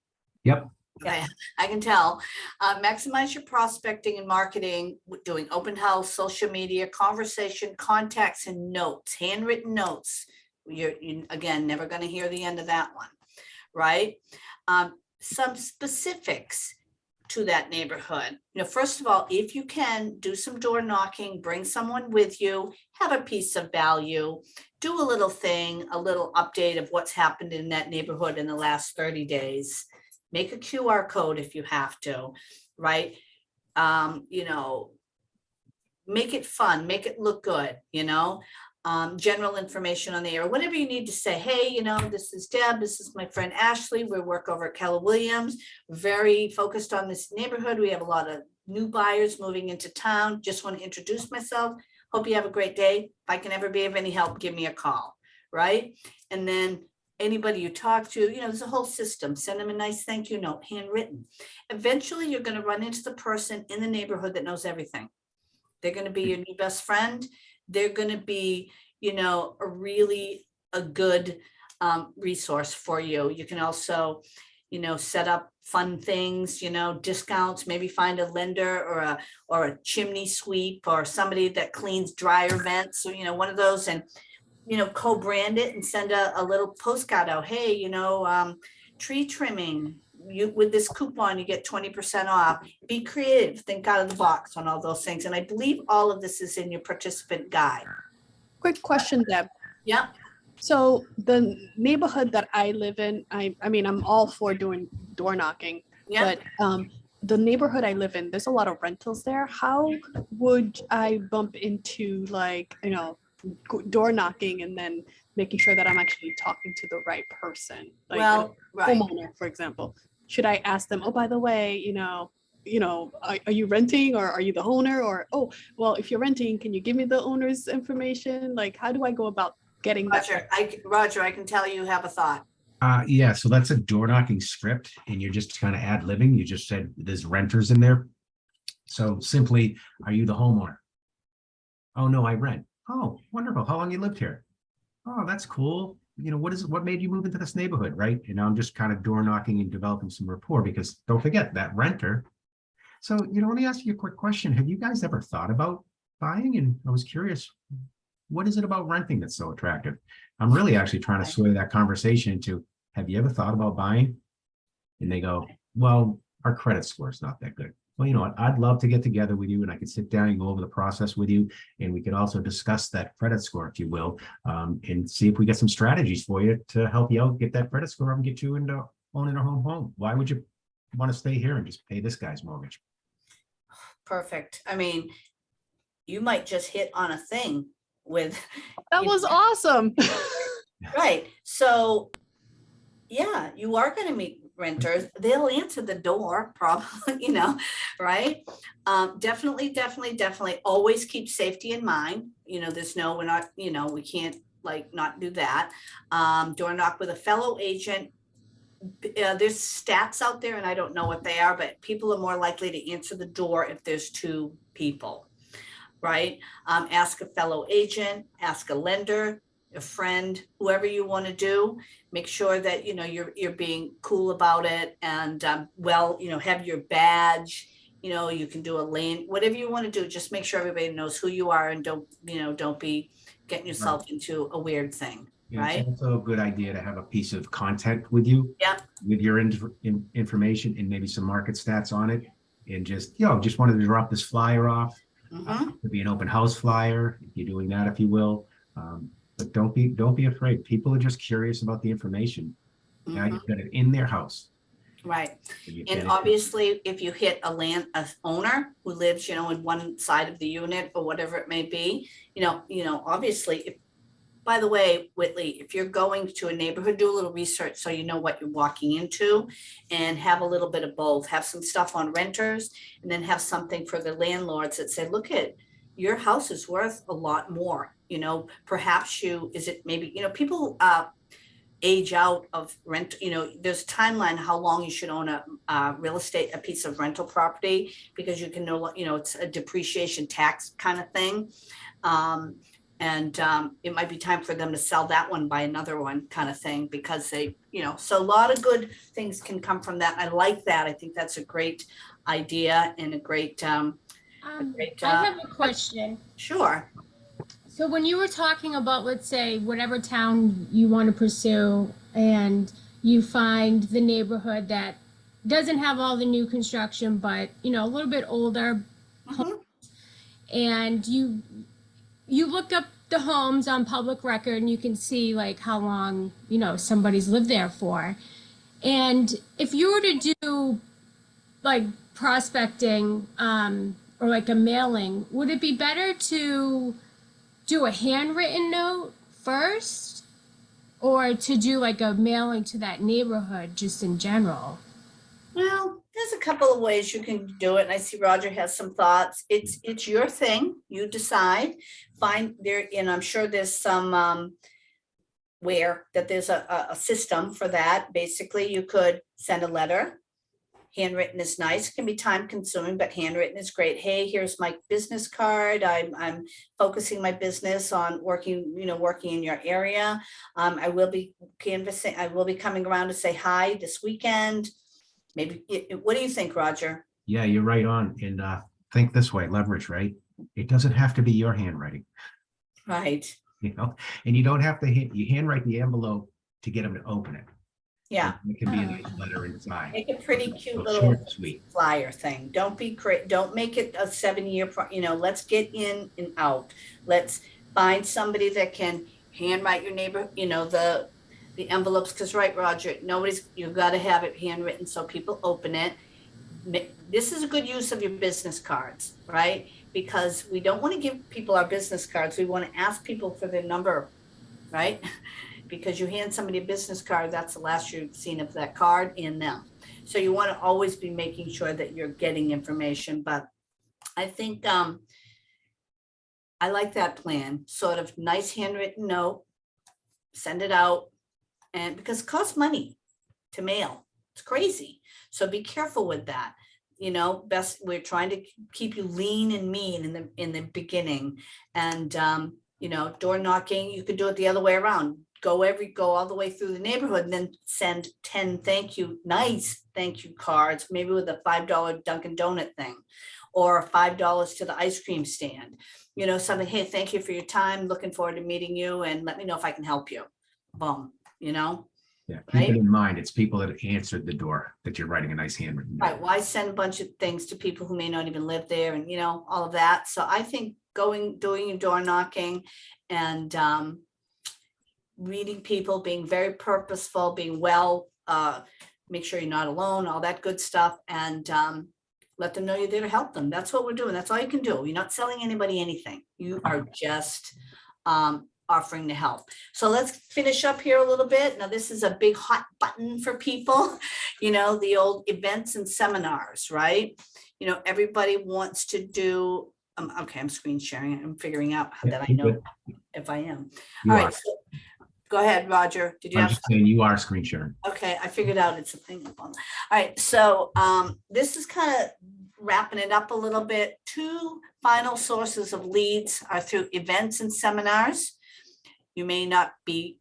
Yep. Okay, I can tell. Maximize your prospecting and marketing, doing open house, social media, conversation, contacts, and notes, handwritten notes. You're again, never going to hear the end of that one, right? Some specifics to that neighborhood. You know, first of all, if you can, do some door knocking, bring someone with you, have a piece of value, do a little thing, a little update of what's happened in that neighborhood in the last 30 days. Make a QR code if you have to, right? You know, make it fun, make it look good, you know, general information on the air, whatever you need to say. Hey, you know, this is Deb, this is my friend Ashley. We work over at Keller Williams, very focused on this neighborhood. We have a lot of new buyers moving into town. Just want to introduce myself. Hope you have a great day. If I can ever be of any help, give me a call, right? And then anybody you talk to, you know, there's a whole system. Send them a nice thank you note, handwritten. Eventually, you're going to run into the person in the neighborhood that knows everything. They're going to be your new best friend. They're going to be, you know, a good resource for you. You can also, you know, set up fun things, you know, discounts, maybe find a lender or a chimney sweep or somebody that cleans dryer vents, or, you know, one of those, and you know, co-brand it and send a little postcard out. Hey, you know, tree trimming, with this coupon, you get 20% off. Be creative, think out of the box on all those things. And I believe all of this is in your participant guide. Quick question, Deb. Yeah. So the neighborhood that I live in, I mean, I'm all for doing door knocking, but the neighborhood I live in, there's a lot of rentals there. How would I bump into, like, you know, door knocking and then making sure that I'm actually talking to the right person, like homeowner, for example? Should I ask them, oh, by the way, you know, you know, are you renting or are you the owner? Or, oh, well, if you're renting, can you give me the owner's information? Like, how do I go about getting that? Roger, I can tell you have a thought. Yeah, so that's a door knocking script and you're just kind of ad libbing. You just said there's renters in there. So simply, are you the homeowner? Oh, no, I rent. Oh, wonderful. How long you lived here? Oh, that's cool. You know, what made you move into this neighborhood, right? And I'm just kind of door knocking and developing some rapport because don't forget that renter. So, let me ask you a quick question. Have you guys ever thought about buying? And I was curious, what is it about renting that's so attractive? I'm really actually trying to sway that conversation into, have you ever thought about buying? And they go, well, our credit score is not that good. Well, you know what? I'd love to get together with you and I could sit down and go over the process with you. And we could also discuss that credit score, if you will, and see if we get some strategies for you to help you out, get that credit score up and get you into owning a home. Why would you want to stay here and just pay this guy's mortgage? Perfect. I mean, you might just hit on a thing with. That was awesome. Right. So, yeah, you are going to meet renters. They'll answer the door probably, right? Definitely always keep safety in mind. There's no, we're not, we can't not do that. Door knock with a fellow agent. There's stats out there and I don't know what they are, but people are more likely to answer the door if there's two people, right? Ask a fellow agent, ask a lender, a friend, whoever you want to do. Make sure that you're being cool about it and have your badge. You can do a lane, whatever you want to do. Just make sure everybody knows who you are and don't be getting yourself into a weird thing. Yeah, right? it's also a good idea to have a piece of content with you. Yeah. With your information and maybe some market stats on it. And just wanted to drop this flyer off. It could be an open house flyer, if you're doing that, if you will. But don't be afraid. People are just curious about the information. Now you've got it in their house. Right. And obviously, if you hit a owner who lives, in one side of the unit or whatever it may be, obviously, by the way, Whitley, if you're going to a neighborhood, do a little research so you know what you're walking into and have a little bit of both. Have some stuff on renters and then have something for the landlords that say, look at your house is worth a lot more. Perhaps people age out of rent. There's a timeline how long you should own a piece of rental property because you can know, it's a depreciation tax kind of thing. And it might be time for them to sell that one, buy another one kind of thing, because they, so a lot of good things can come from that. I like that. I think that's a great idea and a great, I have a question. Sure. So when you were talking about, let's say, whatever town you want to pursue and you find the neighborhood that doesn't have all the new construction, but, a little bit older, and you look up the homes on public record and you can see how long, somebody's lived there for. And if you were to do prospecting or a mailing, would it be better to do a handwritten note first or to do a mailing to that neighborhood just in general? Well, there's a couple of ways you can do it. And I see Roger has some thoughts. It's your thing. You decide. Find there, and I'm sure there's some where that there's a system for that. Basically, you could send a letter. Handwritten is nice. It can be time consuming, but handwritten is great. Hey, here's my business card. I'm focusing my business on working in your area. I will be canvassing. I will be coming around to say hi this weekend. Maybe, what do you think, Roger? Yeah, you're right on. And think this way, leverage, right? It doesn't have to be your handwriting. Right. And you don't have to you handwrite the envelope to get them to open it. Yeah. It can be a nice letter inside. Make a pretty cute So little short and sweet. flyer thing. Don't make it a 7-year, let's get in and out. Let's find somebody that can handwrite your neighbor, the envelopes, because right, Roger, you've got to have it handwritten so people open it. This is a good use of your business cards, right? Because we don't want to give people our business cards. We want to ask people for their number, right? Because you hand somebody a business card, that's the last you've seen of that card in them. So you want to always be making sure that you're getting information, but I think I like that plan, sort of nice handwritten note, send it out, and because it costs money to mail, it's crazy. So be careful with that. You know, best, we're trying to keep you lean and mean in the beginning. And you know, door knocking, you could do it the other way around. Go all the way through the neighborhood and then send 10 nice thank you cards, maybe with a $5 Dunkin' Donut thing, or $5 to the ice cream stand. You know, something, hey, thank you for your time. Looking forward to meeting you, and let me know if I can help you. Boom, you know? Yeah, keep Right? it in mind, it's people that answered the door that you're writing a nice handwritten note. Right, why send a bunch of things to people who may not even live there, and, you know, all of that. So I think doing your door knocking and reading people, being very purposeful, being well, make sure you're not alone, all that good stuff, and let them know you're there to help them. That's what we're doing. That's all you can do. You're not selling anybody anything. You are just offering to help. So let's finish up here a little bit. Now, this is a big hot button for people, you know, the old events and seminars, right? You know, everybody wants to do, okay, I'm screen sharing it. I'm figuring out that I know if I am. You All are. right, so go ahead, Roger. Did you I'm have? just saying you are screen sharing. Okay, I figured out it's a thing. All right, so this is kind of wrapping it up a little bit. 2 final sources of leads are through events and seminars. You may not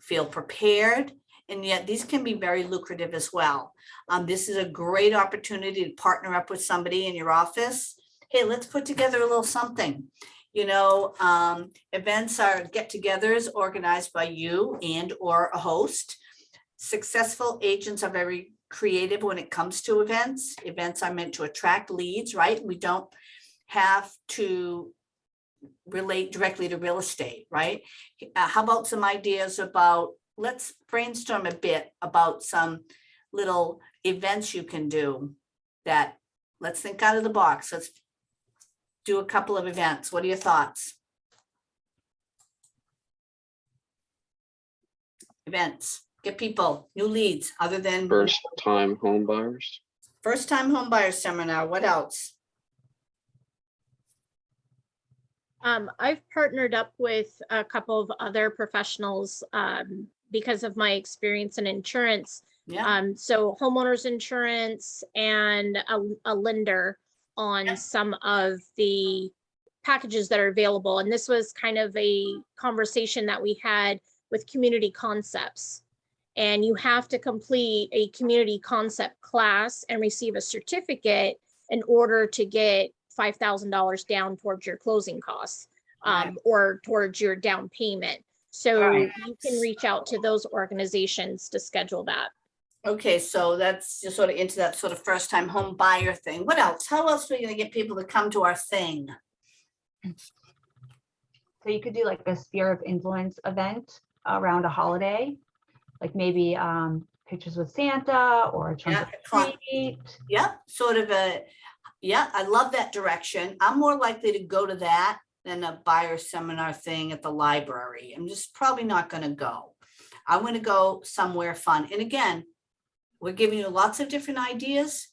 feel prepared, and yet these can be very lucrative as well. This is a great opportunity to partner up with somebody in your office. Hey, let's put together a little something. You know, events are get-togethers organized by you and or a host. Successful agents are very creative when it comes to events. Events are meant to attract leads, right? We don't have to relate directly to real estate, right? How about some ideas about, let's brainstorm a bit about some little events you can do that, let's think out of the box. Let's do a couple of events. What are your thoughts? Events, get people new leads other than First time home buyers. first time home buyer seminar. What else? I've partnered up with a couple of other professionals because of my experience in insurance. Yeah. So homeowners insurance and a lender on some of the packages that are available. And this was kind of a conversation that we had with community concepts. And you have to complete a community concept class and receive a certificate in order to get $5,000 down towards your closing costs or towards your down payment. So you can reach out to those organizations to schedule that. Okay, so that's just sort of into that sort of first time home buyer thing. What else? How else are we going to get people to come to our thing? So you could do like a sphere of influence event around a holiday, like maybe pictures with Santa or a trunk or treat. Yeah, sort of a, yeah, I love that direction. I'm more likely to go to that than a buyer seminar thing at the library. I'm just probably not going to go. I'm going to go somewhere fun. And again, we're giving you lots of different ideas.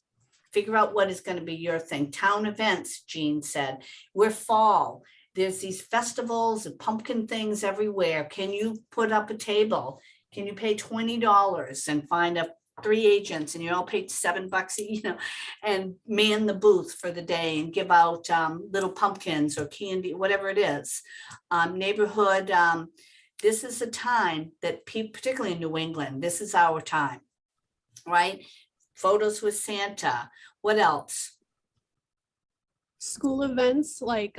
Figure out what is going to be your thing. Town events, Jean said. We're fall. There's these festivals and pumpkin things everywhere. Can you put up a table? Can you pay $20 and find 3 agents and you all pay $7, you know, and man the booth for the day and give out little pumpkins or candy, whatever it is. Neighborhood, this is a time that people, particularly in New England, this is our time, right? Photos with Santa. What else? School events, like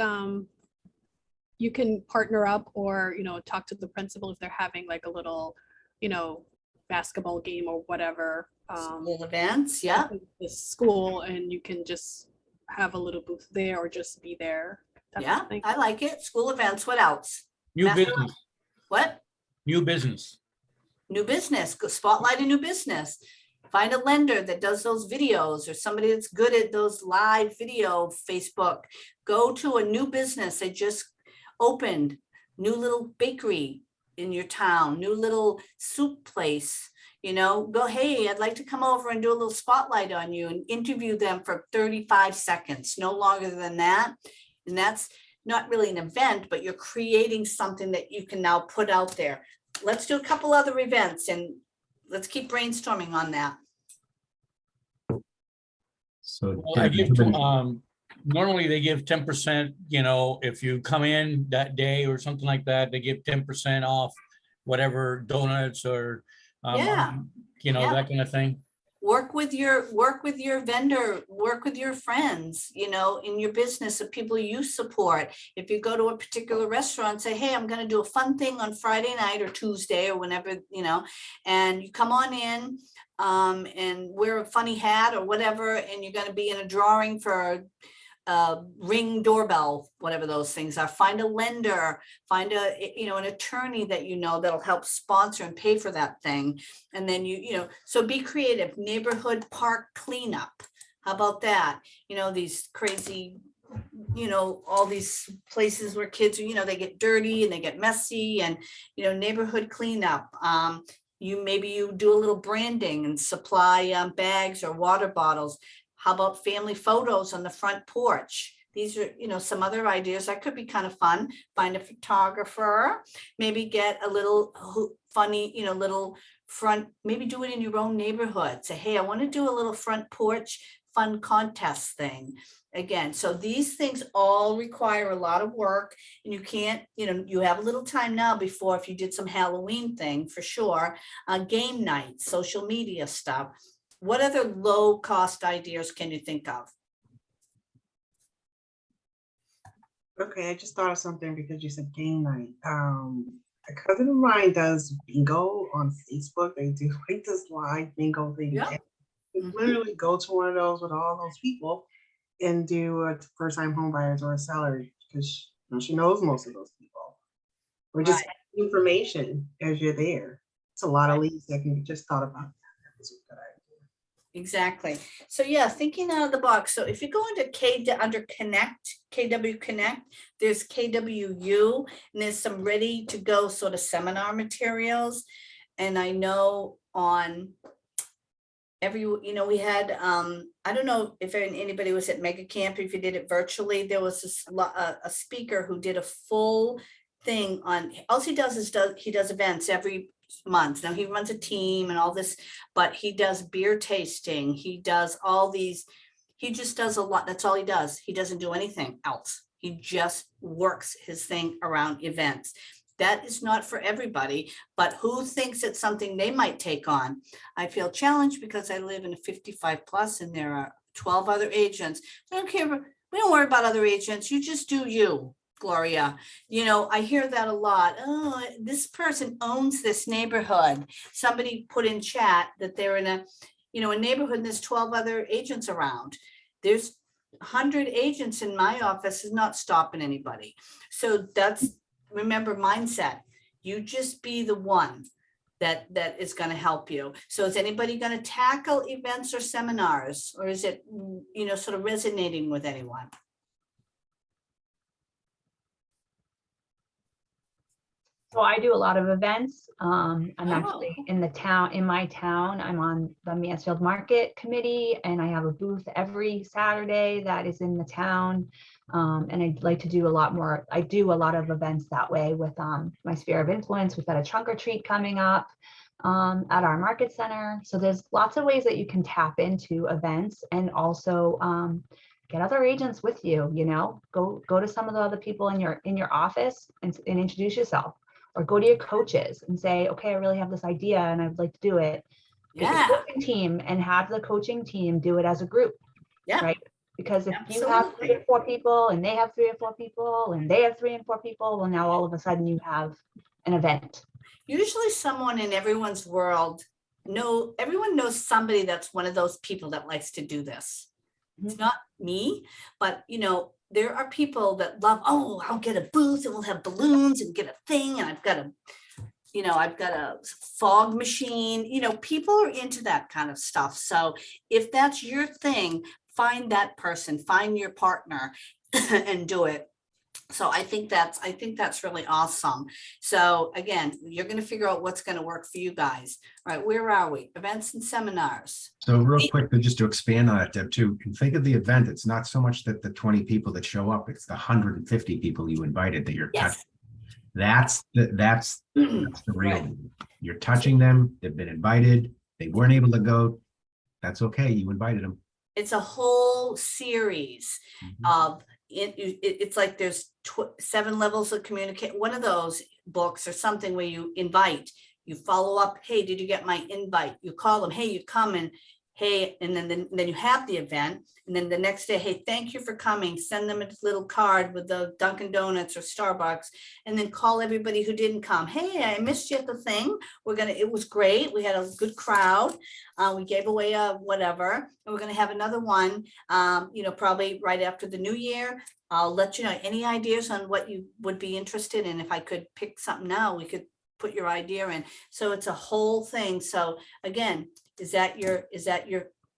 you can partner up or, you know, talk to the principal if they're having like a little, you know, basketball game or whatever. School events, yeah. The school, and you can just have a little booth there or just be there. Yeah, I like it. School events. What else? New business. What? New business. New business. Go spotlight a new business. Find a lender that does those videos or somebody that's good at those live video Facebook. Go to a new business that just opened, new little bakery in your town, new little soup place, You know, go, hey, I'd like to come over and do a little spotlight on you and interview them for 35 seconds, no longer than that. And that's not really an event, but you're creating something that you can now put out there. Let's do a couple other events and let's keep brainstorming on that. So Well, I give, Deb, normally they give 10%, you know, if you come in that day or something like that, they give 10% off whatever donuts or, Yeah. you know, Yeah. that kind of thing. Work with your vendor, work with your friends, you know, in your business of people you support. If you go to a particular restaurant, say, hey, I'm going to do a fun thing on Friday night or Tuesday or whenever, you know, and you come on in and wear a funny hat or whatever, and you're going to be in a drawing for Ring doorbell, whatever those things are. Find a lender, find a, you know, an attorney that you know that'll help sponsor and pay for that thing. And then you know, so be creative. Neighborhood park cleanup. How about that? You know, these crazy, you know, all these places where kids, you know, they get dirty and they get messy, and, you know, neighborhood cleanup. Maybe you do a little branding and supply bags or water bottles. How about family photos on the front porch? These are, you know, some other ideas that could be kind of fun. Find a photographer, maybe get a little funny, you know, little front, maybe do it in your own neighborhood. Say, hey, I want to do a little front porch fun contest thing. Again, so these things all require a lot of work, and you can't, you know, you have a little time now before, if you did some Halloween thing for sure, game night, social media stuff. What other low cost ideas can you think of? Okay, I just thought of something because you said game night. A cousin of mine does bingo on Facebook. They do like this live bingo thing. Yep. You literally go to one of those with all those people and do a first time home buyers or a seller, because you know, she knows most of those people. Or just information as you're there. It's a lot of leads that can be just thought about. That was a good idea. Exactly. So yeah, thinking out of the box. So if you go into under Connect, KW Connect, there's KWU, and there's some ready to go sort of seminar materials. And I know on every, you know, we had, I don't know if anybody was at Mega Camp, if you did it virtually, there was a speaker who did a full thing on, all he does is he does events every month. Now he runs a team and all this, but he does beer tasting. He does all these, he just does a lot. That's all he does. He doesn't do anything else. He just works his thing around events. That is not for everybody, but who thinks it's something they might take on? I feel challenged because I live in a 55 plus and there are 12 other agents. I don't care. We don't worry about other agents. You just do you. Gloria, you know, I hear that a lot. Oh, this person owns this neighborhood. Somebody put in chat that they're in a, you know, a neighborhood and there's 12 other agents around. There's 100 agents in my office is not stopping anybody. So that's, remember, mindset. You just be the one that is going to help you. So is anybody going to tackle events or seminars, or is it, you know, sort of resonating with anyone? So I do a lot of events. I'm actually in my town. I'm on the Mansfield Market Committee, and I have a booth every Saturday that is in the town. And I'd like to do a lot more. I do a lot of events that way with my sphere of influence. We've got a trunk or treat coming up at our market center. So there's lots of ways that you can tap into events, and also get other agents with you. You know, go to some of the other people in your office and introduce yourself. Or go to your coaches and say, okay, I really have this idea and I would like to do it. Get your coaching team and have the coaching team do it as a group. Yeah. Right. Because if you have 3 or 4 people and they have 3 or 4 people and they have 3 and 4 people, well, now all of a sudden you have an event. Usually someone in everyone's world, everyone knows somebody that's one of those people that likes to do this. It's not me, but you know, there are people that love, oh, I'll get a booth and we'll have balloons and get a thing. And I've got a fog machine, you know, people are into that kind of stuff. So if that's your thing, find that person, find your partner and do it. So I think that's really awesome. So again, you're going to figure out what's going to work for you guys. All right, where are we? Events and seminars. So real quick, just to expand on it, Deb, too, and think of the event. It's not so much that the 20 people that show up, it's the 150 people you invited that you're touching. That's the real. Right. You're touching them. They've been invited. They weren't able to go. That's okay. You invited them. It's a whole series of it's like there's 7 levels of communicate. One of those books or something where you invite, you follow up. Hey, did you get my invite? You call them. Hey, you come and hey, and then you have the event, and then the next day, hey, thank you for coming. Send them a little card with the Dunkin' Donuts or Starbucks, and then call everybody who didn't come. Hey, I missed you at the thing. It was great. We had a good crowd. We gave away a whatever, and we're gonna have another one. Probably right after the new year. I'll let you know any ideas on what you would be interested in. If I could pick something now, we could put your idea in. So it's a whole thing. So again, is that your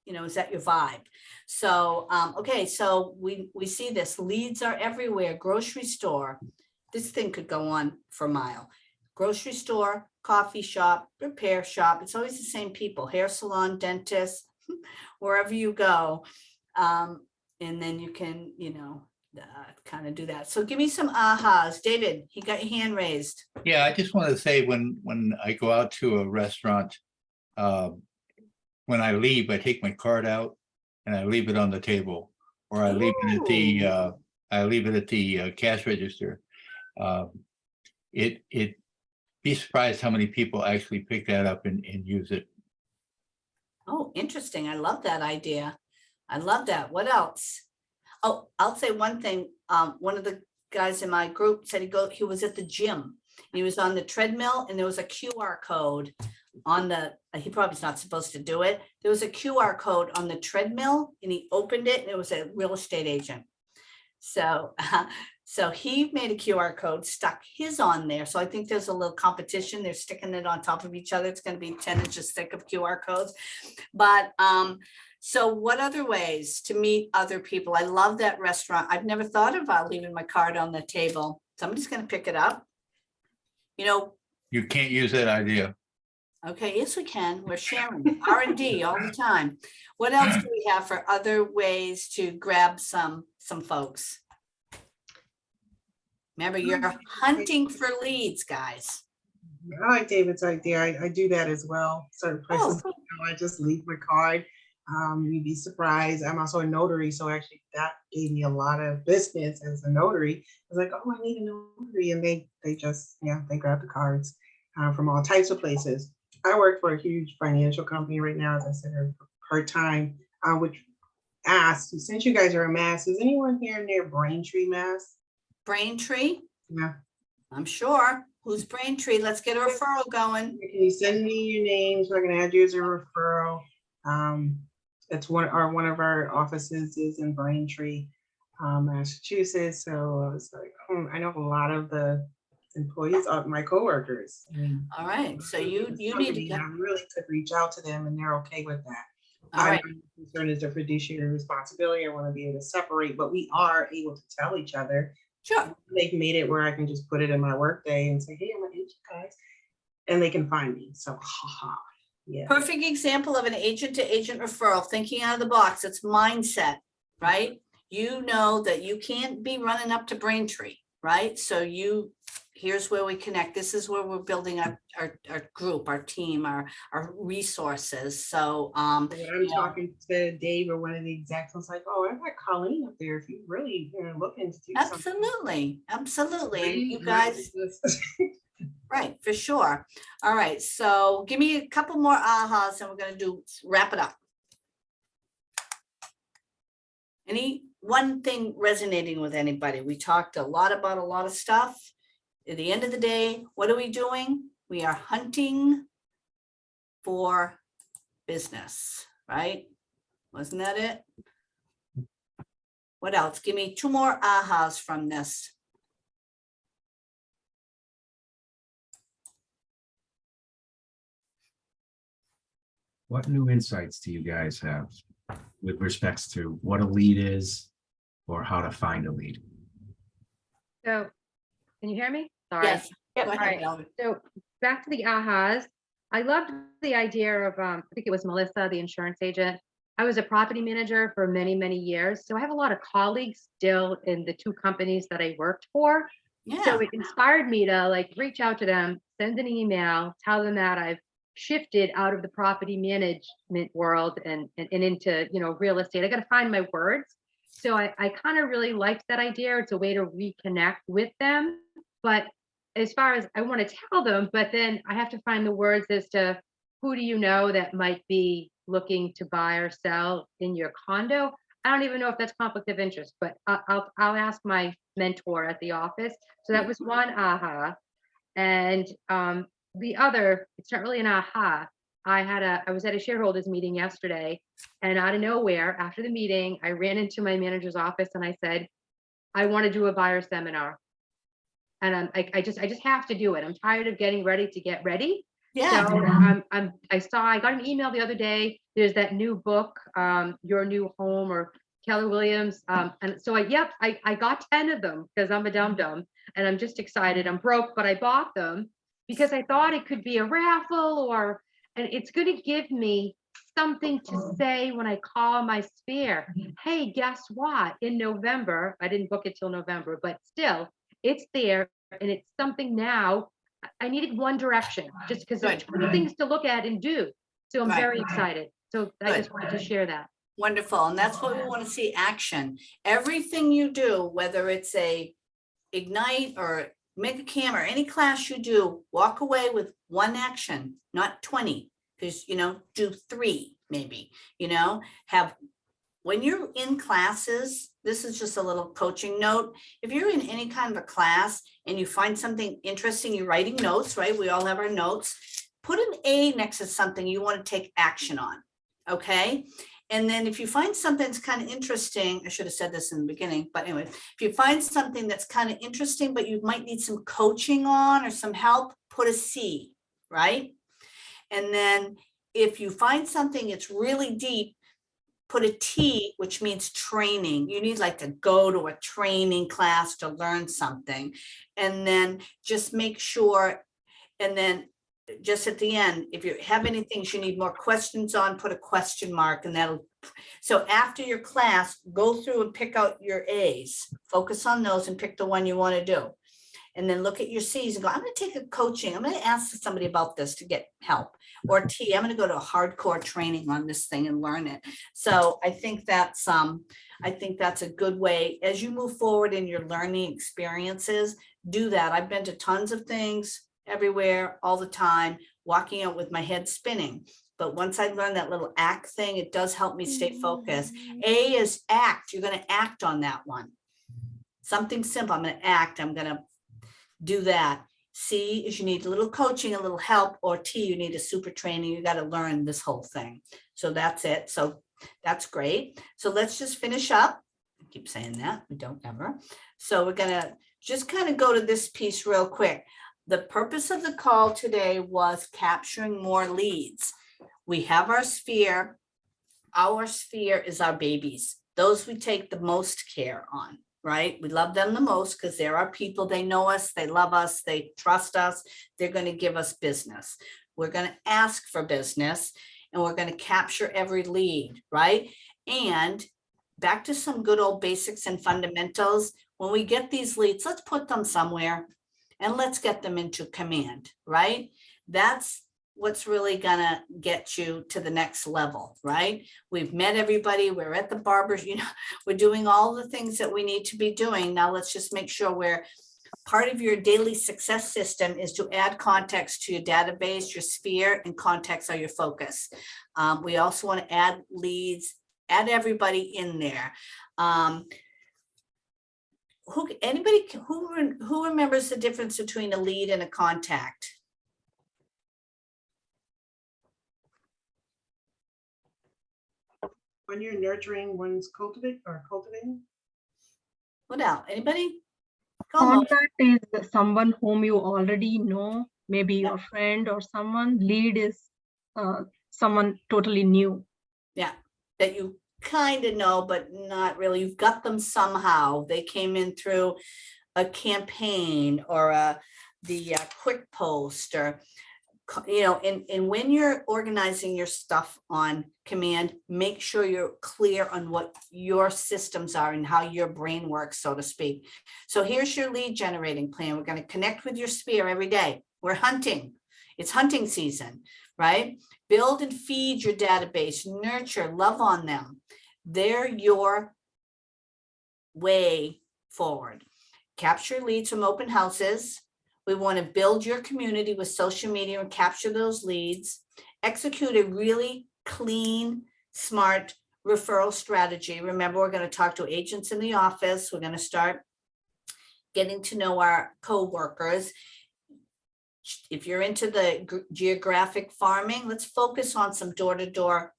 vibe? So, okay. So we see this, leads are everywhere. Grocery store. This thing could go on for a mile. Grocery store, coffee shop, repair shop. It's always the same people, hair salon, dentist, wherever you go. And then you can, kind of do that. So give me some ahas. David, you got your hand raised. Yeah, I just want to say when I go out to a restaurant, when I leave, I take my card out and I leave it on the table, or I leave it at the cash register. Be surprised how many people actually pick that up and use it. Oh, interesting. I love that idea. I love that. What else? Oh, I'll say one thing. One of the guys in my group said he was at the gym. He was on the treadmill and there was a QR code on he probably not supposed to do it. There was a QR code on the treadmill and he opened it and it was a real estate agent. So he made a QR code, stuck his on there. So I think there's a little competition. They're sticking it on top of each other. It's going to be 10 inches thick of QR codes. But so what other ways to meet other people? I love that restaurant. I've never thought about leaving my card on the table. Somebody's going to pick it up. You can't use that idea. Okay, yes, we can. We're sharing R&D all the time. What else do we have for other ways to grab some folks? Remember, you're hunting for leads, guys. I like David's idea. I do that as well. Certain places, I just leave my card. You'd be surprised. I'm also a notary, so actually that gave me a lot of business as a notary. I was like, oh, I need a notary, and they grab the cards from all types of places. I work for a huge financial company right now, as I said, part-time, which asks, since you guys are a Mass, is anyone here near Braintree, Mass? Braintree? Yeah. I'm sure. Who's Braintree? Let's get a referral going. Can you send me your names so I can add you as a referral? It's one of our offices is in Braintree, Massachusetts. So I was like, I know a lot of the employees of my coworkers. All right. So you need to I really could reach out to them and they're okay with that. All right. I'm concerned is the fiduciary responsibility. I want to be able to separate, but we are able to tell each other. Sure. They've made it where I can just put it in my workday and say, hey, I'm an agent, guys, and they can find me. So, yeah. Perfect example of an agent to agent referral, thinking out of the box. It's mindset, right? You know that you can't be running up to Braintree, right? So here's where we connect. This is where we're building our group, our team, our resources. So when I'm talking to Dave or one of the execs, I was like, oh, I've got Colleen up there if you really looking to do absolutely, absolutely. Right? You guys, right, for sure. All right, so give me a couple more ahas and we're going to wrap it up. Any one thing resonating with anybody? We talked a lot about a lot of stuff. At the end of the day, what are we doing? We are hunting for business, right? Wasn't that it? What else? Give me 2 more ahas from this. What new insights do you guys have with respects to what a lead is or how to find a lead? So, can you hear me? Sorry. Yes. Go All ahead, right. Valerie. So back to the ahas. I loved the idea of, I think it was Melissa, the insurance agent. I was a property manager for many, many years. So I have a lot of colleagues still in the 2 companies that I worked for. So Yeah. it inspired me to like reach out to them, send an email, tell them that I've shifted out of the property management world and into, real estate. I got to find my words. So I kind of really liked that idea. It's a way to reconnect with them. But as far as I want to tell them, but then I have to find the words as to who do you know that might be looking to buy or sell in your condo. I don't even know if that's conflict of interest, but I'll ask my mentor at the office. So that was one aha. And the other, it's not really an aha. I was at a shareholders meeting yesterday, and out of nowhere, after the meeting, I ran into my manager's office and I said, I want to do a buyer seminar. And I just have to do it. I'm tired of getting ready to get ready. Yeah. So I got an email the other day. There's that new book, Your New Home, or Keller Williams. And so I got 10 of them because I'm a dum-dum and I'm just excited. I'm broke, but I bought them because I thought it could be a raffle and it's going to give me something to say when I call my sphere. Hey, guess what? In November, I didn't book it till November, but still it's there and it's something now. I needed one direction just because there's things to look at and do. So I'm very excited. So I just wanted to share that. Wonderful. And that's what we want to see, action. Everything you do, whether it's a Ignite or Mega Cam or any class you do, walk away with one action, not 20, because, do 3 maybe, when you're in classes, this is just a little coaching note. If you're in any kind of a class and you find something interesting, you're writing notes, right? We all have our notes. Put an A next to something you want to take action on, okay? And then if you find something that's kind of interesting, I should have said this in the beginning, but anyway, if you find something that's kind of interesting, but you might need some coaching on or some help, put a C, right? And then if you find something that's really deep, put a T, which means training. You need like to go to a training class to learn something. And then just make sure, and then just at the end, if you have anything you need more questions on, put a question mark and that'll, so after your class, go through and pick out your A's, focus on those and pick the one you want to do. And then look at your C's and go, I'm going to take a coaching. I'm going to ask somebody about this to get help. Or T, I'm going to go to a hardcore training on this thing and learn it. So I think that's a good way as you move forward in your learning experiences, do that. I've been to tons of things everywhere, all the time, walking out with my head spinning. But once I learned that little act thing, it does help me stay focused. A is act. You're going to act on that one. Something simple. I'm going to act. I'm going to do that. C is you need a little coaching, a little help, or T, you need a super training. You got to learn this whole thing. So that's it. So that's great. So let's just finish up. I keep saying that, we don't ever. So we're going to just kind of go to this piece real quick. The purpose of the call today was capturing more leads. We have our sphere. Our sphere is our babies. Those we take the most care on. Right? We love them the most because they're our people. They know us, they love us, they trust us. They're going to give us business. We're going to ask for business and we're going to capture every lead, right? And back to some good old basics and fundamentals. When we get these leads, let's put them somewhere and let's get them into command, right? That's what's really gonna get you to the next level, right? We've met everybody, we're at the barbers, we're doing all the things that we need to be doing. Now let's just make sure we're part of your daily success system is to add context to your database, your sphere, and contacts are your focus. We also want to add leads, add everybody in there. Who remembers the difference between a lead and a contact? When you're nurturing, one's cultivating. What else? Anybody? Come on. Contact is someone whom you already know, maybe your friend or someone. Lead is someone totally new. Yeah, that you kind of know, but not really. You've got them somehow. They came in through a campaign or the quick post or, you know, and when you're organizing your stuff on command, make sure you're clear on what your systems are and how your brain works, so to speak. So here's your lead generating plan. We're going to connect with your sphere every day. We're hunting. It's hunting season, right? Build and feed your database, nurture, love on them. They're your way forward. Capture leads from open houses. We want to build your community with social media and capture those leads. Execute a really clean, smart referral strategy. Remember, we're going to talk to agents in the office. We're going to start getting to know our co-workers. If you're into the geographic farming, let's focus on some door-to-door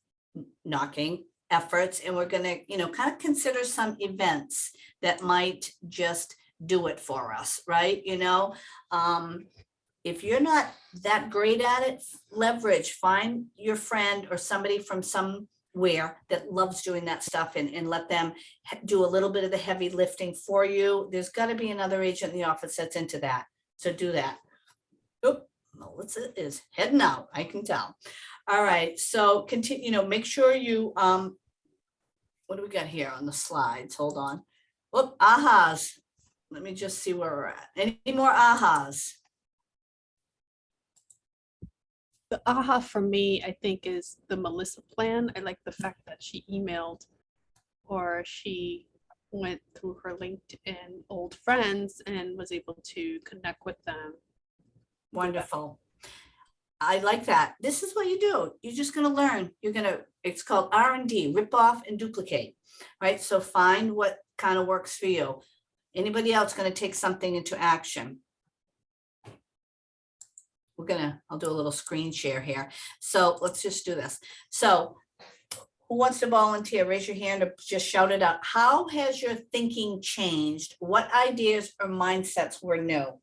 knocking efforts. And we're going to, you know, kind of consider some events that might just do it for us, right? You know, if you're not that great at it, leverage, find your friend or somebody from somewhere that loves doing that stuff and let them do a little bit of the heavy lifting for you. There's got to be another agent in the office that's into that. So do that. Oop, Melissa is heading out, I can tell. All right, so continue, you know, make sure you, what do we got here on the slides? Hold on. Whoop, ahas. Let me just see where we're at. Any more ahas? The aha for me, I think, is the Melissa plan. I like the fact that she emailed or she went through her LinkedIn old friends and was able to connect with them. Wonderful. I like that. This is what you do. You're just going to learn. You're going to, it's called R&D, rip off and duplicate, right? So find what kind of works for you. Anybody else going to take something into action? I'll do a little screen share here. So let's just do this. So who wants to volunteer? Raise your hand or just shout it out. How has your thinking changed? What ideas or mindsets were new?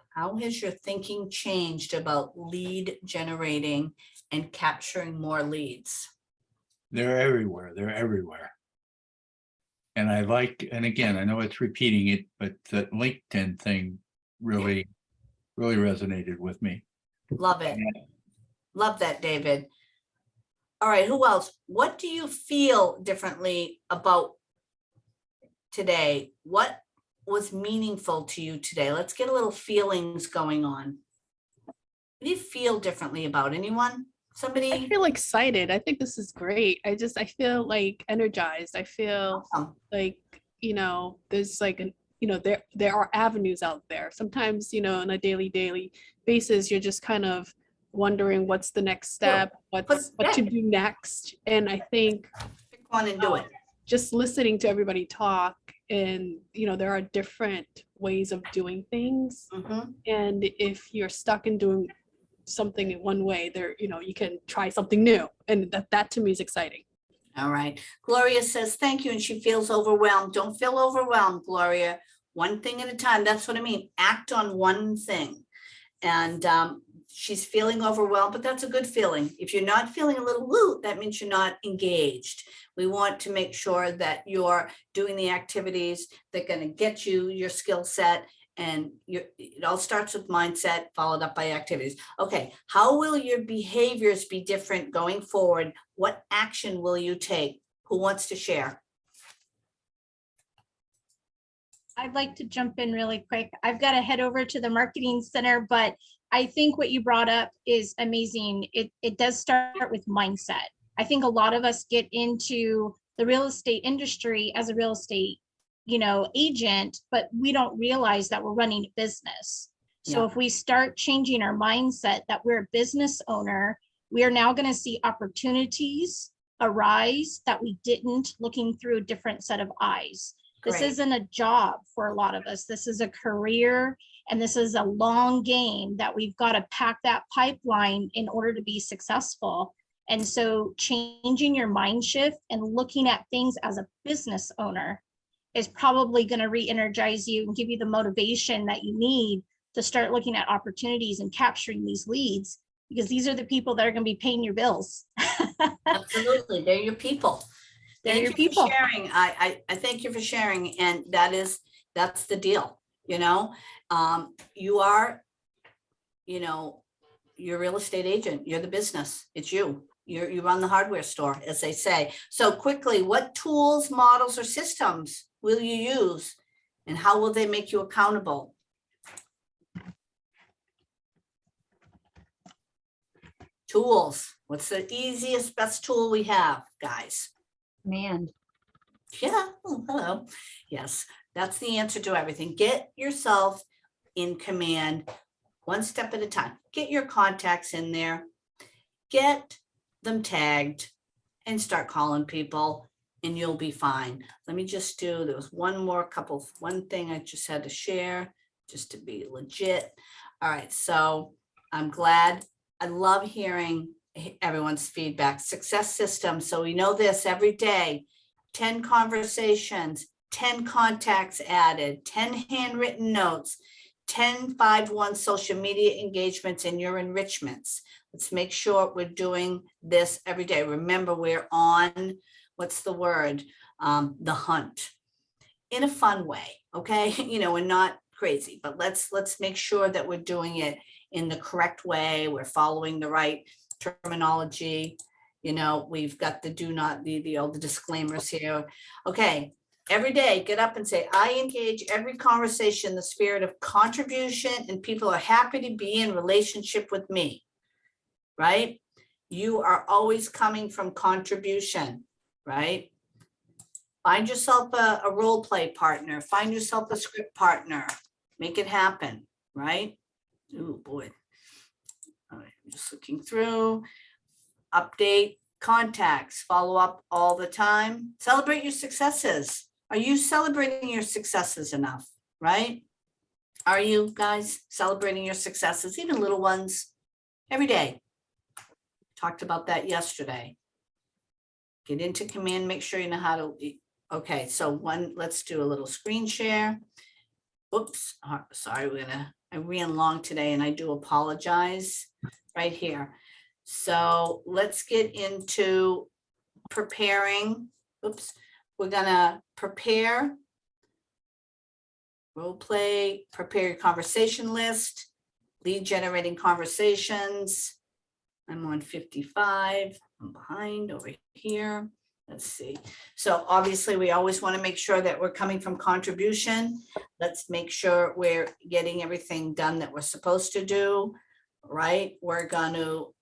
How has your thinking changed about lead generating and capturing more leads? They're everywhere. They're everywhere. And I like, and again, I know it's repeating it, but the LinkedIn thing really resonated with me. Love it. Love that, David. All right, who else? What do you feel differently about today? What was meaningful to you today? Let's get a little feelings going on. What do you feel differently about? Anyone? Somebody? I feel excited. I think this is great. I feel like energized. I feel like, you know, there's like an, you know, there are avenues out there. Sometimes, you know, on a daily basis, you're just kind of wondering what's the next step, what to do next. And I think pick one and do it. Just listening to everybody talk, and you know, there are different ways of doing things. And if you're stuck in doing something in one way, there, you know, you can try something new, and that to me is exciting. All right. Gloria says thank you, and she feels overwhelmed. Don't feel overwhelmed, Gloria. One thing at a time. That's what I mean. Act on one thing. And she's feeling overwhelmed, but that's a good feeling. If you're not feeling a little woo, that means you're not engaged. We want to make sure that you're doing the activities that are going to get you your skill set. And it all starts with mindset, followed up by activities. Okay, how will your behaviors be different going forward? What action will you take? Who wants to share? I'd like to jump in really quick. I've got to head over to the marketing center, but I think what you brought up is amazing. It does start with mindset. I think a lot of us get into the real estate industry as a real estate, you know, agent, but we don't realize that we're running a business. So if we start changing our mindset that we're a business owner, we are now going to see opportunities arise that we didn't, looking through a different set of eyes. This isn't a job for a lot of us. This is a career, and this is a long game that we've got to pack that pipeline in order to be successful. And so changing your mind shift and looking at things as a business owner is probably going to re-energize you and give you the motivation that you need to start looking at opportunities and capturing these leads, because these are the people that are going to be paying your bills. Absolutely. They're your people. They're Thank your you people. for sharing. I thank you for sharing. And that's the deal, you know? You are, you know, you're a real estate agent. You're the business. It's you. You run the hardware store, as they say. So quickly, what tools, models, or systems will you use? And how will they make you accountable? Tools. What's the easiest, best tool we have, guys? Command. Yeah, oh, hello. Yes, that's the answer to everything. Get yourself in command, one step at a time. Get your contacts in there, get them tagged, and start calling people, and you'll be fine. Let me just do, there was one thing I just had to share, just to be legit. All right, so I'm glad. I love hearing everyone's feedback. Success system. So we know this every day. 10 conversations, 10 contacts added, 10 handwritten notes, 10 5-1 social media engagements in your enrichments. Let's make sure we're doing this every day. Remember, we're on, what's the word? The hunt in a fun way. Okay. You know, we're not crazy, but let's make sure that we're doing it in the correct way. We're following the right terminology. You know, we've got the disclaimers here. Okay. Every day, get up and say, I engage every conversation in the spirit of contribution, and people are happy to be in relationship with me, right? You are always coming from contribution, right? Find yourself a role play partner, find yourself a script partner, make it happen, right? Oh boy. All right, I'm just looking through, update, contacts, follow up all the time, celebrate your successes. Are you celebrating your successes enough, right? Are you guys celebrating your successes, even little ones, every day? Talked about that yesterday. Get into command, make sure you know how to, okay, so let's do a little screen share. Oops, sorry, I ran long today and I do apologize right here. So let's get into preparing. Oops, we're gonna prepare, role play, prepare your conversation list, lead generating conversations. I'm on 55, I'm behind over here. Let's see. So obviously we always want to make sure that we're coming from contribution. Let's make sure we're getting everything done that we're supposed to do, right? We're going to,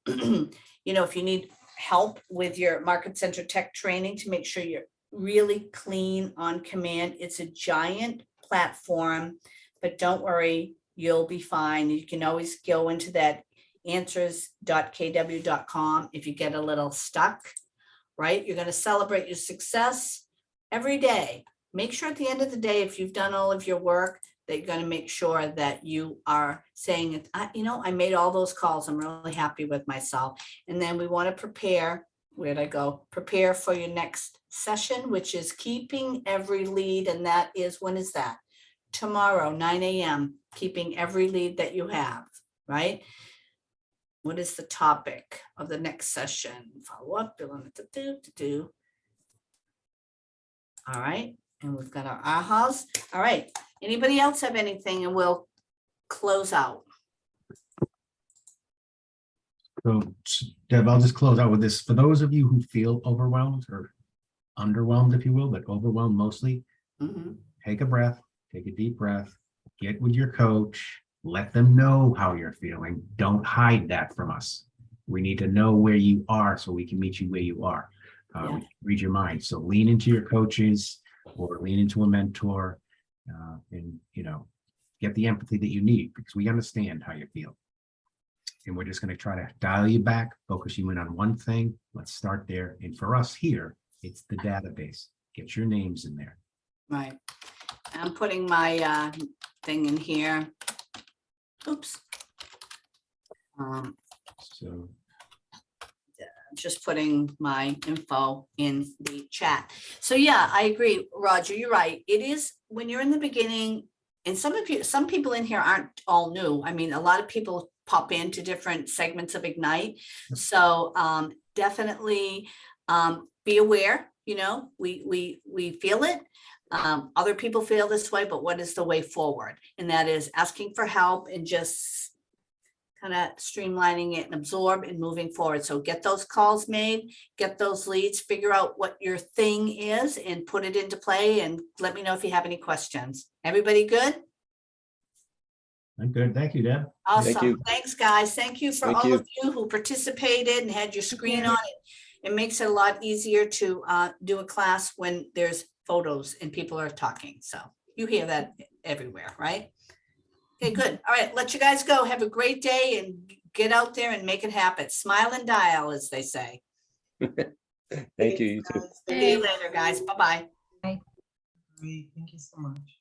you know, if you need help with your market center tech training to make sure you're really clean on command, it's a giant platform, but don't worry, you'll be fine. You can always go into that answers.kw.com if you get a little stuck, right? You're going to celebrate your success every day. Make sure at the end of the day, if you've done all of your work, that you're going to make sure that you are saying, you know, I made all those calls. I'm really happy with myself. And then we want to prepare. Where'd I go? Prepare for your next session, which is keeping every lead. And that is, when is that? Tomorrow, 9 a.m., keeping every lead that you have, right? What is the topic of the next session? Follow up. All right. And we've got our ahas. All right. Anybody else have anything? And we'll close out. So Deb, I'll just close out with this. For those of you who feel overwhelmed or underwhelmed, if you will, but overwhelmed mostly, take a breath, take a deep breath, get with your coach, let them know how you're feeling. Don't hide that from us. We need to know where you are so we can meet you where you are. Read your mind. So lean into your coaches or lean into a mentor and, you know, get the empathy that you need, because we understand how you feel. And we're just going to try to dial you back, focus you in on one thing. Let's start there. And for us here, it's the database. Get your names in there. Right. I'm putting my thing in here. Oops. So just putting my info in the chat. So yeah, I agree, Roger, you're right. It is when you're in the beginning, and some people in here aren't all new. I mean, a lot of people pop into different segments of Ignite. So definitely be aware you know, we feel it. Other people feel this way, but what is the way forward? And that is asking for help and just kind of streamlining it and absorb and moving forward. So get those calls made, get those leads, figure out what your thing is and put it into play, and let me know if you have any questions. Everybody good? I'm good. Thank you, Deb. Awesome. you. Thanks, guys. Thank you for Thank all you. of you who participated and had your screen on it. It makes it a lot easier to do a class when there's photos and people are talking. So you hear that everywhere, right? Okay, good. All right, let you guys go. Have a great day and get out there and make it happen. Smile and dial, as they say. Thank you, you too. See you later, guys. Bye-bye. Great, thank you so much.